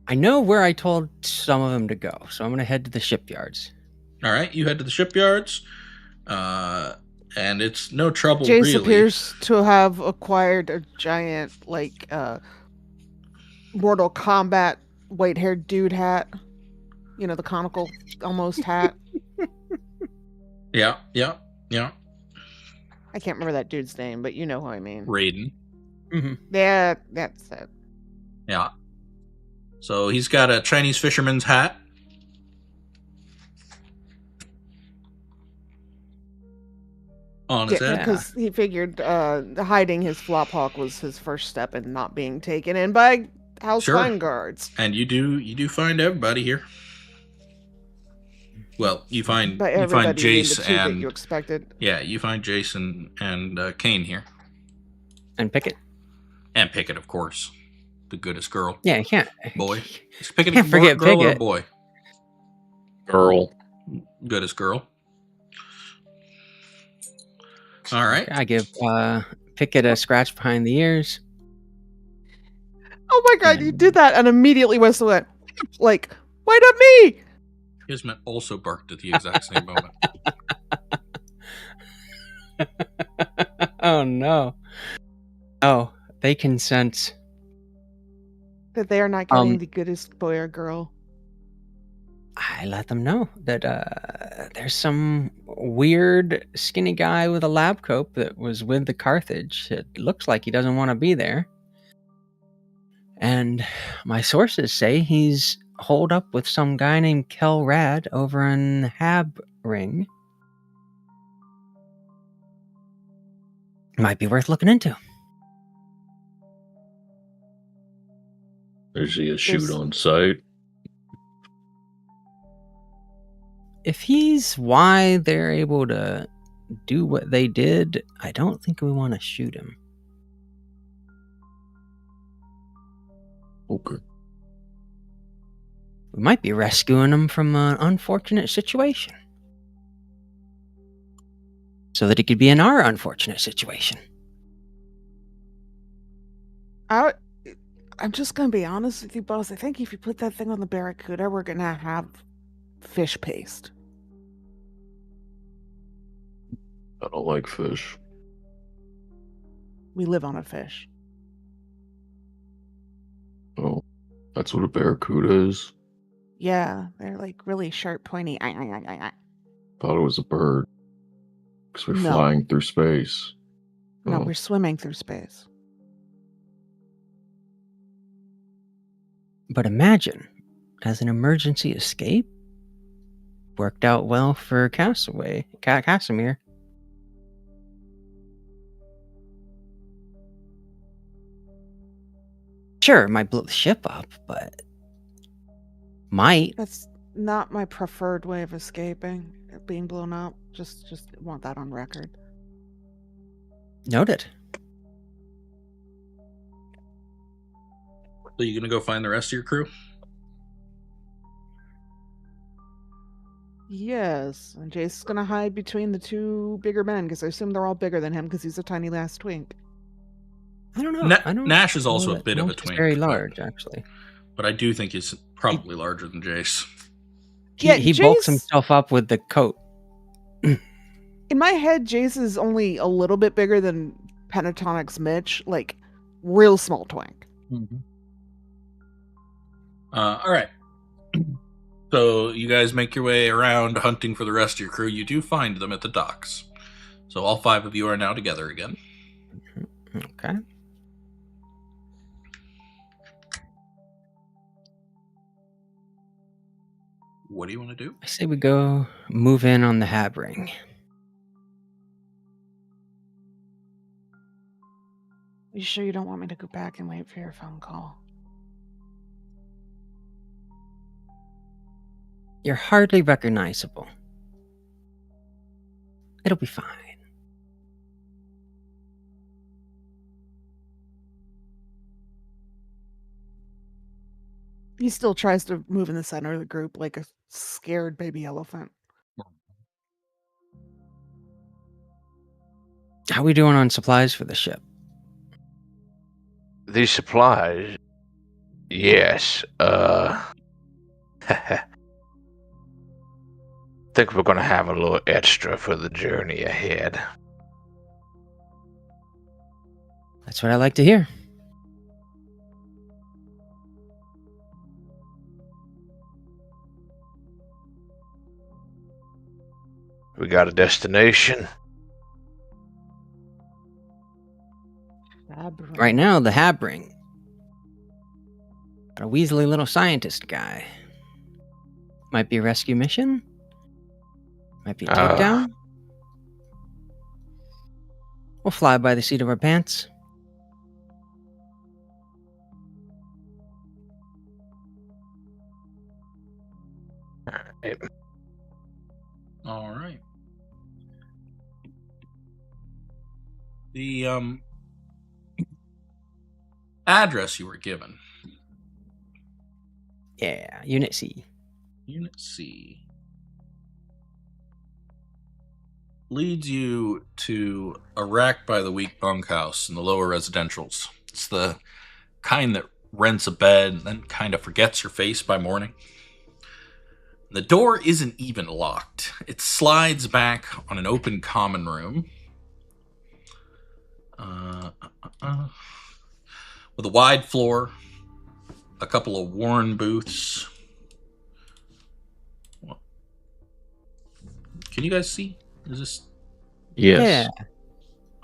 I know where I told some of them to go, so I'm going to head to the shipyards. All right, you head to the shipyards, and it's no trouble, Jace really. appears to have acquired a giant, like, Mortal Kombat white-haired dude hat. You know, the conical almost hat. Yeah. I can't remember that dude's name, but you know who I mean. Raiden. Mm-hmm. Yeah, that's it. Yeah. So he's got a Chinese fisherman's hat. On his head. Because he figured hiding his flop hawk was his first step in not being taken in by House Sure. Fine Guards. And you do find everybody here. Well, you find Jace the two that and you expected. yeah, you find Jason and Kane here, And Pickett. and Pickett, of course, the goodest girl. Yeah, I can't. Boy, is Pickett Can't a forget girl or a Pickett. boy? Girl. Goodest girl. All right. I give Pickett a scratch behind the ears. Oh my god, you And- did that, and immediately Whistle went, like, why not me? Kismet also barked at the exact same moment. Oh no. Oh, they can sense. That they are not getting Um, the goodest boy or girl. I let them know that there's some weird skinny guy with a lab coat that was with the Carthage. It looks like he doesn't want to be there. And my sources say he's holed up with some guy named Kel Rad over in Habring. Might be worth looking into. Is he a shoot There's- on sight? If he's why they're able to do what they did, I don't think we want to shoot him. Okay. We might be rescuing him from an unfortunate situation. So that he could be in our unfortunate situation. I'm just gonna be honest with you, boss. I think if you put that thing on the Barracuda, we're gonna have fish paste. I don't like fish. We live on a fish. Oh, that's what a barracuda is. Yeah, they're like really sharp, pointy. Thought it was a bird. Because we're No. flying through space. No, Oh. we're swimming through space. But imagine, as an emergency escape, worked out well for Casimir. Sure, it might blow the ship up, but might. That's not my preferred way of escaping. Being blown up. Just want that on record. Noted. So you gonna go find the rest of your crew? Yes, and Jace's gonna hide between the two bigger men because I assume they're all bigger than him because he's a tiny last twink. I don't know. Na- I don't Nash is know also a that bit of a Nash is twink, very but- large, actually. But I do think he's probably larger than Jace. Yeah, He bulks Jace- himself up with the coat. In my head, Jace is only a little bit bigger than Pentatonic's Mitch, like real small twink. All right. So you guys make your way around hunting for the rest of your crew. You do find them at the docks. So all 5 of you are now together again. Okay. What do you want to do? I say we go move in on the Hab Ring. You sure you don't want me to go back and wait for your phone call? You're hardly recognizable. It'll be fine. He still tries to move in the center of the group like a scared baby elephant. How we doing on supplies for the ship? These supplies? Yes, think we're gonna have a little extra for the journey ahead. That's what I like to hear. We got a destination? Right now, the Hab Ring. Got a weaselly little scientist guy. Might be a rescue mission. Might be a takedown. We'll fly by the seat of our pants. All right. The address you were given. Yeah, Unit C. Unit C. Leads you to a rack by the weak bunkhouse in the lower residentials. It's the kind that rents a bed and then kind of forgets your face by morning. The door isn't even locked. It slides back on an open common room. With a wide floor, a couple of worn booths. Can you guys see? Is this? Yes. Yeah.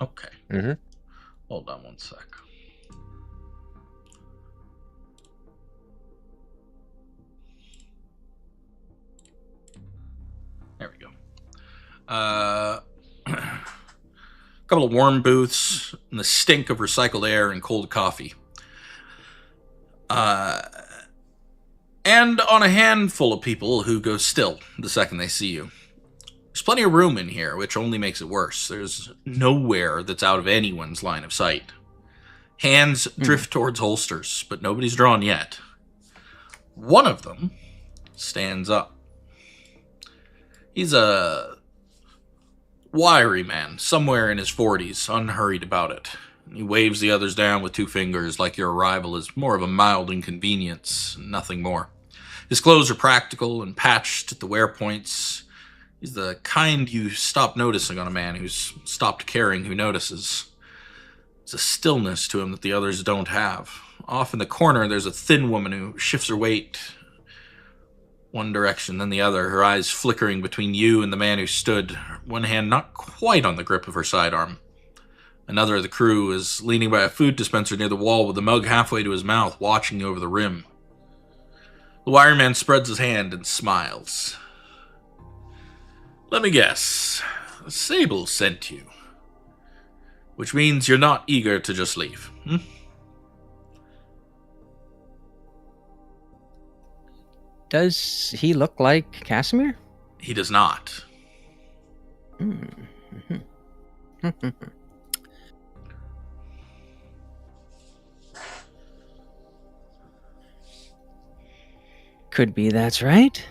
Okay. Mm-hmm. Hold on one sec. There we go. A couple of warm booths and the stink of recycled air and cold coffee. And on a handful of people who go still the second they see you. There's plenty of room in here, which only makes it worse. There's nowhere that's out of anyone's line of sight. Hands drift towards holsters, but nobody's drawn yet. One of them stands up. He's a wiry man, somewhere in his 40s, unhurried about it. He waves the others down with 2 fingers like your arrival is more of a mild inconvenience, nothing more. His clothes are practical and patched at the wear points. He's the kind you stop noticing on a man who's stopped caring who notices. There's a stillness to him that the others don't have. Off in the corner, there's a thin woman who shifts her weight one direction, then the other, her eyes flickering between you and the man who stood, one hand not quite on the grip of her sidearm. Another of the crew is leaning by a food dispenser near the wall with the mug halfway to his mouth, watching you over the rim. The wiry man spreads his hand and smiles. Let me guess. Sable sent you. Which means you're not eager to just leave, hmm? Does he look like Casimir? He does not. Could be that's right.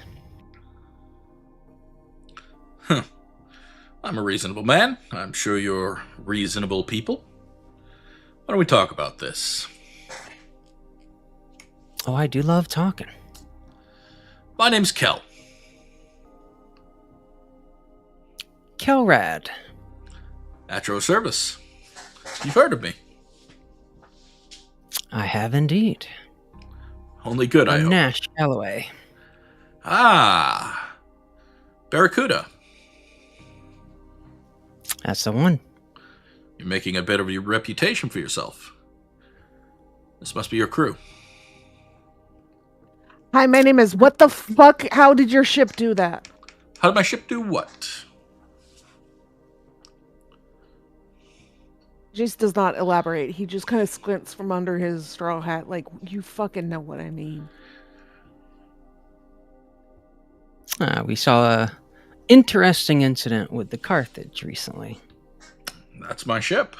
I'm a reasonable man. I'm sure you're reasonable people. Why don't we talk about this? Oh, I do love talking. My name's Kel. Kelrad. Atro Service. You've heard of me. I have indeed. Only good, I I'm hope. Nash Galloway. Ah. Barracuda. That's the one. You're making a bit of a reputation for yourself. This must be your crew. Hi, my name is what the fuck? How did your ship do that? How did my ship do what? Jace does not elaborate. He just kind of squints from under his straw hat like, you fucking know what I mean. We saw a interesting incident with the Carthage recently. That's my ship.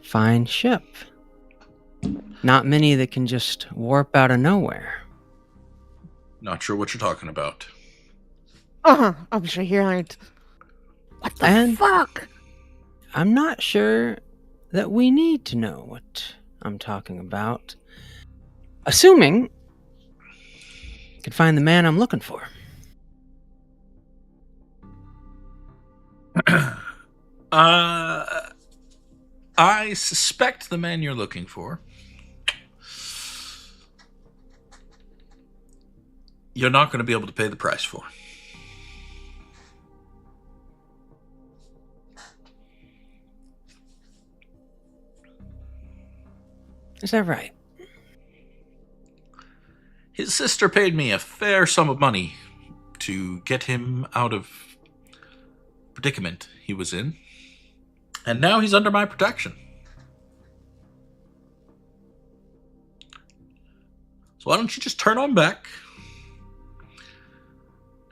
Fine ship. Not many that can just warp out of nowhere. Not sure what you're talking about. I'm sure you aren't. What the fuck? I'm not sure that we need to know what I'm talking about. Assuming I could find the man I'm looking for. I suspect the man you're looking for. You're not going to be able to pay the price for. Is that right? His sister paid me a fair sum of money to get him out of predicament he was in. And now he's under my protection. So why don't you just turn on back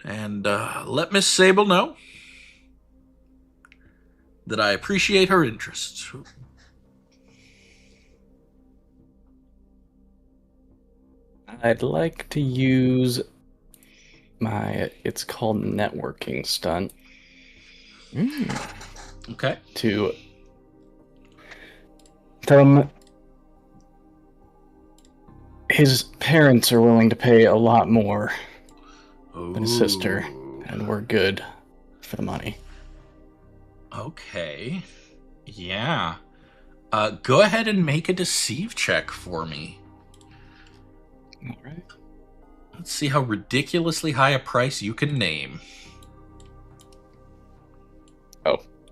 and let Miss Sable know that I appreciate her interest. I'd like to use it's called networking stunt Okay. to tell him his parents are willing to pay a lot more than his sister, and we're good for the money. Okay. Yeah. Go ahead and make a deceive check for me. All right. Let's see how ridiculously high a price you can name.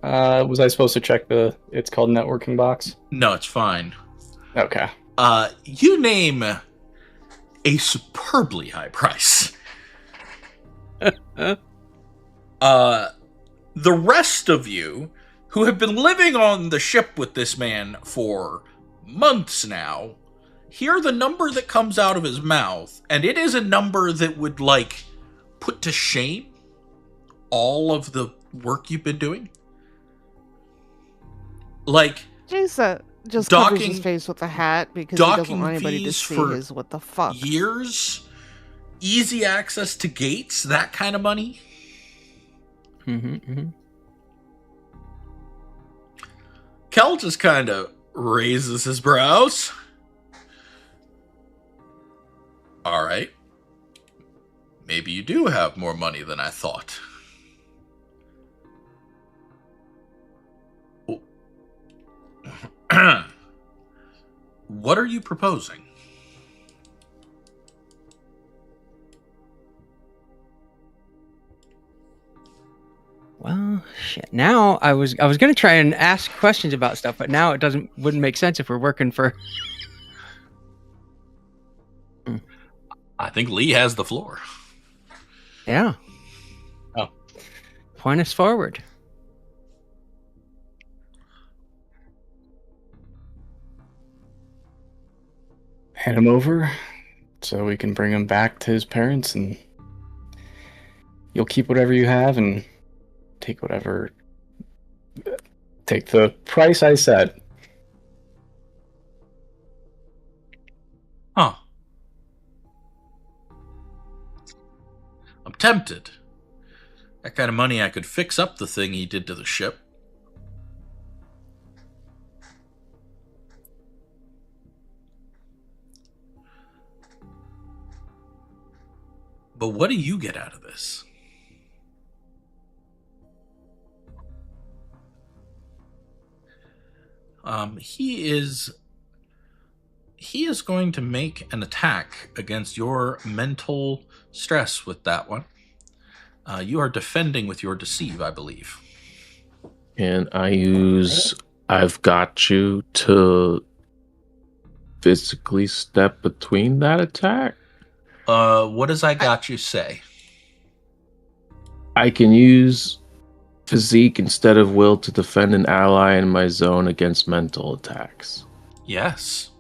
Was I supposed to check it's called networking box? No, it's fine. Okay. You name a superbly high price. The rest of you, who have been living on the ship with this man for months now, hear the number that comes out of his mouth, and it is a number that would, like, put to shame all of the work you've been doing. Like, Jace just docking- covers his face with a hat because he doesn't docking want anybody to fees see for his what the fuck. years, easy access to gates, that kind of money. Kel just kind of raises his brows. All right. Maybe you do have more money than I thought. What are you proposing? Well, shit. Now I was gonna try and ask questions about stuff, but now it wouldn't make sense if we're working for. I think Lee has the floor. Yeah. Oh. Point us forward. Hand him over so we can bring him back to his parents, and you'll keep whatever you have and take the price I said. Huh. I'm tempted. That kind of money, I could fix up the thing he did to the ship. But what do you get out of this? He is going to make an attack against your mental stress with that one. You are defending with your deceive, I believe. Can I use I've got you to physically step between that attack? What does I got you say? I can use physique instead of will to defend an ally in my zone against mental attacks. Yes.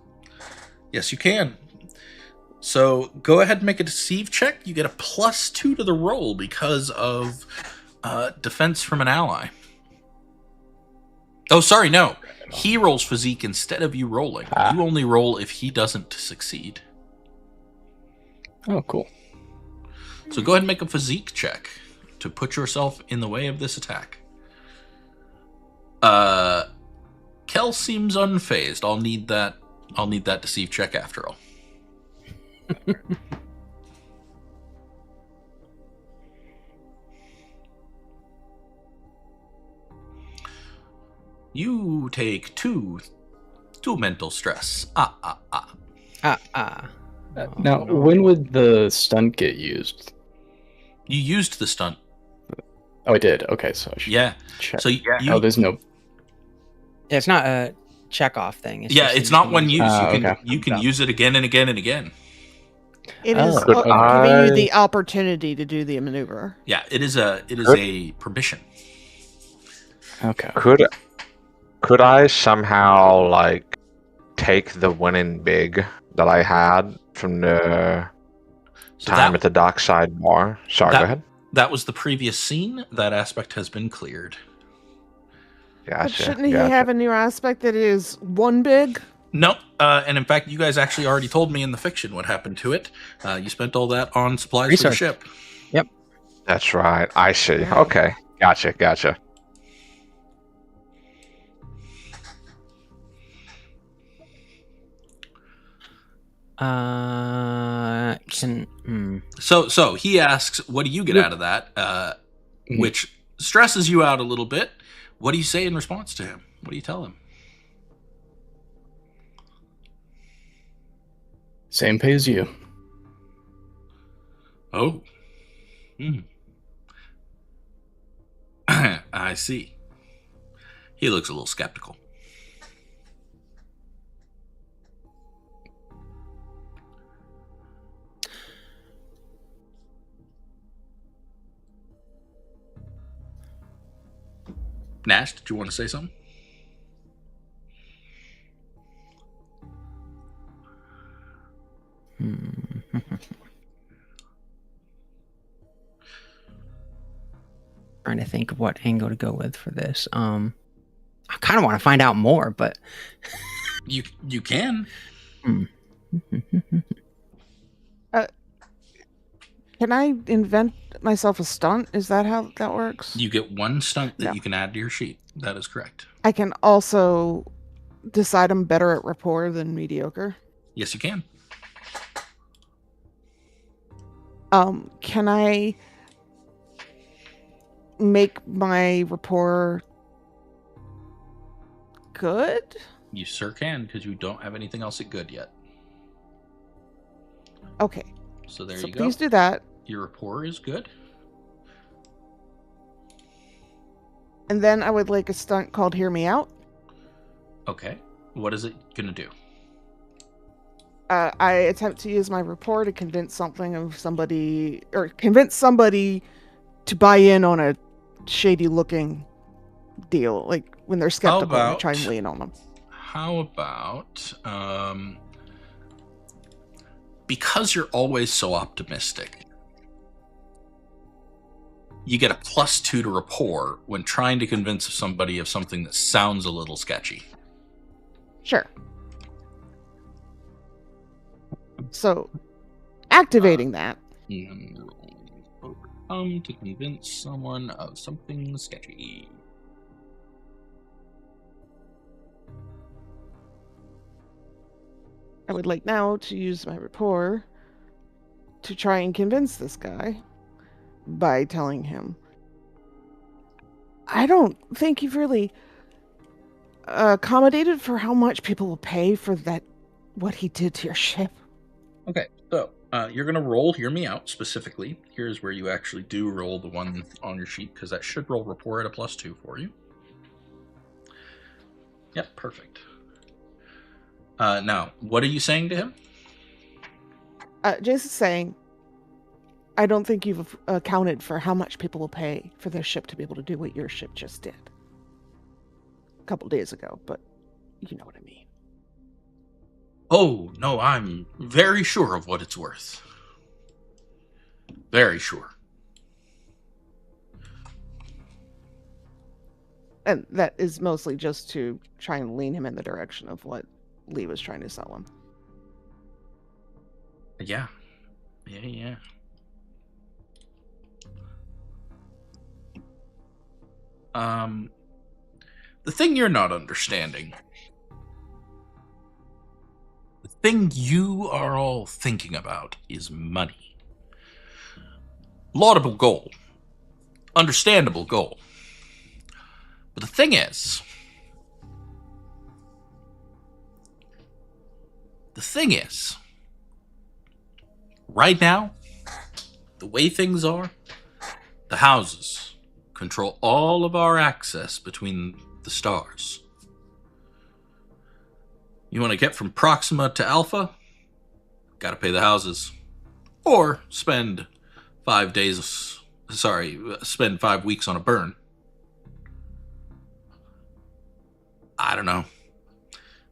Yes, you can. So go ahead and make a deceive check. You get a +2 to the roll because of defense from an ally. Oh, sorry, no. He rolls physique instead of you rolling. You only roll if he doesn't succeed. Oh, cool. So go ahead and make a physique check to put yourself in the way of this attack. Kel seems unfazed. I'll need that deceive check after all. You take two mental stress. Now, when would the stunt get used? You used the stunt. Oh, I did. Okay, so I should check. So you, Oh, there's no. Yeah, it's not a check off thing. It's not one use. Okay. You can use it again and again and again. It is Oh, okay. giving you the opportunity to do the maneuver. Yeah, it is a permission. Okay. Could I somehow like take the winning big that I had from the time at the dockside bar? Sorry, go ahead. That was the previous scene. That aspect has been cleared. Gotcha. But shouldn't he have a new aspect that is one big? No, and in fact, you guys actually already told me in the fiction what happened to it. You spent all that on supplies for the ship. Yep. That's right. I see. Okay. Gotcha. So he asks, what do you get out of that? Which stresses you out a little bit. What do you say in response to him? What do you tell him? Same pay as you. Oh. I see. He looks a little skeptical. Nash, did you want to say something? Trying to think of what angle to go with for this. I kind of want to find out more, but you can. Can I invent myself a stunt? Is that how that works? You get one stunt that you can add to your sheet. That is correct. I can also decide I'm better at rapport than mediocre. Yes, you can. Can I make my rapport good? You sure can, because you don't have anything else at good yet. Okay. So there you go. Please do that. Your rapport is good. And then I would like a stunt called Hear Me Out. Okay. What is it going to do? I attempt to use my rapport to convince somebody to buy in on a shady looking deal. Like when they're skeptical, I try and lean on them. How about, because you're always so optimistic, you get a +2 to rapport when trying to convince somebody of something that sounds a little sketchy. Sure. So, activating that. To convince someone of something sketchy. I would like now to use my rapport to try and convince this guy by telling him, I don't think you've really accommodated for how much people will pay for that, what he did to your ship. Okay, so You're going to roll Hear Me Out specifically. Here's where you actually do roll the one on your sheet, because that should roll rapport at a +2 for you. Yep, perfect. Now, what are you saying to him? Jason's saying, I don't think you've accounted for how much people will pay for their ship to be able to do what your ship just did. A couple days ago, but you know what I mean. Oh, no, I'm very sure of what it's worth. Very sure. And that is mostly just to try and lean him in the direction of what Lee was trying to sell him. Yeah. Yeah. The thing you're not understanding, the thing you are all thinking about is money. Laudable goal. Understandable goal. But the thing is, right now, the way things are, the houses control all of our access between the stars. You want to get from Proxima to Alpha? Gotta pay the houses. Or spend 5 weeks on a burn. I don't know.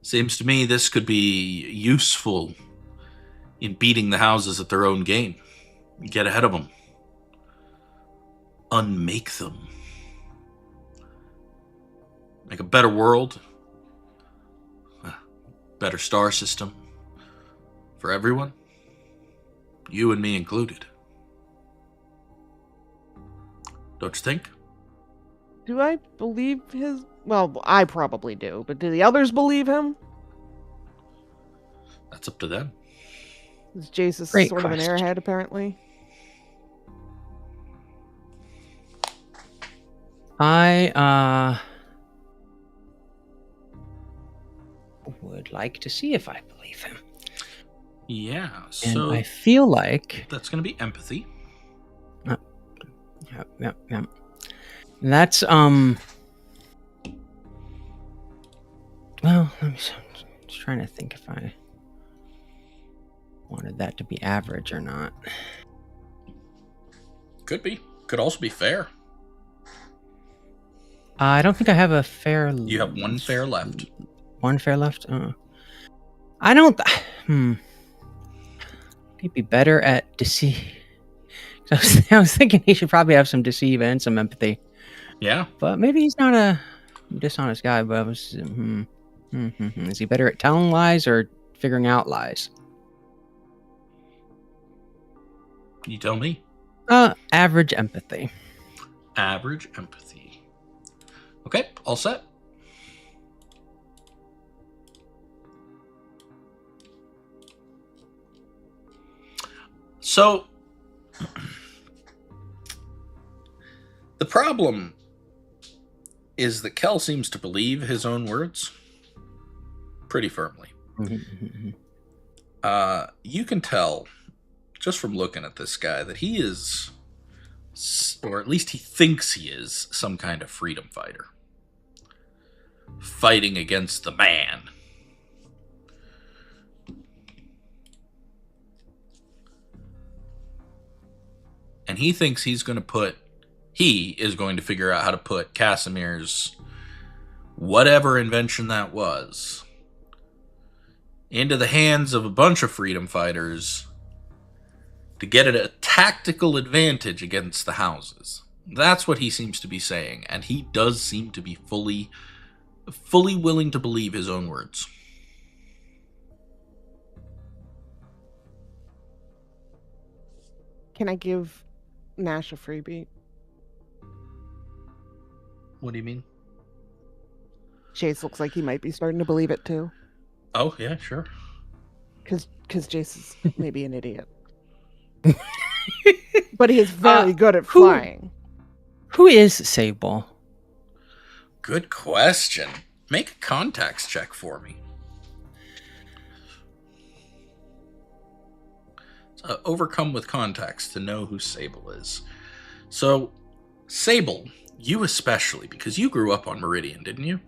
Seems to me this could be useful in beating the houses at their own game. Get ahead of them. Unmake them. Make a better world. A better star system. For everyone. You and me included. Don't you think? Do I believe his... Well, I probably do, but do the others believe him? That's up to them. Is Jason Great sort of an question. airhead, apparently? I would like to see if I believe him. Yeah, And so I feel like that's going to be empathy. Yep. That's well, I'm just trying to think if I wanted that to be average or not. Could be. Could also be fair. I don't think I have a fair. You have one fair left. One fair left. I don't. He'd be better at deceive. I was thinking he should probably have some deceive and some empathy. Yeah. But maybe he's not a dishonest guy. But I was. Is he better at telling lies or figuring out lies? You tell me. Average empathy. Average empathy. Okay, all set. So, the problem is that Kel seems to believe his own words pretty firmly. You can tell, just from looking at this guy, that he is, or at least he thinks he is, some kind of freedom fighter. Fighting against the man. And he thinks he is going to figure out how to put Casimir's whatever invention that was into the hands of a bunch of freedom fighters to get it a tactical advantage against the houses. That's what he seems to be saying, and he does seem to be fully willing to believe his own words. Can I give Nash a freebie? What do you mean? Jace looks like he might be starting to believe it too. Oh, yeah, sure. Because Jace is maybe an idiot. But he is very good at flying. Who is Sable? Good question. Make a contacts check for me. overcome with context to know who Sable is. So, Sable, you especially, because you grew up on Meridian, didn't you?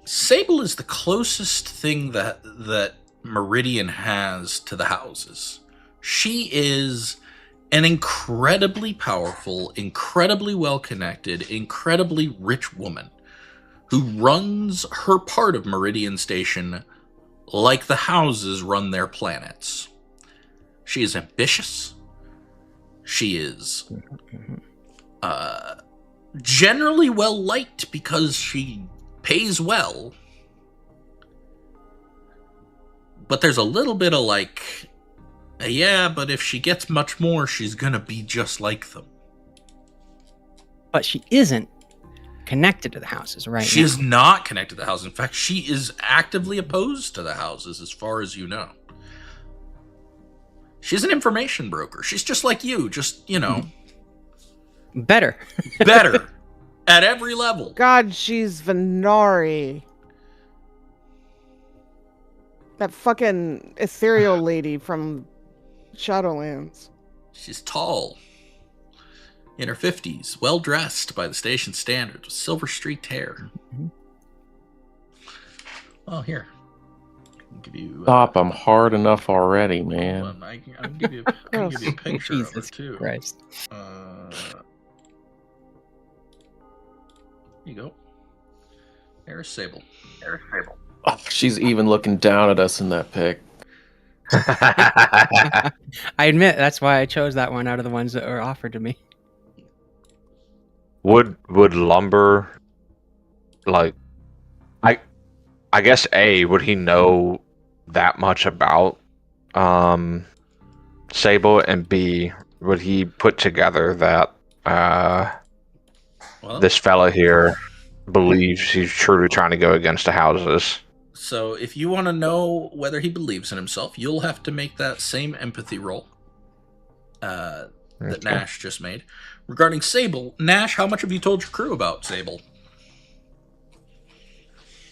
Sable is the closest thing that Meridian has to the houses. She is an incredibly powerful, incredibly well-connected, incredibly rich woman who runs her part of Meridian Station like the houses run their planets. She is ambitious. She is generally well-liked because she pays well. But there's a little bit of like, yeah, but if she gets much more, she's gonna be just like them. But she isn't connected to the houses, right? She is not connected to the houses. In fact, she is actively opposed to the houses, as far as you know. She's an information broker. She's just like you, just, you know. Better. Better. At every level. God, she's Venari. That fucking ethereal lady from Shadowlands. She's tall. In her 50s, well dressed by the station standards, with silver streaked hair. Oh, here. I'll give you. Stop! I'm hard enough already, man. Hold on, I can give you a picture of her Jesus too. Christ. Here you go. There's Sable. Oh, she's even looking down at us in that pic. I admit that's why I chose that one out of the ones that were offered to me. Would Lumber, like, I guess would he know that much about Sable, and B, would he put together that this fella here believes he's truly trying to go against the houses? So if you want to know whether he believes in himself, you'll have to make that same empathy roll that Nash just made. Regarding Sable, Nash, how much have you told your crew about Sable?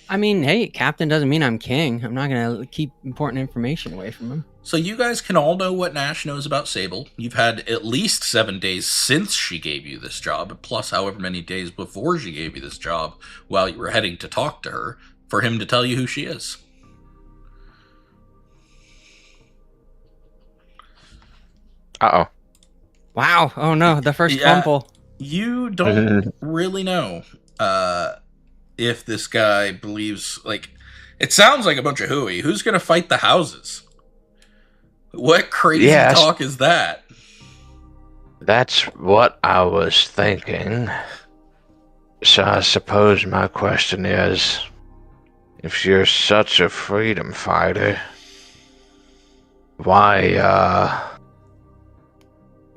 I mean, hey, captain doesn't mean I'm king. I'm not going to keep important information away from him. So you guys can all know what Nash knows about Sable. You've had at least 7 days since she gave you this job, plus however many days before she gave you this job while you were heading to talk to her, for him to tell you who she is. Uh-oh. Wow. Oh, no. The first fumble. You don't really know if this guy believes, like, it sounds like a bunch of hooey. Who's going to fight the houses? What crazy talk is that? That's what I was thinking. So I suppose my question is, if you're such a freedom fighter, why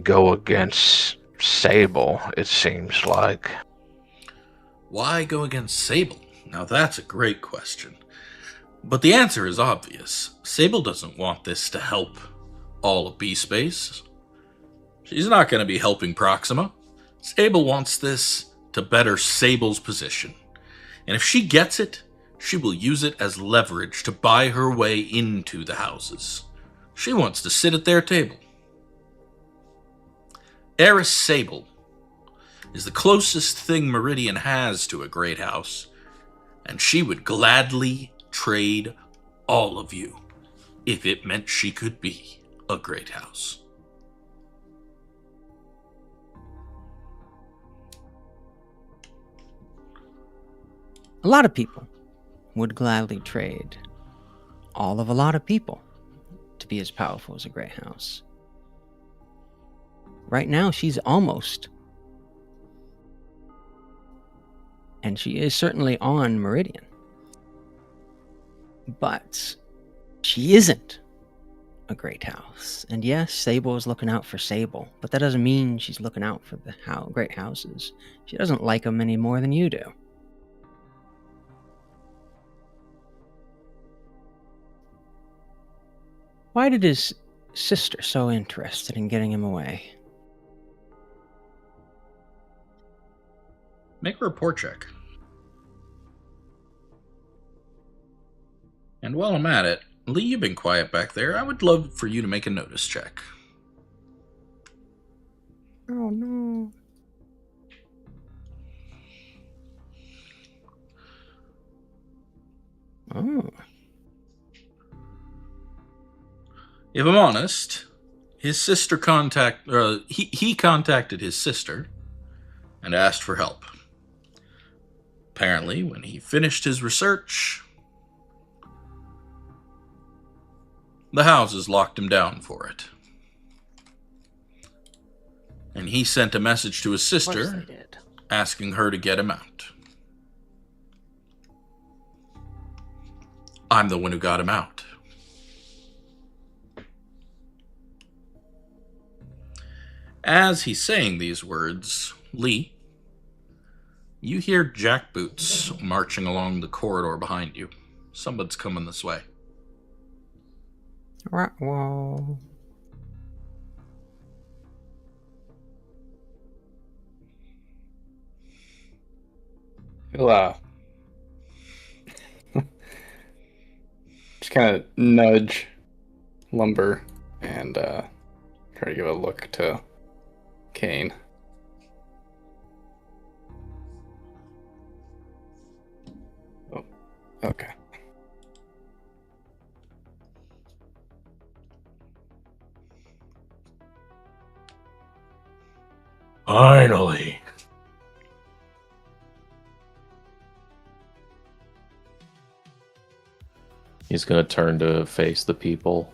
go against Sable, it seems like? Why go against Sable? Now that's a great question. But the answer is obvious. Sable doesn't want this to help all of B-Space. She's not going to be helping Proxima. Sable wants this to better Sable's position. And if she gets it, she will use it as leverage to buy her way into the houses. She wants to sit at their table. Eris Sable is the closest thing Meridian has to a great house, and she would gladly trade all of you if it meant she could be a great house. A lot of people would gladly trade all of a lot of people to be as powerful as a great house. Right now, she's almost. And she is certainly on Meridian. But she isn't a great house. And yes, Sable is looking out for Sable, but that doesn't mean she's looking out for the great houses. She doesn't like them any more than you do. Why did his sister so interested in getting him away? Make a report check. And while I'm at it, Lee, you've been quiet back there. I would love for you to make a notice check. Oh no. Oh. If I'm honest, his sister he contacted his sister and asked for help. Apparently, when he finished his research, the houses locked him down for it. And he sent a message to his Of course sister they did. asking her to get him out. I'm the one who got him out. As he's saying these words, Lee, you hear jackboots marching along the corridor behind you. Somebody's coming this way. Whoa. He'll just kind of nudge Lumber and try to give a look to Kane. Oh, okay. Finally. He's gonna turn to face the people.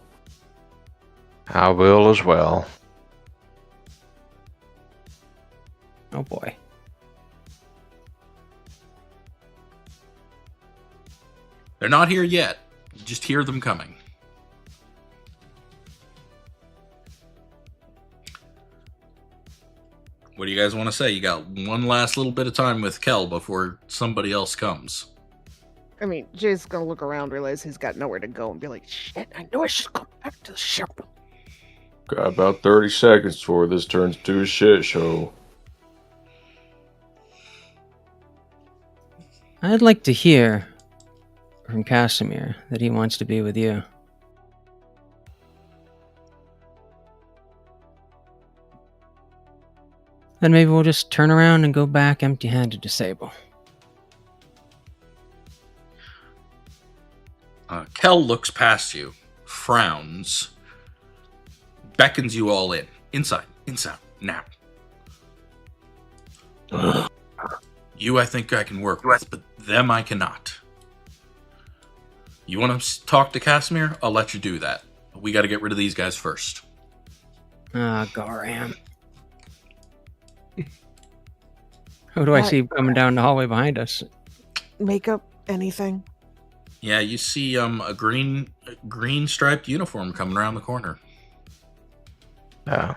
I will as well. Oh boy. They're not here yet. You just hear them coming. What do you guys want to say? You got one last little bit of time with Kel before somebody else comes. I mean, Jay's gonna look around, realize he's got nowhere to go, and be like, shit, I know I should come back to the ship. Got about 30 seconds before this turns to a shit show. I'd like to hear from Casimir that he wants to be with you. Then maybe we'll just turn around and go back empty-handed to Sable. Kel looks past you, frowns, beckons you all in. Inside, now. You I think I can work with, but them I cannot. You want to talk to Casimir? I'll let you do that. But we got to get rid of these guys first. Ah, Garam. Who do I see coming down the hallway behind us? Makeup, anything? Yeah, you see a green striped uniform coming around the corner. Yeah.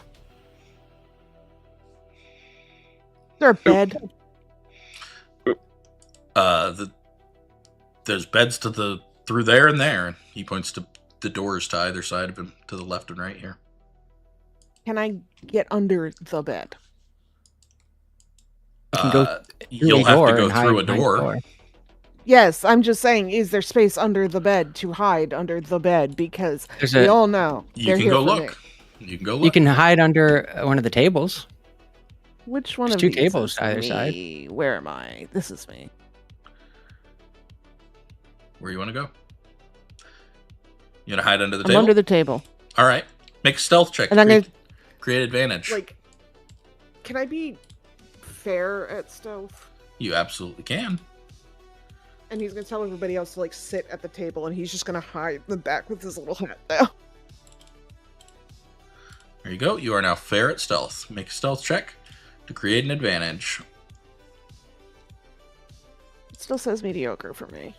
Is there a bed? There's beds through there and there. He points to the doors to either side of him, to the left and right here. Can I get under the bed? You can go You'll have to go through a door. Yes, I'm just saying, is there space under the bed to hide under the bed? Because we all know You can go look. You can go look. You can hide under one of the tables. Which one There's of two these tables is either me? side. Where am I? This is me. Where you want to go? You want to hide under the I'm table? under the table. All right. Make a stealth check. And I'm gonna create advantage. like. Can I be fair at stealth? You absolutely can. And he's gonna tell everybody else to like sit at the table, and he's just gonna hide in the back with his little hat down. There you go. You are now fair at stealth. Make a stealth check to create an advantage. It still says mediocre for me.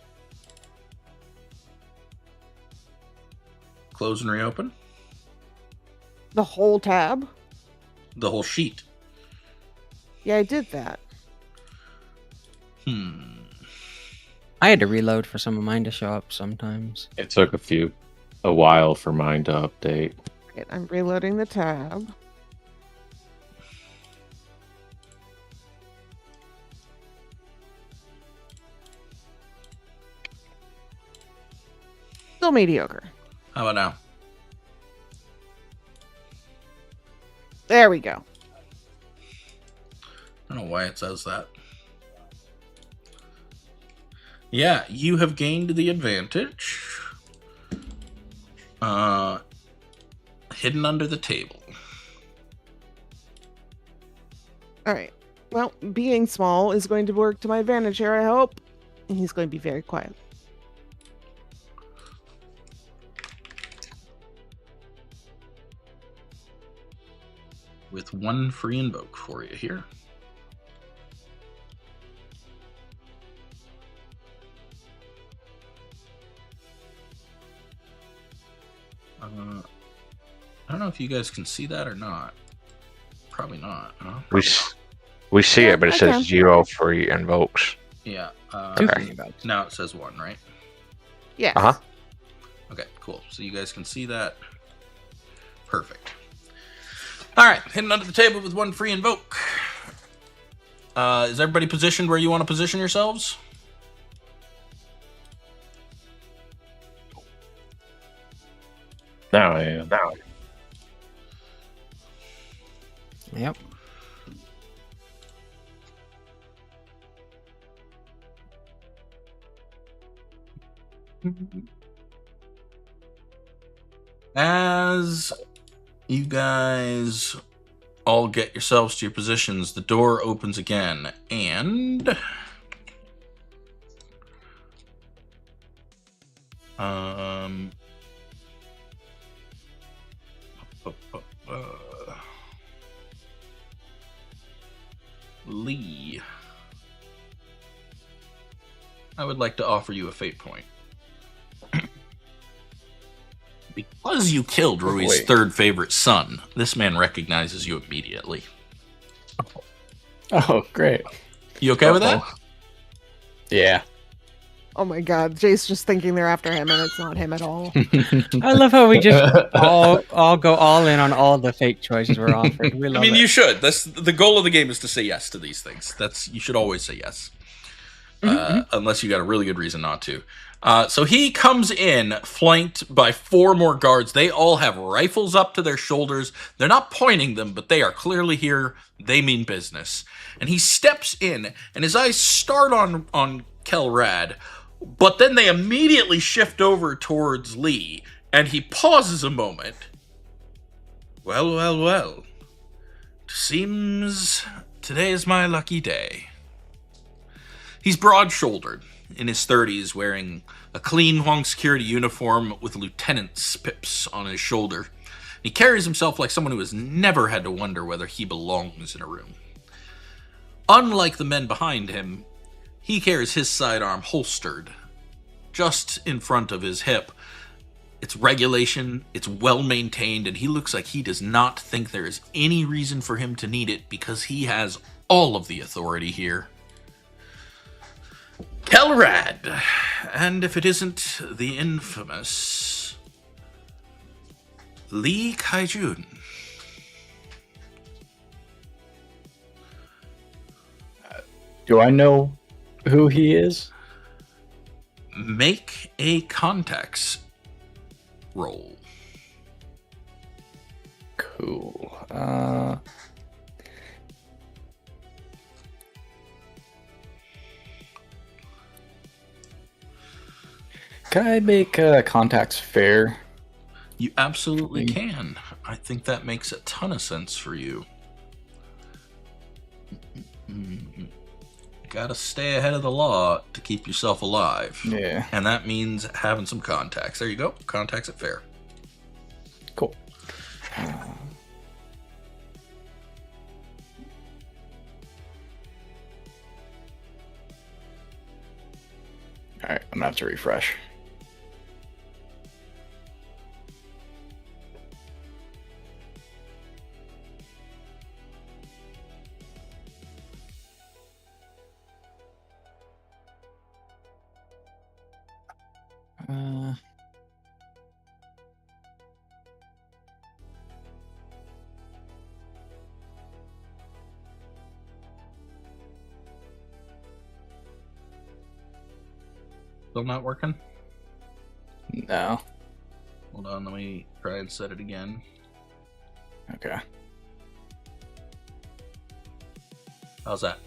Close and reopen. The whole tab? The whole sheet. Yeah, I did that. I had to reload for some of mine to show up sometimes. It took a while for mine to update. Right, I'm reloading the tab. Still mediocre. How about now? There we go. I don't know why it says that. Yeah, you have gained the advantage. Hidden under the table. All right. Well, being small is going to work to my advantage here, I hope. And he's going to be very quiet. With one free invoke for you here. I don't know if you guys can see that or not. Probably not, huh? We see Yeah, it, but it I says can. 0 free invokes. Yeah. Two Okay. free invokes. Now it says 1, right? Yes. Uh-huh. Okay, cool. So you guys can see that. Perfect. All right, hidden under the table with one free invoke. Is everybody positioned where you want to position yourselves? Now I am. Yep. As you guys all get yourselves to your positions, the door opens again, and Lee, I would like to offer you a fate point. Because you killed Rui's Wait. third favorite son, this man recognizes you immediately. Oh, great. You okay with that? Yeah. Oh my god. Jay's just thinking they're after him and it's not him at all. I love how we just all go all in on all the fake choices we're offered. We love I mean, it. you should. That's the goal of the game, is to say yes to these things. You should always say yes, unless you got a really good reason not to. So he comes in flanked by 4 more guards. They all have rifles up to their shoulders. They're not pointing them, but they are clearly here. They mean business. And he steps in, and his eyes start on Kelrad, but then they immediately shift over towards Lee, and he pauses a moment. Well, well, well. Seems today is my lucky day. He's broad-shouldered, in his 30s, wearing a clean Hong security uniform with lieutenant's pips on his shoulder. He carries himself like someone who has never had to wonder whether he belongs in a room. Unlike the men behind him, he carries his sidearm holstered, just in front of his hip. It's regulation, it's well-maintained, and he looks like he does not think there is any reason for him to need it because he has all of the authority here. Kelrad, and if it isn't the infamous Lee Kaijun. Do I know who he is? Make a contacts roll. Cool. Can I make contacts fair? You absolutely can. I think that makes a ton of sense for you. Gotta stay ahead of the law to keep yourself alive. Yeah. And that means having some contacts. There you go. Contacts at fair. Cool. Alright, I'm gonna have to refresh. Still not working? No. Hold on, let me try and set it again. Okay. How's that?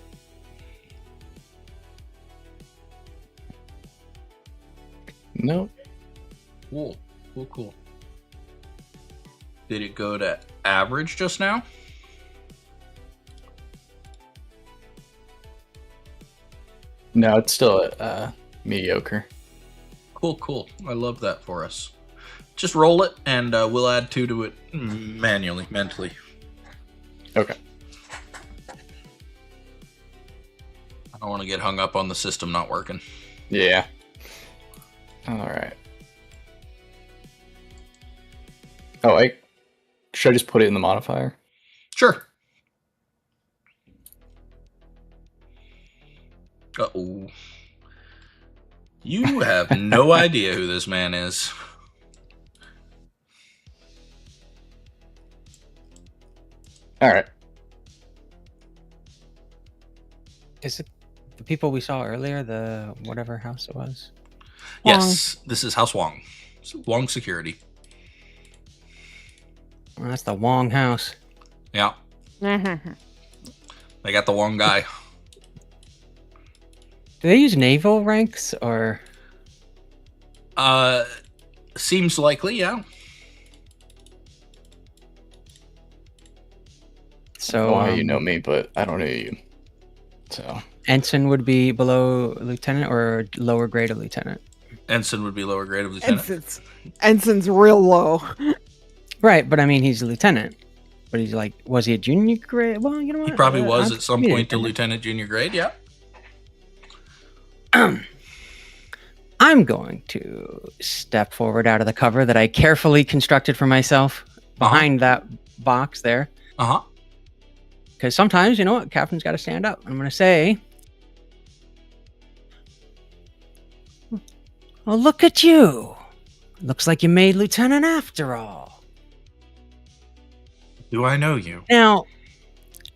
Nope. Cool. Cool. Did it go to average just now? No, it's still mediocre. Cool. I love that for us. Just roll it, and we'll add 2 to it mentally. Okay. I don't want to get hung up on the system not working. Yeah. All right. Oh, should I just put it in the modifier? Sure. Uh-oh. You have no idea who this man is. All right. Is it the people we saw earlier? The whatever house it was. Yes, this is House Wong. Wong Security. Well, that's the Wong house. Yeah. They got the Wong guy. Do they use naval ranks or? Seems likely, yeah. So How you know me, but I don't know you. So ensign would be below lieutenant or lower grade of lieutenant. Ensign would be lower grade of lieutenant. Ensign's real low. Right, but I mean he's a lieutenant. But he's like, was he a junior grade? Well, you know what? He probably was I'll at some be a point to lieutenant junior grade, yeah. I'm going to step forward out of the cover that I carefully constructed for myself behind that box there. Uh-huh. Because sometimes, you know what, captain's got to stand up. I'm going to say, well, look at you. Looks like you made lieutenant after all. Do I know you? Now,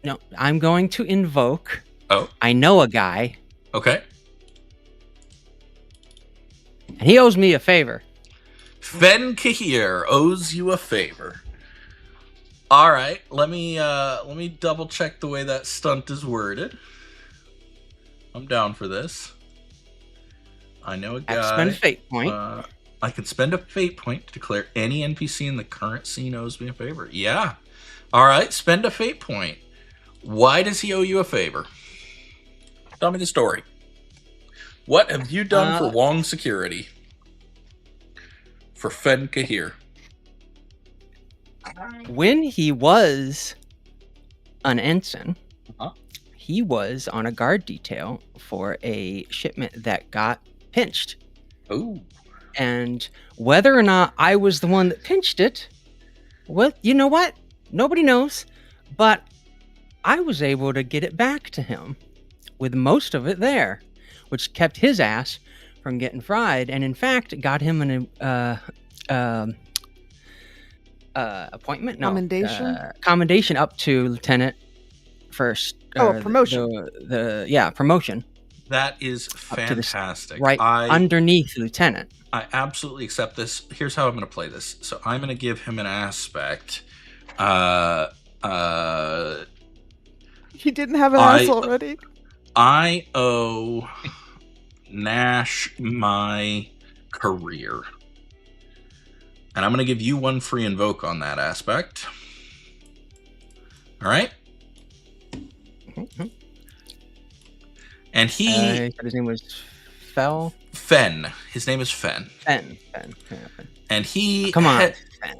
no, I'm going to invoke. Oh. I know a guy, Okay. and he owes me a favor. Fen Kahir owes you a favor. All right, let me double check the way that stunt is worded. I'm down for this. I know a guy. Spend a fate point. I can spend a fate point to declare any NPC in the current scene owes me a favor. Yeah. All right, spend a fate point. Why does he owe you a favor? Tell me the story. What have you done for Wong Security? For Fen Kahir? When he was an ensign, Uh-huh. he was on a guard detail for a shipment that got pinched. Oh. And whether or not I was the one that pinched it, well, you know what? Nobody knows. But I was able to get it back to him with most of it there, which kept his ass from getting fried. And in fact, got him an appointment? No. Commendation? Commendation up to lieutenant first. Promotion. Promotion. That is Up to the fantastic. Right underneath lieutenant. I absolutely accept this. Here's how I'm going to play this. So I'm going to give him an aspect. He didn't have an ass already. I owe Nash my career. And I'm going to give you one free invoke on that aspect. All right? Mm-hmm. And he... his name was Fen. His name is Fen. Fen. And he... Come on, Fen.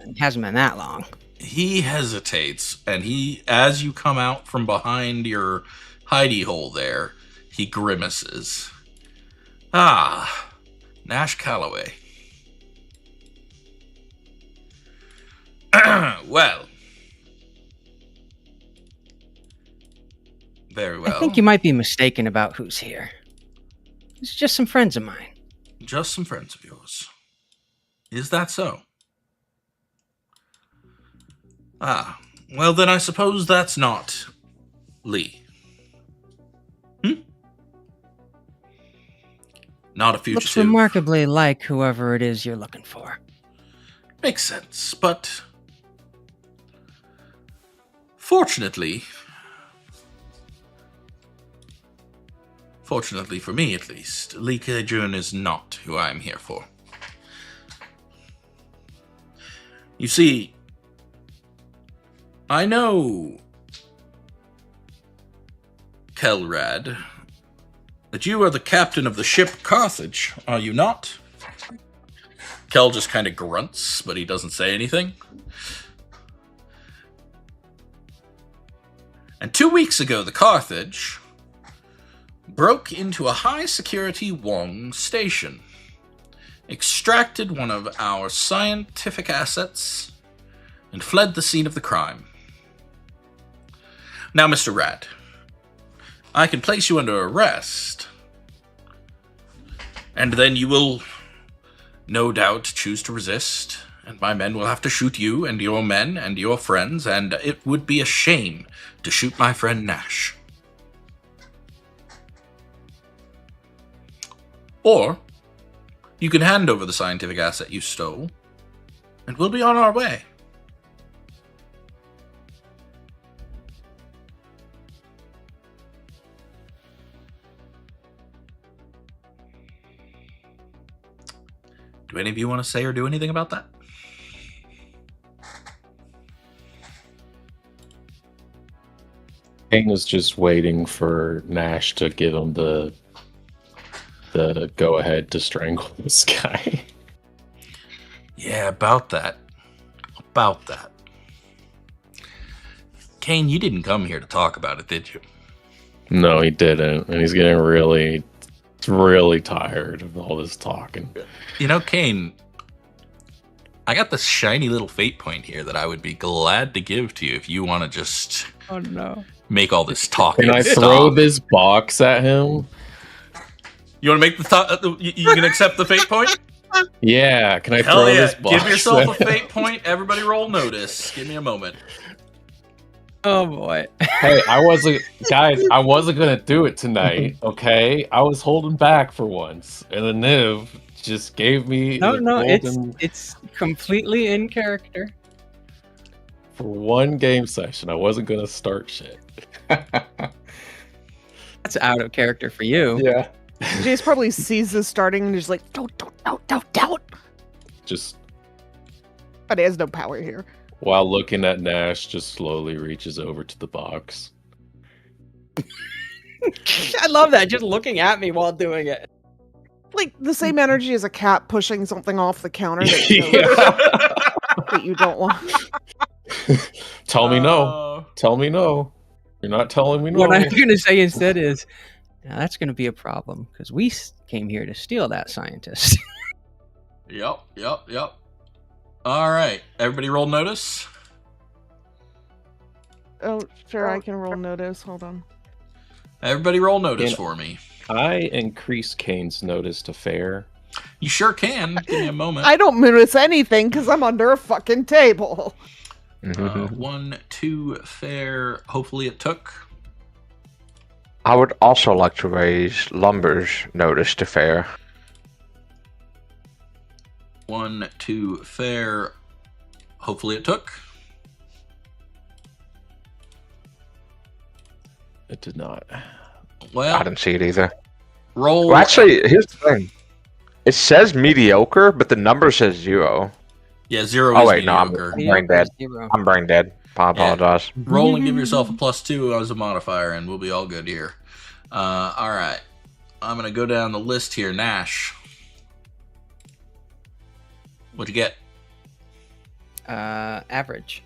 It hasn't been that long. He hesitates, and he, as you come out from behind your hidey hole there, he grimaces. Ah, Nash Calloway. Well. Very well. I think you might be mistaken about who's here. It's just some friends of mine. Just some friends of yours. Is that so? Ah, well then I suppose that's not Lee. not a Looks fugitive. remarkably like whoever it is you're looking for. Makes sense, but fortunately for me at least, Lee Kejun is not who I'm here for. You see, I know, Kelrad, that you are the captain of the ship Carthage, are you not? Kel just kind of grunts, but he doesn't say anything. And 2 weeks ago, the Carthage broke into a high-security Wong station, extracted one of our scientific assets, and fled the scene of the crime. Now, Mr. Rad, I can place you under arrest, and then you will no doubt choose to resist, and my men will have to shoot you and your men and your friends, and it would be a shame to shoot my friend Nash. Or you can hand over the scientific asset you stole, and we'll be on our way. Do any of you want to say or do anything about that? Kane is just waiting for Nash to give him the go-ahead to strangle this guy. Yeah, about that. About that. Kane, you didn't come here to talk about it, did you? No, he didn't, and he's getting really tired of all this talking. You know, Kane, I got this shiny little fate point here that I would be glad to give to you if you want to just make all this talking. Can I throw this box at him? You want to make the you can accept the fate point? Yeah, can I Hell throw yeah. this box? Give yourself a fate point. Everybody roll notice. Give me a moment. Oh boy. Hey, I wasn't gonna do it tonight, okay? I was holding back for once, and the Niv just gave me it's completely in character. for one game session. I wasn't gonna start shit. That's out of character for you. Yeah. Jace probably sees this starting and is like, don't. Just But he has no power here. while looking at Nash, just slowly reaches over to the box. I love that. Just looking at me while doing it. Like the same energy as a cat pushing something off the counter that you, know, that you don't want. Tell me no. Tell me no. You're not telling me no. What I'm going to say instead is, now that's going to be a problem because we came here to steal that scientist. Yep. All right. Everybody roll notice. Oh, sure, I can roll notice. Hold on. Everybody roll notice Yeah. for me. I increase Kane's notice to fair. You sure can. Give me a moment. I don't notice anything because I'm under a fucking table. 1, 2, fair. Hopefully it took. I would also like to raise Lumber's notice to fair. 1, 2, fair. Hopefully it took. It did not. Well, I didn't see it either. roll. Well, actually, here's the thing. It says mediocre, but the number says 0. Yeah, 0 Oh, is wait, no, I'm mediocre. brain dead. I'm brain dead. I apologize. Roll and give yourself a +2 as a modifier, and we'll be all good here. All right. I'm going to go down the list here. Nash. What'd you get? Average.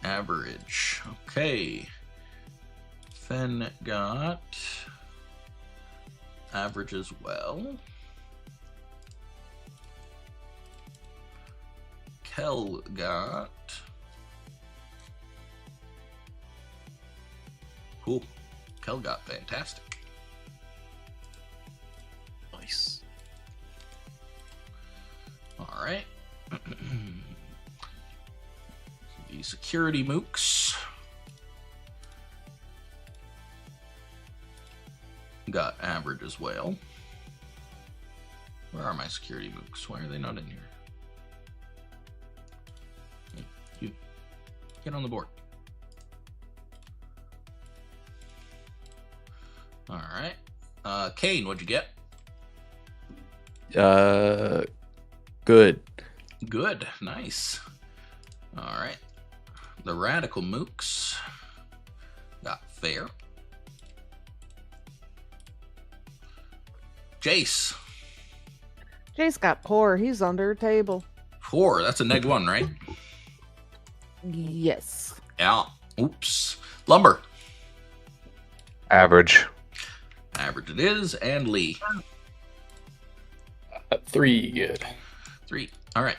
Average. Okay. Fen got average as well. Kel got... Cool. Kel got fantastic. Nice. Alright. The security mooks got average as well. Where are my security mooks? Why are they not in here? Hey, you. Get on the board. Alright. Kane, what'd you get? Good. Good. Nice. Alright. The radical mooks got fair. Jace. Jace got poor. He's under a table. 4. That's a -1, right? Yes. Yeah. Oops. Lumber. Average. Average it is. And Lee. 3 good. 3. All right.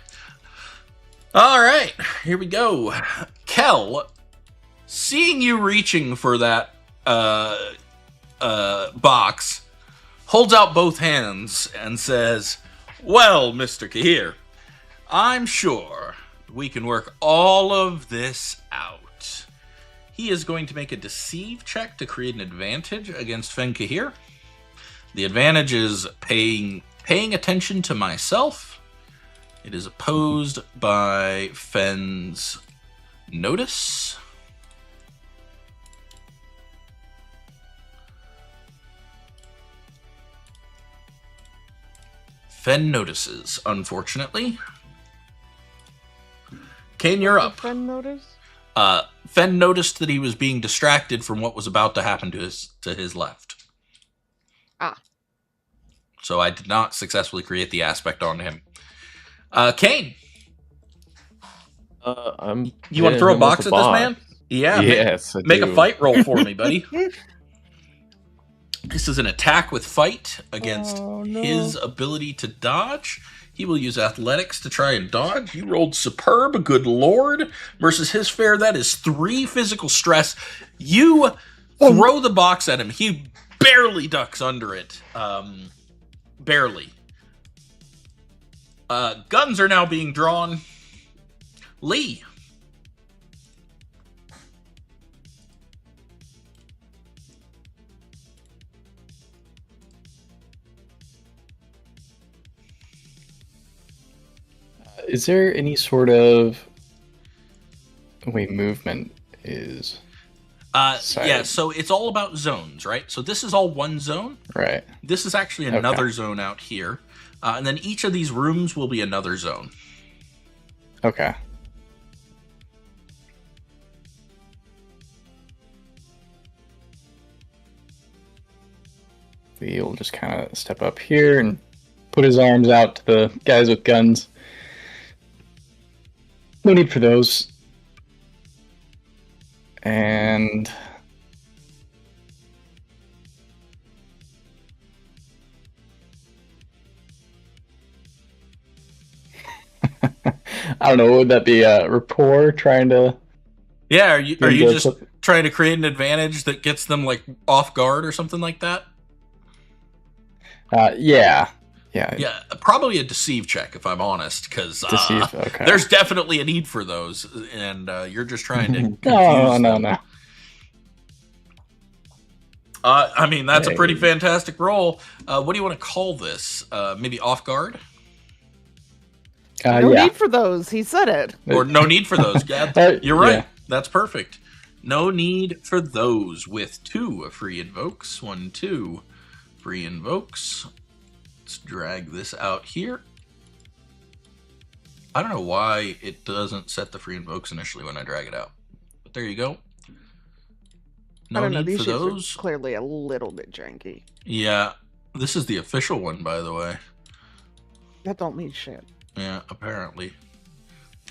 All right. Here we go. Kel, seeing you reaching for that box, holds out both hands and says, "Well, Mr. Kahir, I'm sure we can work all of this out." He is going to make a deceive check to create an advantage against Fen Kahir. The advantage is paying attention to myself. It is opposed by Fen's notice. Fen notices, unfortunately. Kane, you're up. Friend notice? Fen noticed that he was being distracted from what was about to happen to his left. Ah. So I did not successfully create the aspect on him. Kane, I'm. you want to throw a box at this man? Yeah. Yes. Make I a do. fight roll for me, buddy. This is an attack with fight against his ability to dodge. He will use athletics to try and dodge. You rolled superb, good lord. Versus his fair, that is 3 physical stress. You throw the box at him. He barely ducks under it. Barely. Guns are now being drawn. Lee. Is there any sort of way movement is Sorry. Yeah, so it's all about zones, right? So this is all one zone. right? This is actually another zone out here. And then each of these rooms will be another zone. Okay. He'll just kind of step up here and put his arms out to the guys with guns. No need for those. And I don't know, would that be a rapport trying to Yeah, are you Yeah, just trying to create an advantage that gets them like off guard or something like that? yeah. Yeah, probably a deceive check if I'm honest, because Deceive, okay. there's definitely a need for those, and you're just trying to confuse No. them. I mean, that's a pretty Hey. fantastic roll. What do you want to call this? Maybe off guard? No Yeah. need for those. He said it. Or no need for those. Yeah, you're right. Yeah. That's perfect. No need for those with 2 free invokes. 1, 2 free invokes. Let's drag this out here. I don't know why it doesn't set the free invokes initially when I drag it out. But there you go. No I don't know. need These for sheets those. are clearly a little bit janky. Yeah. This is the official one, by the way. That don't mean shit. Yeah, apparently.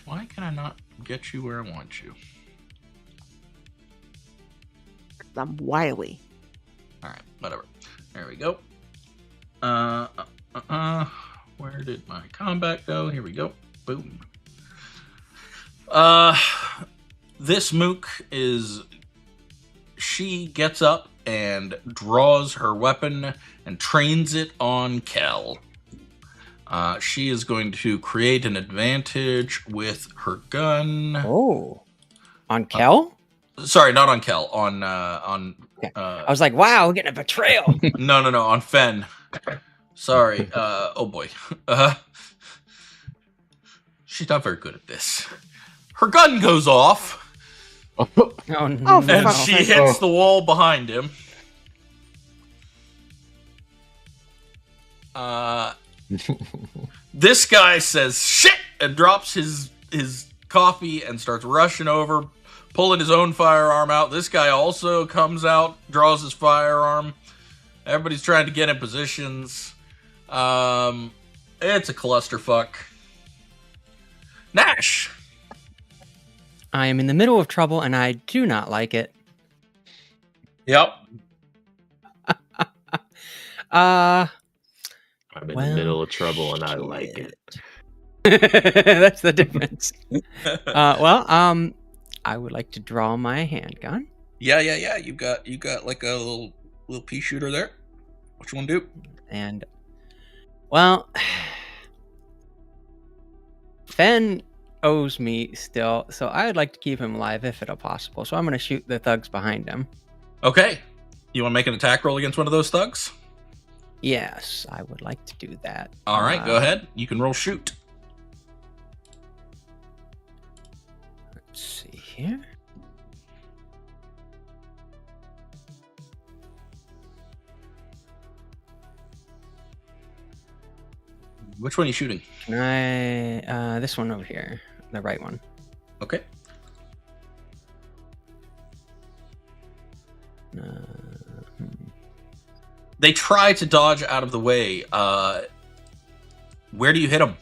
Why can I not get you where I want you? I'm wily. Alright, whatever. There we go. Where did my combat go? Here we go. Boom. This mook is... She gets up and draws her weapon and trains it on Kel. She is going to create an advantage with her gun. Oh. On Kel? Sorry, not on Kel. On I was like, wow, we're getting a betrayal. no, on Fen. Sorry. Oh boy. She's not very good at this. Her gun goes off, Oh, Oh, no. for and fuck's she sake. hits the wall behind him. This guy says shit and drops his coffee and starts rushing over, pulling his own firearm out. This guy also comes out, draws his firearm. Everybody's trying to get in positions. It's a clusterfuck. Nash. I am in the middle of trouble, and I do not like it. Yep. Uh, I'm in Well, the middle of trouble and I like it. That's the difference. I would like to draw my handgun. Yeah. You got like a little pea shooter there. What you want to do? And, well, Fen owes me still, so I would like to keep him alive if at all possible. So I'm going to shoot the thugs behind him. Okay. You want to make an attack roll against one of those thugs? Yes, I would like to do that. All right, go ahead. You can roll shoot. Let's see here. Which one are you shooting? Can I, this one over here, the right one. Okay. They try to dodge out of the way. Where do you hit them?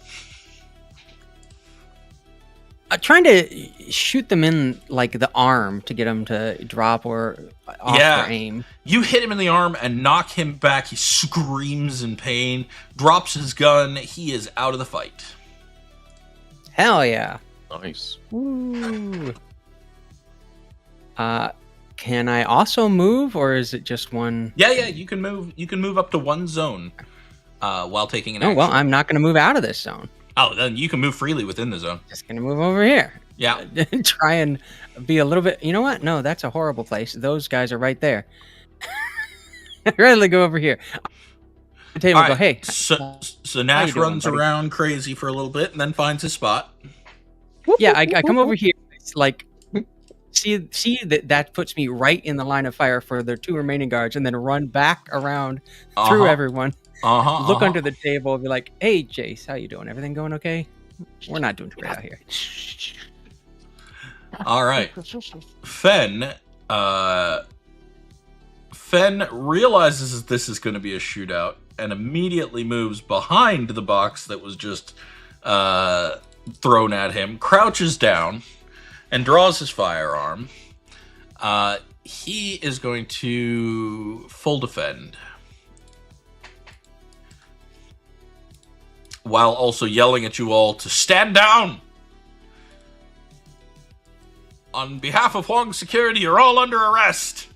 Trying to shoot them in like the arm to get them to drop or off their aim. You hit him in the arm and knock him back. He screams in pain, drops his gun. He is out of the fight. Hell yeah. Nice. Woo. Can I also move, or is it just one? Yeah, you can move. You can move up to one zone while taking an Oh, action. well, I'm not going to move out of this zone. Oh, then you can move freely within the zone. Just going to move over here. Yeah. Try and be a little bit. You know what? No, that's a horrible place. Those guys are right there. I'd rather go over here. I tell you, All go, hey. So Nash you doing, runs buddy? around crazy for a little bit and then finds his spot. Yeah, I come over here. It's like, see that puts me right in the line of fire for the two remaining guards, and then run back around through everyone. Look under the table, and be like, "Hey, Jace, how you doing? Everything going okay? We're not doing too great out here." All right. Fen realizes that this is going to be a shootout and immediately moves behind the box that was just thrown at him, crouches down, and draws his firearm. He is going to full defend, while also yelling at you all to stand down. On behalf of Huang Security, you're all under arrest.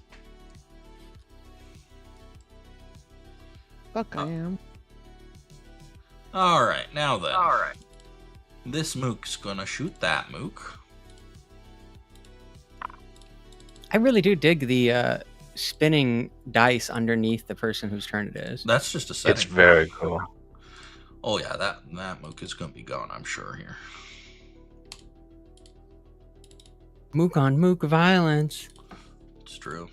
Fuck, I am. All right, now then. All right. This mook's gonna shoot that mook. I really do dig the spinning dice underneath the person whose turn it is. That's just a setting. It's very cool. Oh yeah, that mook is gonna be going, I'm sure, here. Mook on mook violence. It's true.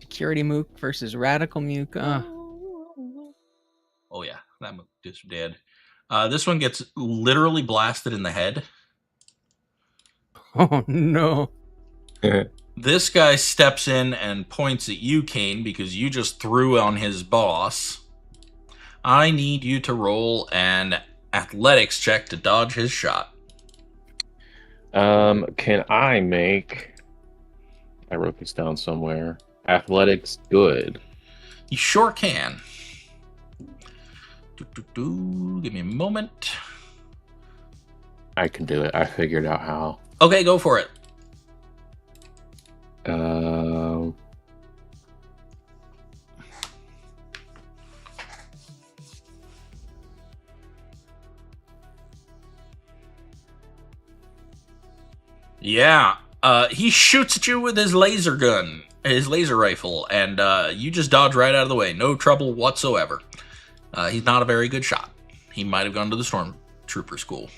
Security mook versus radical mook. Oh yeah, that mook is dead. This one gets literally blasted in the head. Oh no. This guy steps in and points at you, Kane, because you just threw on his boss. I need you to roll an athletics check to dodge his shot. Can I make... I wrote this down somewhere. Athletics good. You sure can. Give me a moment. I can do it. I figured out how. Okay, go for it. Yeah. He shoots at you with his laser gun. his laser rifle, and you just dodge right out of the way. No trouble whatsoever. He's not a very good shot. He might have gone to the stormtrooper school.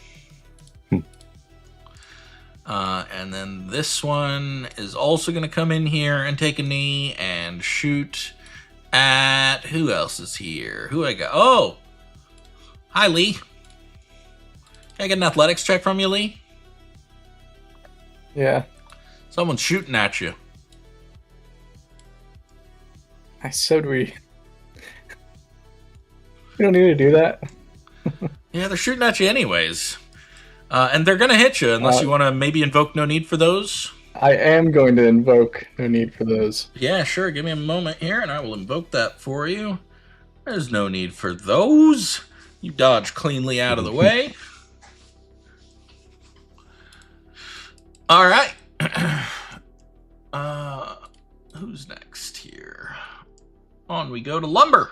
And then this one is also going to come in here and take a knee and shoot at... Who else is here? Who I got? Oh! Hi, Lee. Can I get an athletics check from you, Lee? Yeah. Someone's shooting at you. I said we don't need to do that. Yeah, they're shooting at you anyways. And they're going to hit you unless you want to maybe invoke no need for those. I am going to invoke no need for those. Yeah, sure. Give me a moment here, and I will invoke that for you. There's no need for those. You dodge cleanly out of the way. All right. Who's next here? On we go to Lumber.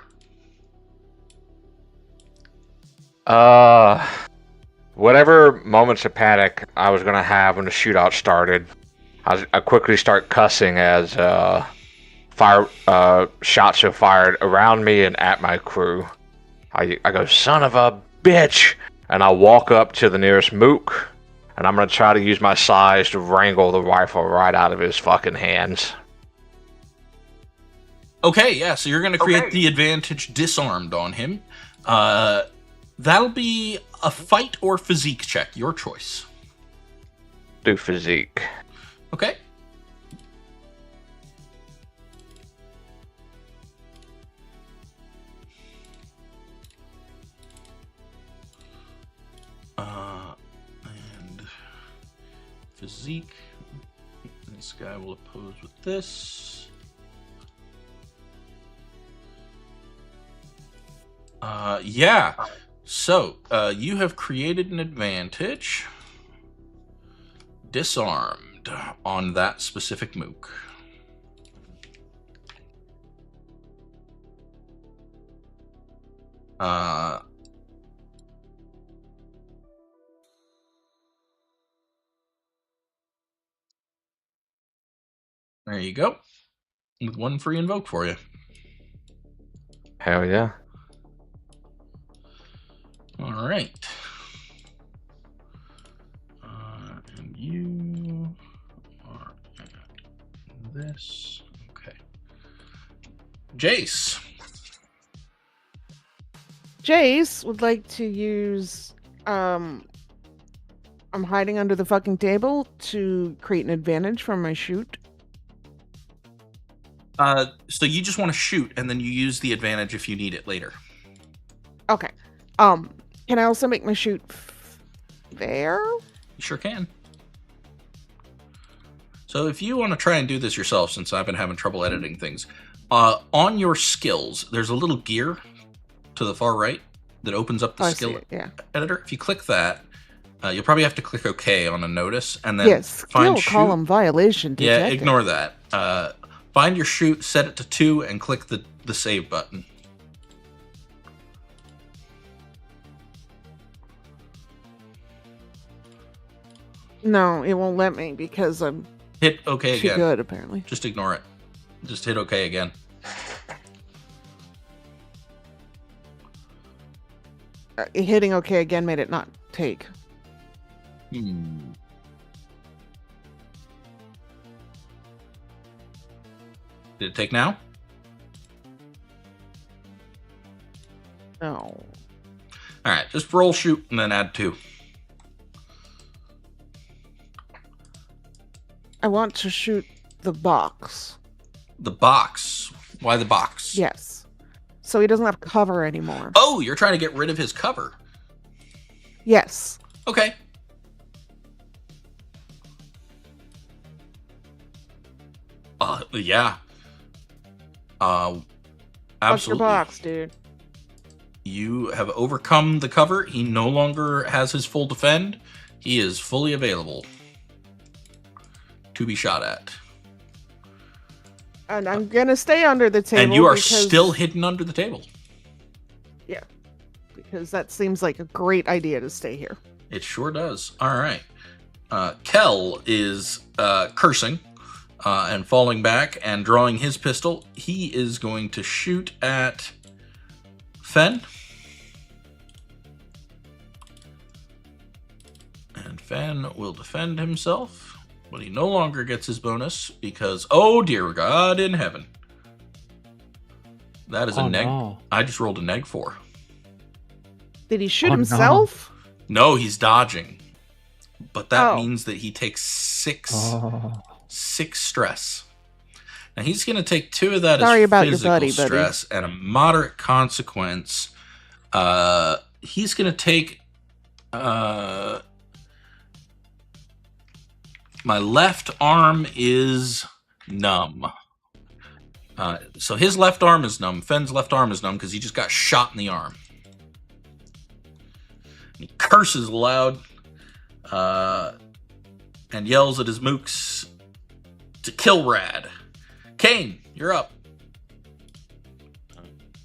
Whatever moments of panic I was gonna have when the shootout started, I quickly start cussing as shots are fired around me and at my crew. I go, son of a bitch, and I walk up to the nearest mook, and I'm gonna try to use my size to wrangle the rifle right out of his fucking hands. Okay, yeah, so you're going to create the advantage disarmed on him. That'll be a fight or physique check, your choice. Do physique. Okay. And physique. This guy will oppose with this. Yeah. So, you have created an advantage. Disarmed on that specific mook. There you go. With one free invoke for you. Hell yeah. All right. And you are at this. Okay. Jace. Jace would like to use I'm hiding under the fucking table to create an advantage from my shoot. So you just want to shoot, and then you use the advantage if you need it later. Okay. Can I also make my shoot there? You sure can. So if you want to try and do this yourself, since I've been having trouble editing things, on your skills, there's a little gear to the far right that opens up the skill editor. If you click that, you'll probably have to click OK on a notice, and then skill column violation detected. Yeah, ignore that. Find your shoot, set it to 2, and click the save button. No, it won't let me because I'm hit OK too again. good, apparently. Just ignore it. Just hit OK again. Hitting OK again made it not take. Did it take now? No. Alright, just roll shoot and then add 2. I want to shoot the box. The box? Why the box? Yes. So he doesn't have cover anymore. Oh, you're trying to get rid of his cover. Yes. Okay. Yeah. Absolutely. What's your box, dude? You have overcome the cover. He no longer has his full defend. He is fully available to be shot at. And I'm gonna stay under the table. And you are still hidden under the table. Yeah. Because that seems like a great idea to stay here. It sure does. All right. Kel is cursing and falling back and drawing his pistol, he is going to shoot at Fen. And Fen will defend himself, but he no longer gets his bonus because, oh dear God in heaven. That is a neg. No. I just rolled a neg 4. Did he shoot Oh, no. himself? No, he's dodging. But that Oh. means that he takes 6 Oh. stress. Now he's going to take 2 of that Sorry as about your physical buddy, buddy. stress and a moderate consequence. He's going to take my left arm is numb. So his left arm is numb. Fenn's left arm is numb because he just got shot in the arm. He curses loud and yells at his mooks to kill Rad. Kane, you're up.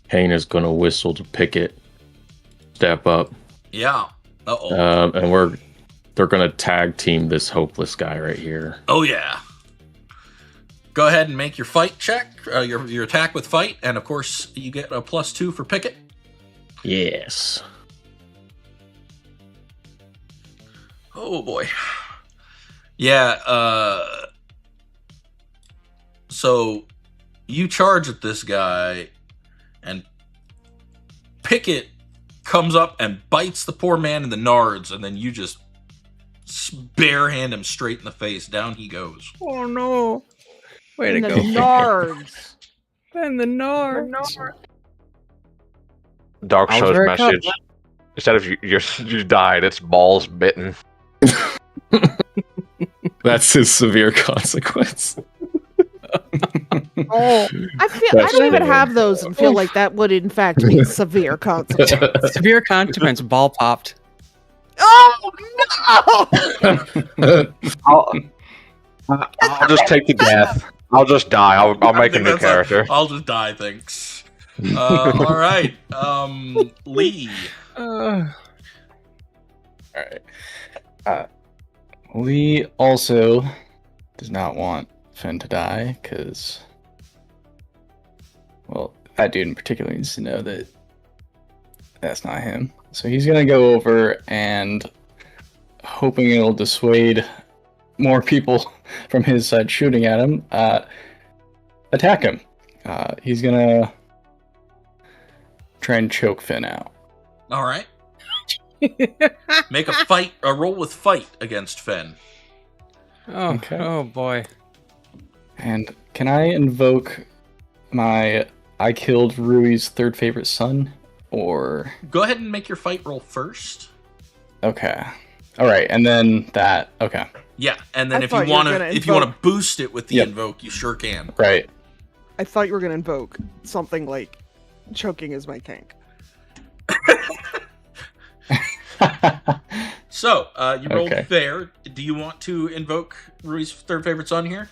Kane is going to whistle to Pickett. Step up. Yeah. Uh-oh. And they're going to tag team this hopeless guy right here. Oh, yeah. Go ahead and make your fight check, your attack with fight, and of course you get a +2 for Pickett. Yes. Oh boy. Yeah, so you charge at this guy, and Pickett comes up and bites the poor man in the nards, and then you just barehand him straight in the face. Down he goes. Oh no! Way to In the go, nards. and the Nord. Dark I was Souls very message. close. Instead of you died, it's balls bitten. That's his severe consequence. Oh, I don't even have those and feel like that would in fact be severe consequence. Severe consequence. Ball popped. Oh no! I'll just take the death. I'll just die. I'll make a think new that's character. I'll just die, thanks. All right. Lee. All right. Lee also does not want Finn to die because, well, that dude in particular needs to know that that's not him. So he's gonna go over and, hoping it'll dissuade more people from his side shooting at him, attack him. He's gonna try and choke Finn out. All right. Make a roll with fight against Fen. Oh, Okay. oh boy. And can I invoke my I killed Rui's third favorite son? Or Go ahead and make your fight roll first. okay. Alright, and then that okay. Yeah, and then I if thought you you were want to gonna if you want to invoke- boost it with the Yep. invoke, you sure can. Right. I thought you were gonna invoke something like choking is my kink. So, you rolled Okay. fair. Do you want to invoke Rui's third favorite son here?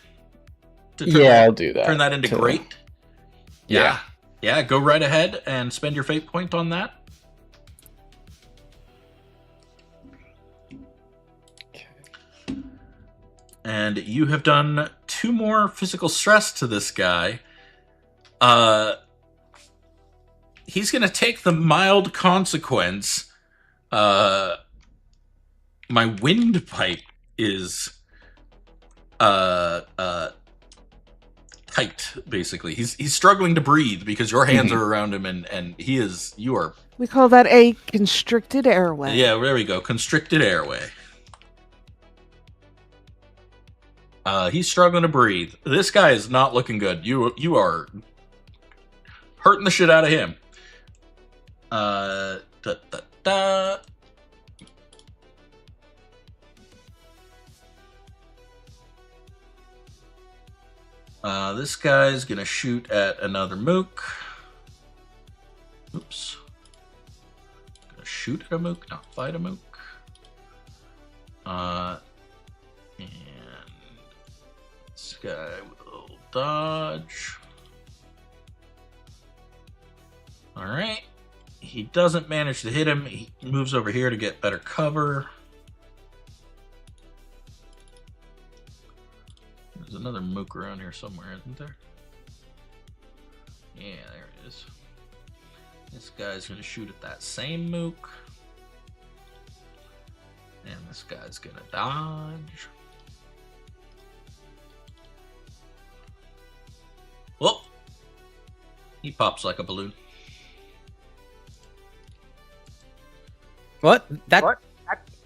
To Yeah, I'll do that. turn that into to- great? Yeah. Yeah, go right ahead and spend your fate point on that. And you have done 2 more physical stress to this guy. He's going to take the mild consequence. My windpipe is tight, basically. He's struggling to breathe because your hands are around him, and you are. We call that a constricted airway. Yeah, there we go. Constricted airway. He's struggling to breathe. This guy is not looking good. You are hurting the shit out of him. This guy's gonna shoot at another mook. Oops. Gonna shoot at a mook, not fight a mook. And this guy will dodge. Alright. He doesn't manage to hit him. He moves over here to get better cover. There's another mook mook around here somewhere, isn't there? Yeah, there it is. This guy's gonna shoot at that same mook. And this guy's gonna dodge. Whoop! He pops like a balloon. What? That's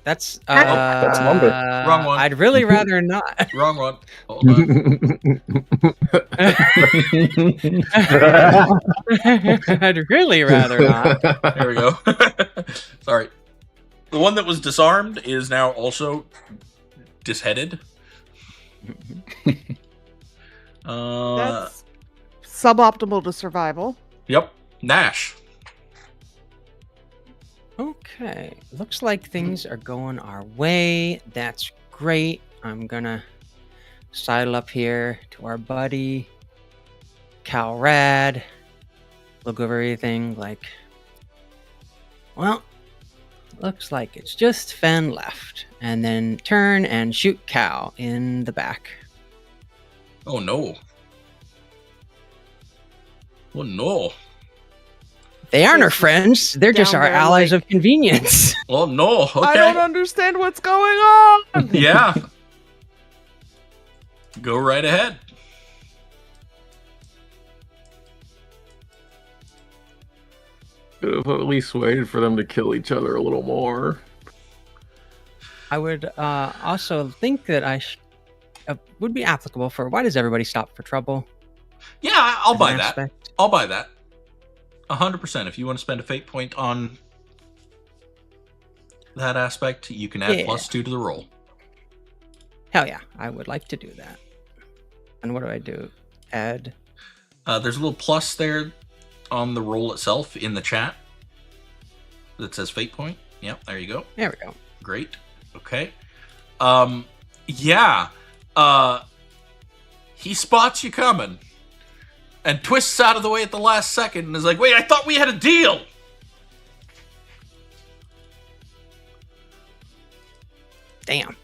that's lumber. Wrong one. I'd really rather not. Wrong one. Hold on. I'd really rather not. There we go. Sorry. The one that was disarmed is now also disheaded. That's suboptimal to survival. Yep. Nash. Okay, looks like things are going our way. That's great. I'm gonna sidle up here to our buddy Calrad. Look over everything like, well, looks like it's just Fen left. And then turn and shoot Cal in the back. Oh no. Oh no. They aren't our friends. They're just Down our there, allies like- of convenience. Oh no. Okay. I don't understand what's going on. Yeah. Go right ahead. Could have at least waited for them to kill each other a little more. I would also think that would be applicable for why does everybody stop for trouble? Yeah, I'll as buy an that. aspect? I'll buy that. 100%. If you want to spend a fate point on that aspect, you can add Yeah. +2 to the roll. Hell yeah, I would like to do that. And what do I do? Add. There's a little plus there on the roll itself in the chat that says fate point. Yep, there you go. There we go. Great. Okay. Yeah. He spots you coming and twists out of the way at the last second and is like, wait, I thought we had a deal. Damn.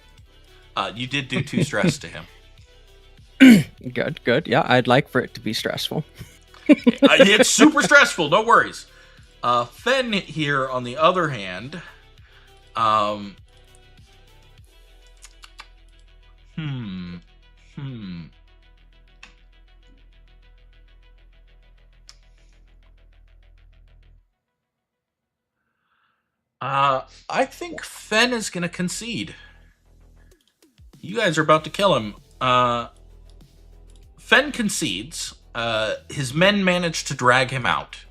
You did do 2 stress to him. Good, good. Yeah, I'd like for it to be stressful. It's super stressful. No worries. Fen here, on the other hand, I think Fen is going to concede. You guys are about to kill him. Fen concedes. His men managed to drag him out,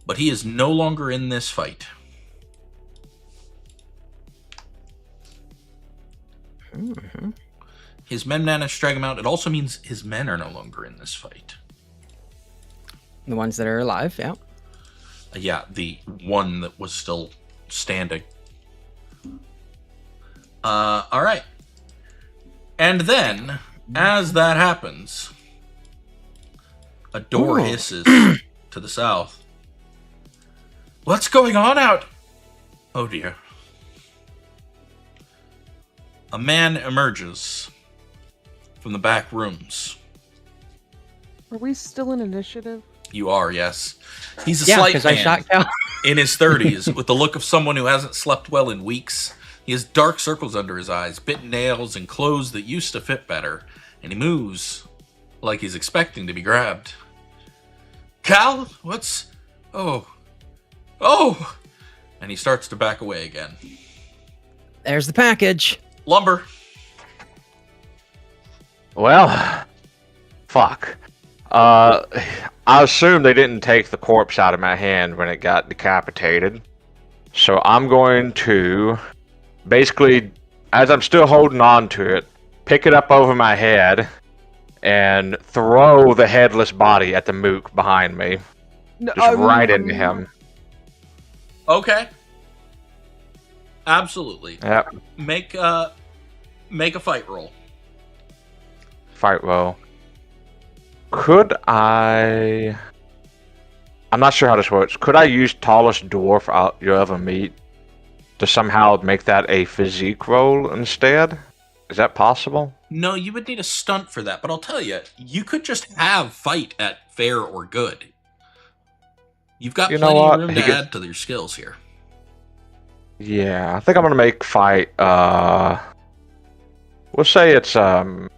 but he is no longer in this fight. Mm-hmm. His men managed to drag him out. It also means his men are no longer in this fight. The ones that are alive, yeah. Yeah, the one that was still standing. All right. And then, as that happens, a door hisses to the south. What's going on out? Oh dear. A man emerges from the back rooms. Are we still in initiative? You are, yes. He's a Yeah, slight because man I shot Cal. in his 30s with the look of someone who hasn't slept well in weeks. He has dark circles under his eyes, bitten nails, and clothes that used to fit better. And he moves like he's expecting to be grabbed. Cal, what's... Oh. Oh! And he starts to back away again. There's the package. Lumber. Well, fuck. I assume they didn't take the corpse out of my hand when it got decapitated. So I'm going to, basically, as I'm still holding on to it, pick it up over my head and throw the headless body at the mook behind me. No, Just right into him. Okay. Absolutely. Yep. Make a fight roll. Fight roll. Could I... I'm not sure how this works. Could I use tallest dwarf you ever meet to somehow make that a physique roll instead? Is that possible? No, you would need a stunt for that, but I'll tell you, you could just have fight at fair or good. You've got You know plenty of what? room He to could- add to your skills here. Yeah, I think I'm gonna make fight. We'll say it's fair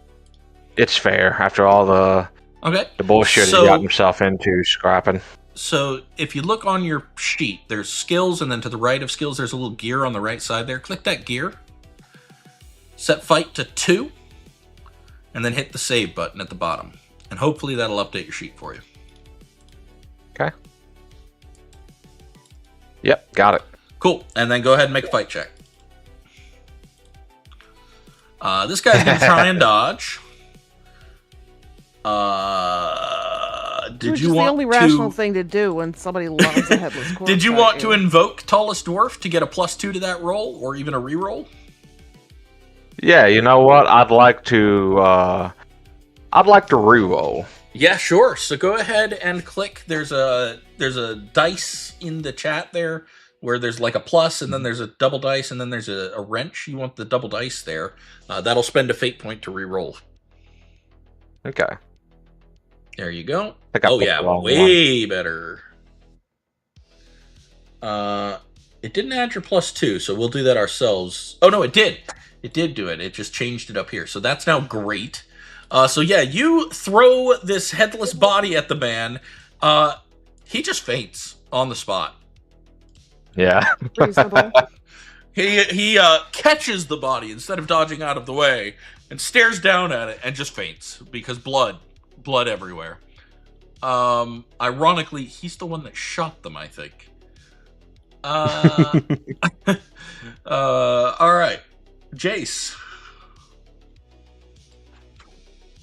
after all the Okay. bullshit So- he got himself into scrapping. So if you look on your sheet, there's skills, and then to the right of skills, there's a little gear on the right side there. Click that gear. Set fight to 2, and then hit the save button at the bottom. And hopefully that'll update your sheet for you. Okay. Yep, got it. Cool. And then go ahead and make a fight check. This guy's going to try and dodge. Did Which you is want the only rational to... thing to do when somebody loves a headless corpse? Did you at want to invoke Tallest Dwarf to get a +2 to that roll, or even a reroll? Yeah, you know what? I'd like to reroll. Yeah, sure. So go ahead and click. There's a dice in the chat there where there's like a plus, and then there's a double dice, and then there's a wrench. You want the double dice there. That'll spend a fate point to reroll. Okay. There you go. I think I Oh picked yeah, the wrong way better. It didn't add your +2, so we'll do that ourselves. Oh no, it did. It did do it. It just changed it up here. So that's now great. So yeah, you throw this headless body at the man. He just faints on the spot. Yeah. Reasonable. He catches the body instead of dodging out of the way and stares down at it and just faints because blood everywhere. Ironically, he's the one that shot them, I think. All right, Jace.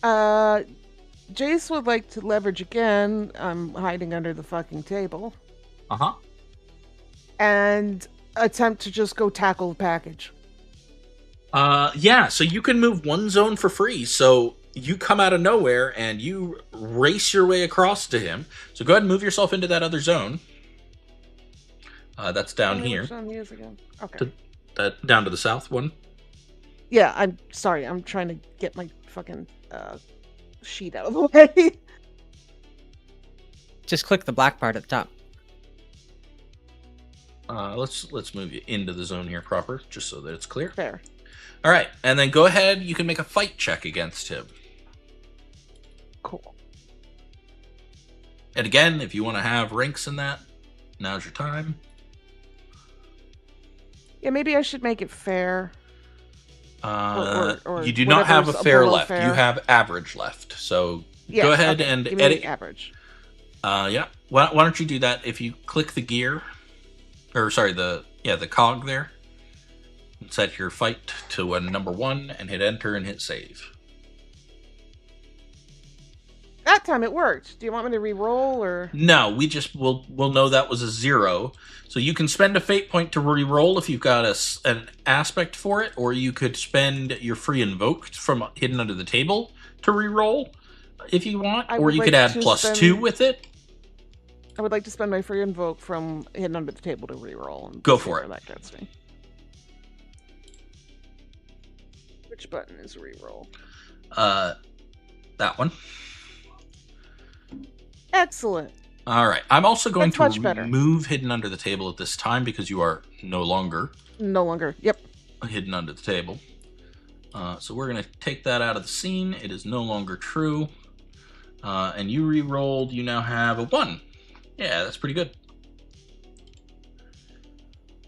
Jace would like to leverage again. I'm hiding under the fucking table. Uh-huh. And attempt to just go tackle the package. Yeah, so you can move one zone for free. So you come out of nowhere and you race your way across to him. So go ahead and move yourself into that other zone. That's down here. Which one is again? Okay. Down to the south one. Yeah, I'm sorry. I'm trying to get my fucking sheet out of the way. Just click the black part at the top. Let's move you into the zone here proper, just so that it's clear. Fair. All right, and then go ahead. You can make a fight check against him. Cool. And again, if you want to have ranks in that, now's your time. Yeah, maybe I should make it fair. Or You do not have a whatever's fair below left. fair. You have average left. So Yeah, go ahead okay. and Give me edit. average. Yeah. Why don't you do that? If you click the gear, or sorry, the cog there, and set your fight to number 1 and hit enter and hit save. That time it worked. Do you want me to re-roll or? No, we'll know that was a 0. So you can spend a fate point to re-roll if you've got an aspect for it, or you could spend your free invoked from hidden under the table to re-roll if you want, I or would you like could add to +2 with it. I would like to spend my free invoke from hidden under the table to re-roll. And Go see for where it. That gets me. Which button is re-roll? That one. Excellent. All right. I'm also going That's much better. to remove hidden under the table at this time because you are no longer No longer. Yep. hidden under the table. So we're going to take that out of the scene. It is no longer true. And you re-rolled. You now have a 1. Yeah, that's pretty good.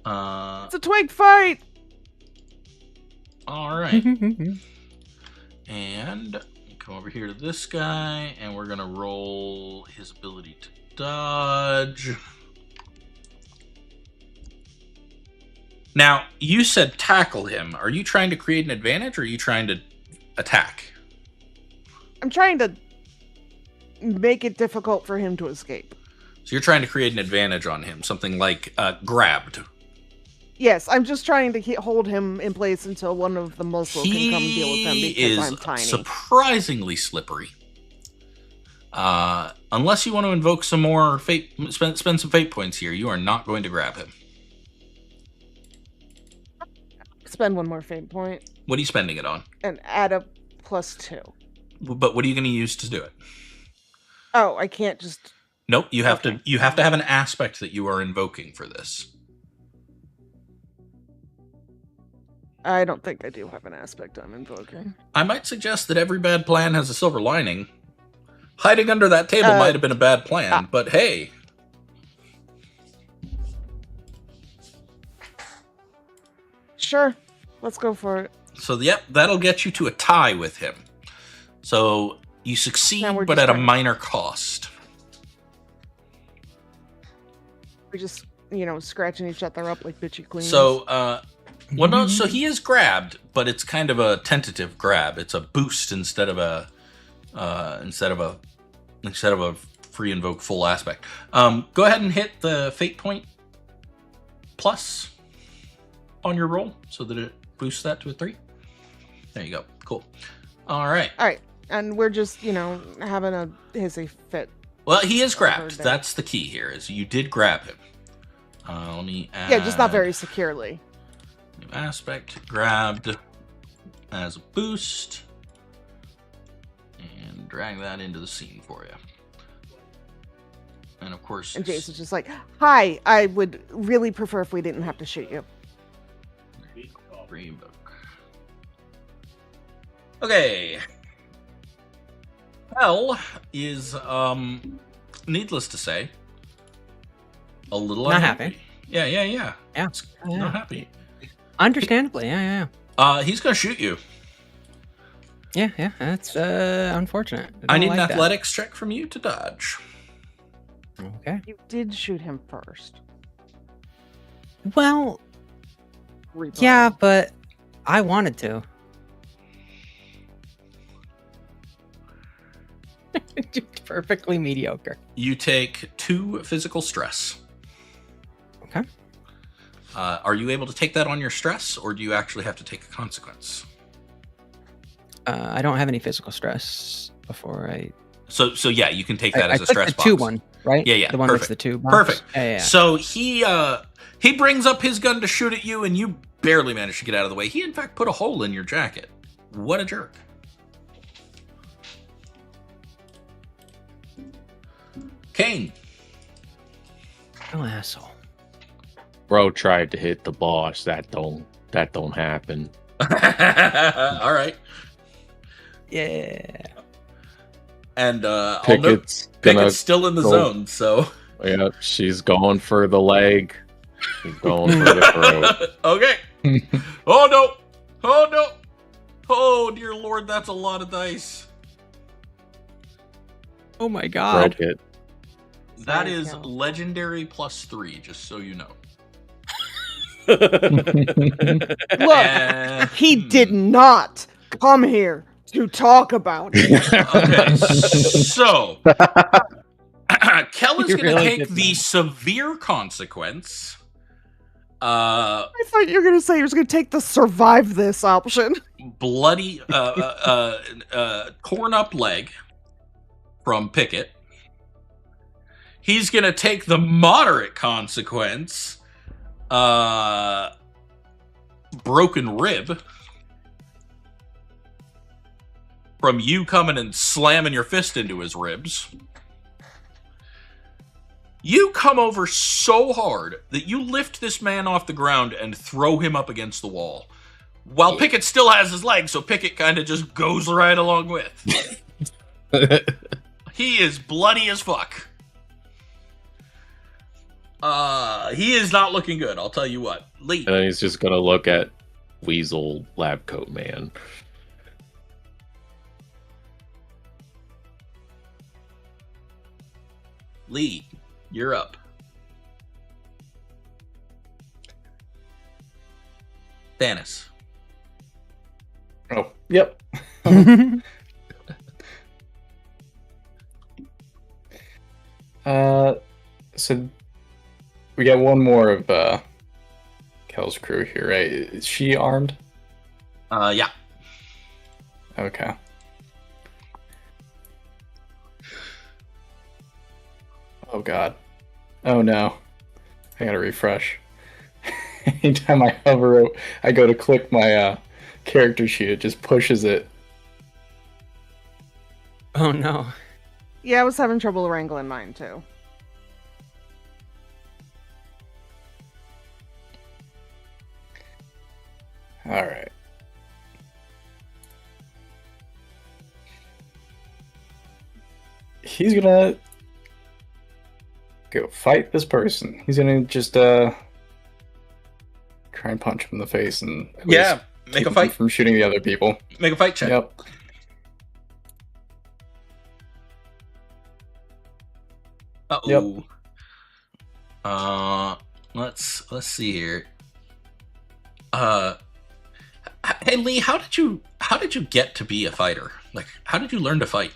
It's a twig fight. All right. And come over here to this guy, and we're going to roll his ability to dodge. Now, you said tackle him. Are you trying to create an advantage, or are you trying to attack? I'm trying to make it difficult for him to escape. So you're trying to create an advantage on him, something like grabbed. Yes, I'm just trying to hold him in place until one of the muscle can come deal with him He because is I'm tiny. surprisingly slippery. Unless you want to invoke some more fate, spend some fate points here, you are not going to grab him. Spend one more fate point. What are you spending it on? And add a +2. But what are you going to use to do it? Oh, I can't just. Nope, you have Okay. to. You have to have an aspect that you are invoking for this. I don't think I do have an aspect I'm invoking. I might suggest that every bad plan has a silver lining. Hiding under that table might have been a bad plan, but hey. Sure, let's go for it. So, yep, that'll get you to a tie with him. So, you succeed, Now we're but just at a trying- minor cost. We're just, scratching each other up like bitchy queens. So, well, no, so he is grabbed, but it's kind of a tentative grab. It's a boost instead of a free invoke full aspect. Go ahead and hit the fate point plus on your roll so that it boosts that to a 3. There you go. Cool. All right. All right, and we're just, having a hissy fit. Well, he is grabbed. Over there. That's the key here. Is you did grab him. Let me add. Yeah, just not very securely. New aspect grabbed as a boost, and drag that into the scene for you. And of course, And Jason's just like, "Hi, I would really prefer if we didn't have to shoot you." Revoke. Okay. Hell is, needless to say, a little Not unhappy. happy. Yeah. Yeah. Not happy. Understandably, yeah. He's gonna shoot you. Yeah, that's unfortunate. I don't need like an that. athletics check from you to dodge. Okay. You did shoot him first. Well, Repo. yeah, but I wanted to. Just perfectly mediocre. You take 2 physical stress. Okay. Are you able to take that on your stress, or do you actually have to take a consequence? I don't have any physical stress before I. So yeah, you can take that as a clicked stress the box. 2 one, right? Yeah, The one perfect. that's the 2 box. Perfect. Yeah. So he brings up his gun to shoot at you, and you barely manage to get out of the way. He in fact put a hole in your jacket. What a jerk! Kane. Oh, asshole. Bro tried to hit the boss. That don't happen. All right. Yeah. And I'll note Pickett's gonna Pickett's still in the go- zone, so Yeah, she's going for the leg. She's going for the throat. okay. Oh no! Oh no! Oh dear lord, that's a lot of dice. Oh my god. Broke it. That Sorry, is Cal. legendary +3, just so you know. Look, he did not come here to talk about it. Okay, so Kel is You going to really take did the not. severe consequence. I thought you were gonna say you were gonna take the survive this option. Bloody torn up leg from Pickett. He's gonna take the moderate consequence, broken rib from you coming and slamming your fist into his ribs. You come over so hard that you lift this man off the ground and throw him up against the wall. While Pickett still has his leg, so Pickett kind of just goes right along with. He is bloody as fuck. He is not looking good, I'll tell you what. Lee. And then he's just gonna look at Weasel Lab Coat Man. Lee, you're up. Thanos. Oh, yep. So we got one more of Kel's crew here, right? Is she armed? Yeah. Okay. Oh god. Oh no. I gotta refresh. Anytime I hover, I go to click my character sheet. It just pushes it. Oh no. Yeah, I was having trouble wrangling mine too. All right. He's gonna go fight this person. He's gonna just try and punch him in the face and at Yeah, least make keep a him fight. from shooting the other people. Make a fight check. Yep. Uh-oh. Let's see here. Hey Lee, how did you get to be a fighter? Like, how did you learn to fight?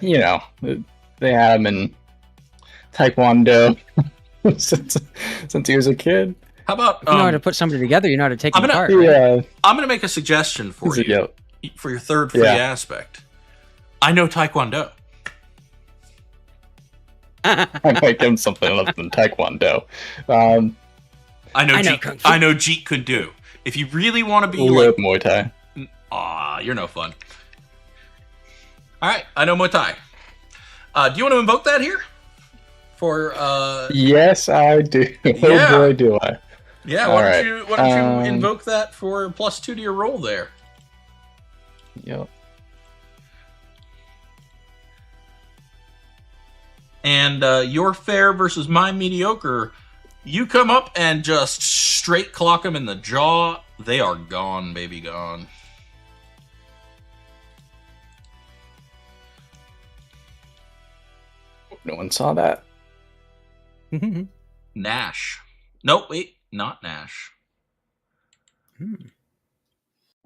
You know, they had him in Taekwondo since he was a kid. How about If you know how to put somebody together, you know how to take I'm them gonna- apart, right? Yeah. I'm gonna make a suggestion for He's a you goat. for your third free Yeah. aspect. I know Taekwondo. I might give him something other than Taekwondo. I know I know Jeet. Kung Fu. I know Jeet Kune Do. If you really want to be We'll go with Muay Thai. you're no fun. All right, I know Muay Thai. Do you want to invoke that here? For Yes, I do. Yeah. Oh boy, do I. yeah, All why right. don't you invoke that for +2 to your roll there? Yep. And your fair versus my mediocre, you come up and just straight clock them in the jaw. They are gone, baby, gone. No one saw that. Nash. Nope, wait, not Nash.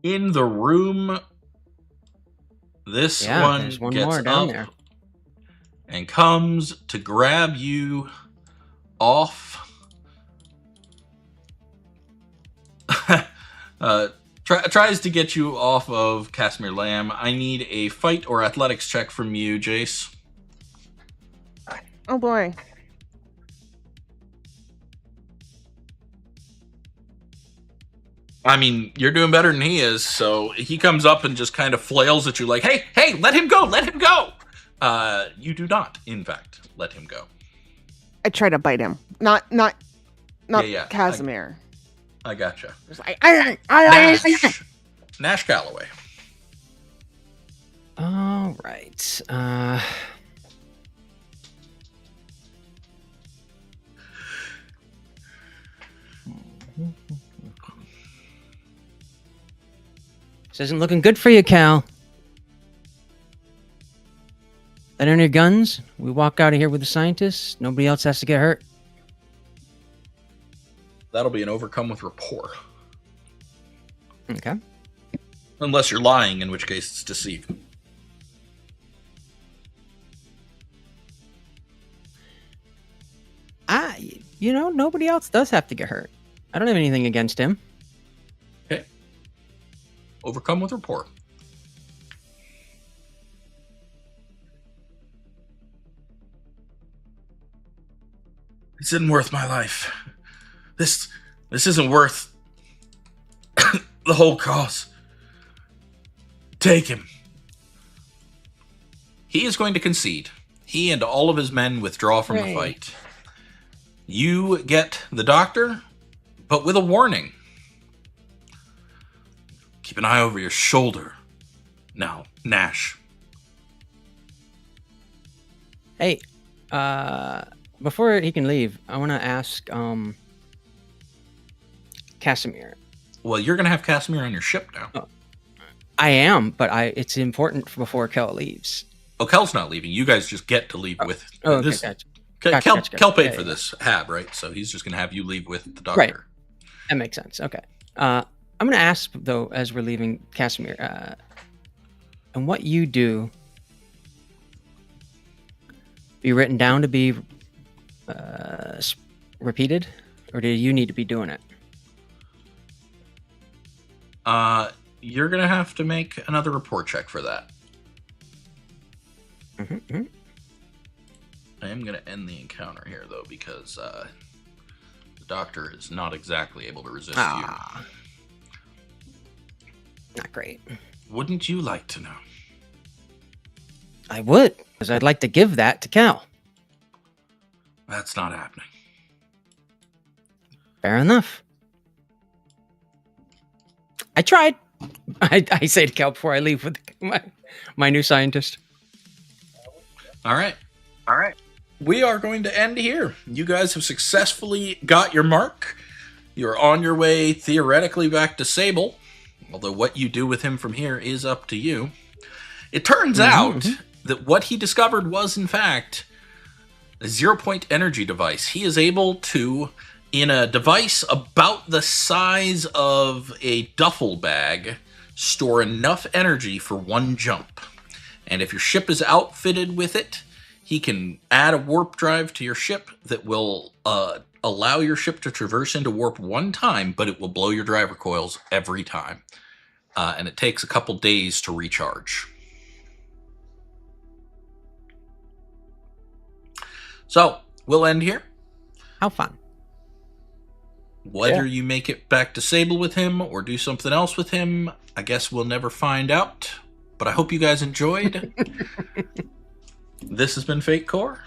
In the room, this Yeah, one there's one gets more down up there. and comes to grab you off. Tries to get you off of Casimir Lamb. I need a fight or athletics check from you, Jace. Oh boy. I mean, you're doing better than he is, so he comes up and just kind of flails at you like, hey, let him go, let him go! You do not, in fact, let him go. I try to bite him. Not Yeah, Casimir. I gotcha. Just like, Nash Calloway. All right. This isn't looking good for you, Cal. Let in your guns. We walk out of here with the scientists. Nobody else has to get hurt. That'll be an overcome with rapport. Okay. Unless you're lying, in which case it's deceive. Nobody else does have to get hurt. I don't have anything against him. Okay. Overcome with rapport. This isn't worth my life. This isn't worth the whole cause. Take him. He is going to concede. He and all of his men withdraw from the Hooray. fight. You get the doctor, but with a warning. Keep an eye over your shoulder. Now, Nash. Hey, before he can leave, I want to ask, Casimir. Well, you're going to have Casimir on your ship now. I am, but it's important before Kel leaves. Oh, Kel's not leaving. You guys just get to leave with Oh, okay, this. gotcha. Kel, Gotcha. Kel paid Yeah, for yeah. this hab, right? So he's just going to have you leave with the doctor. Right. That makes sense. Okay. I'm going to ask, though, as we're leaving, Casimir, and what you do be written down to be repeated, or do you need to be doing it? You're going to have to make another report check for that. Mm-hmm. I am going to end the encounter here, though, because doctor is not exactly able to resist Ah. Not great. you. Wouldn't you like to know? I would, because I'd like to give that to Cal. That's not happening. Fair enough. I tried. I say to Cal before I leave with my new scientist. All right. We are going to end here. You guys have successfully got your mark. You're on your way, theoretically, back to Sable. Although what you do with him from here is up to you. It turns out that what he discovered was, in fact, a 0-point energy device. He is able to, in a device about the size of a duffel bag, store enough energy for one jump. And if your ship is outfitted with it, he can add a warp drive to your ship that will allow your ship to traverse into warp one time, but it will blow your driver coils every time. And it takes a couple days to recharge. So, we'll end here. How fun. Whether you make it back to Sable with him or do something else with him, I guess we'll never find out. But I hope you guys enjoyed. This has been Fate Core.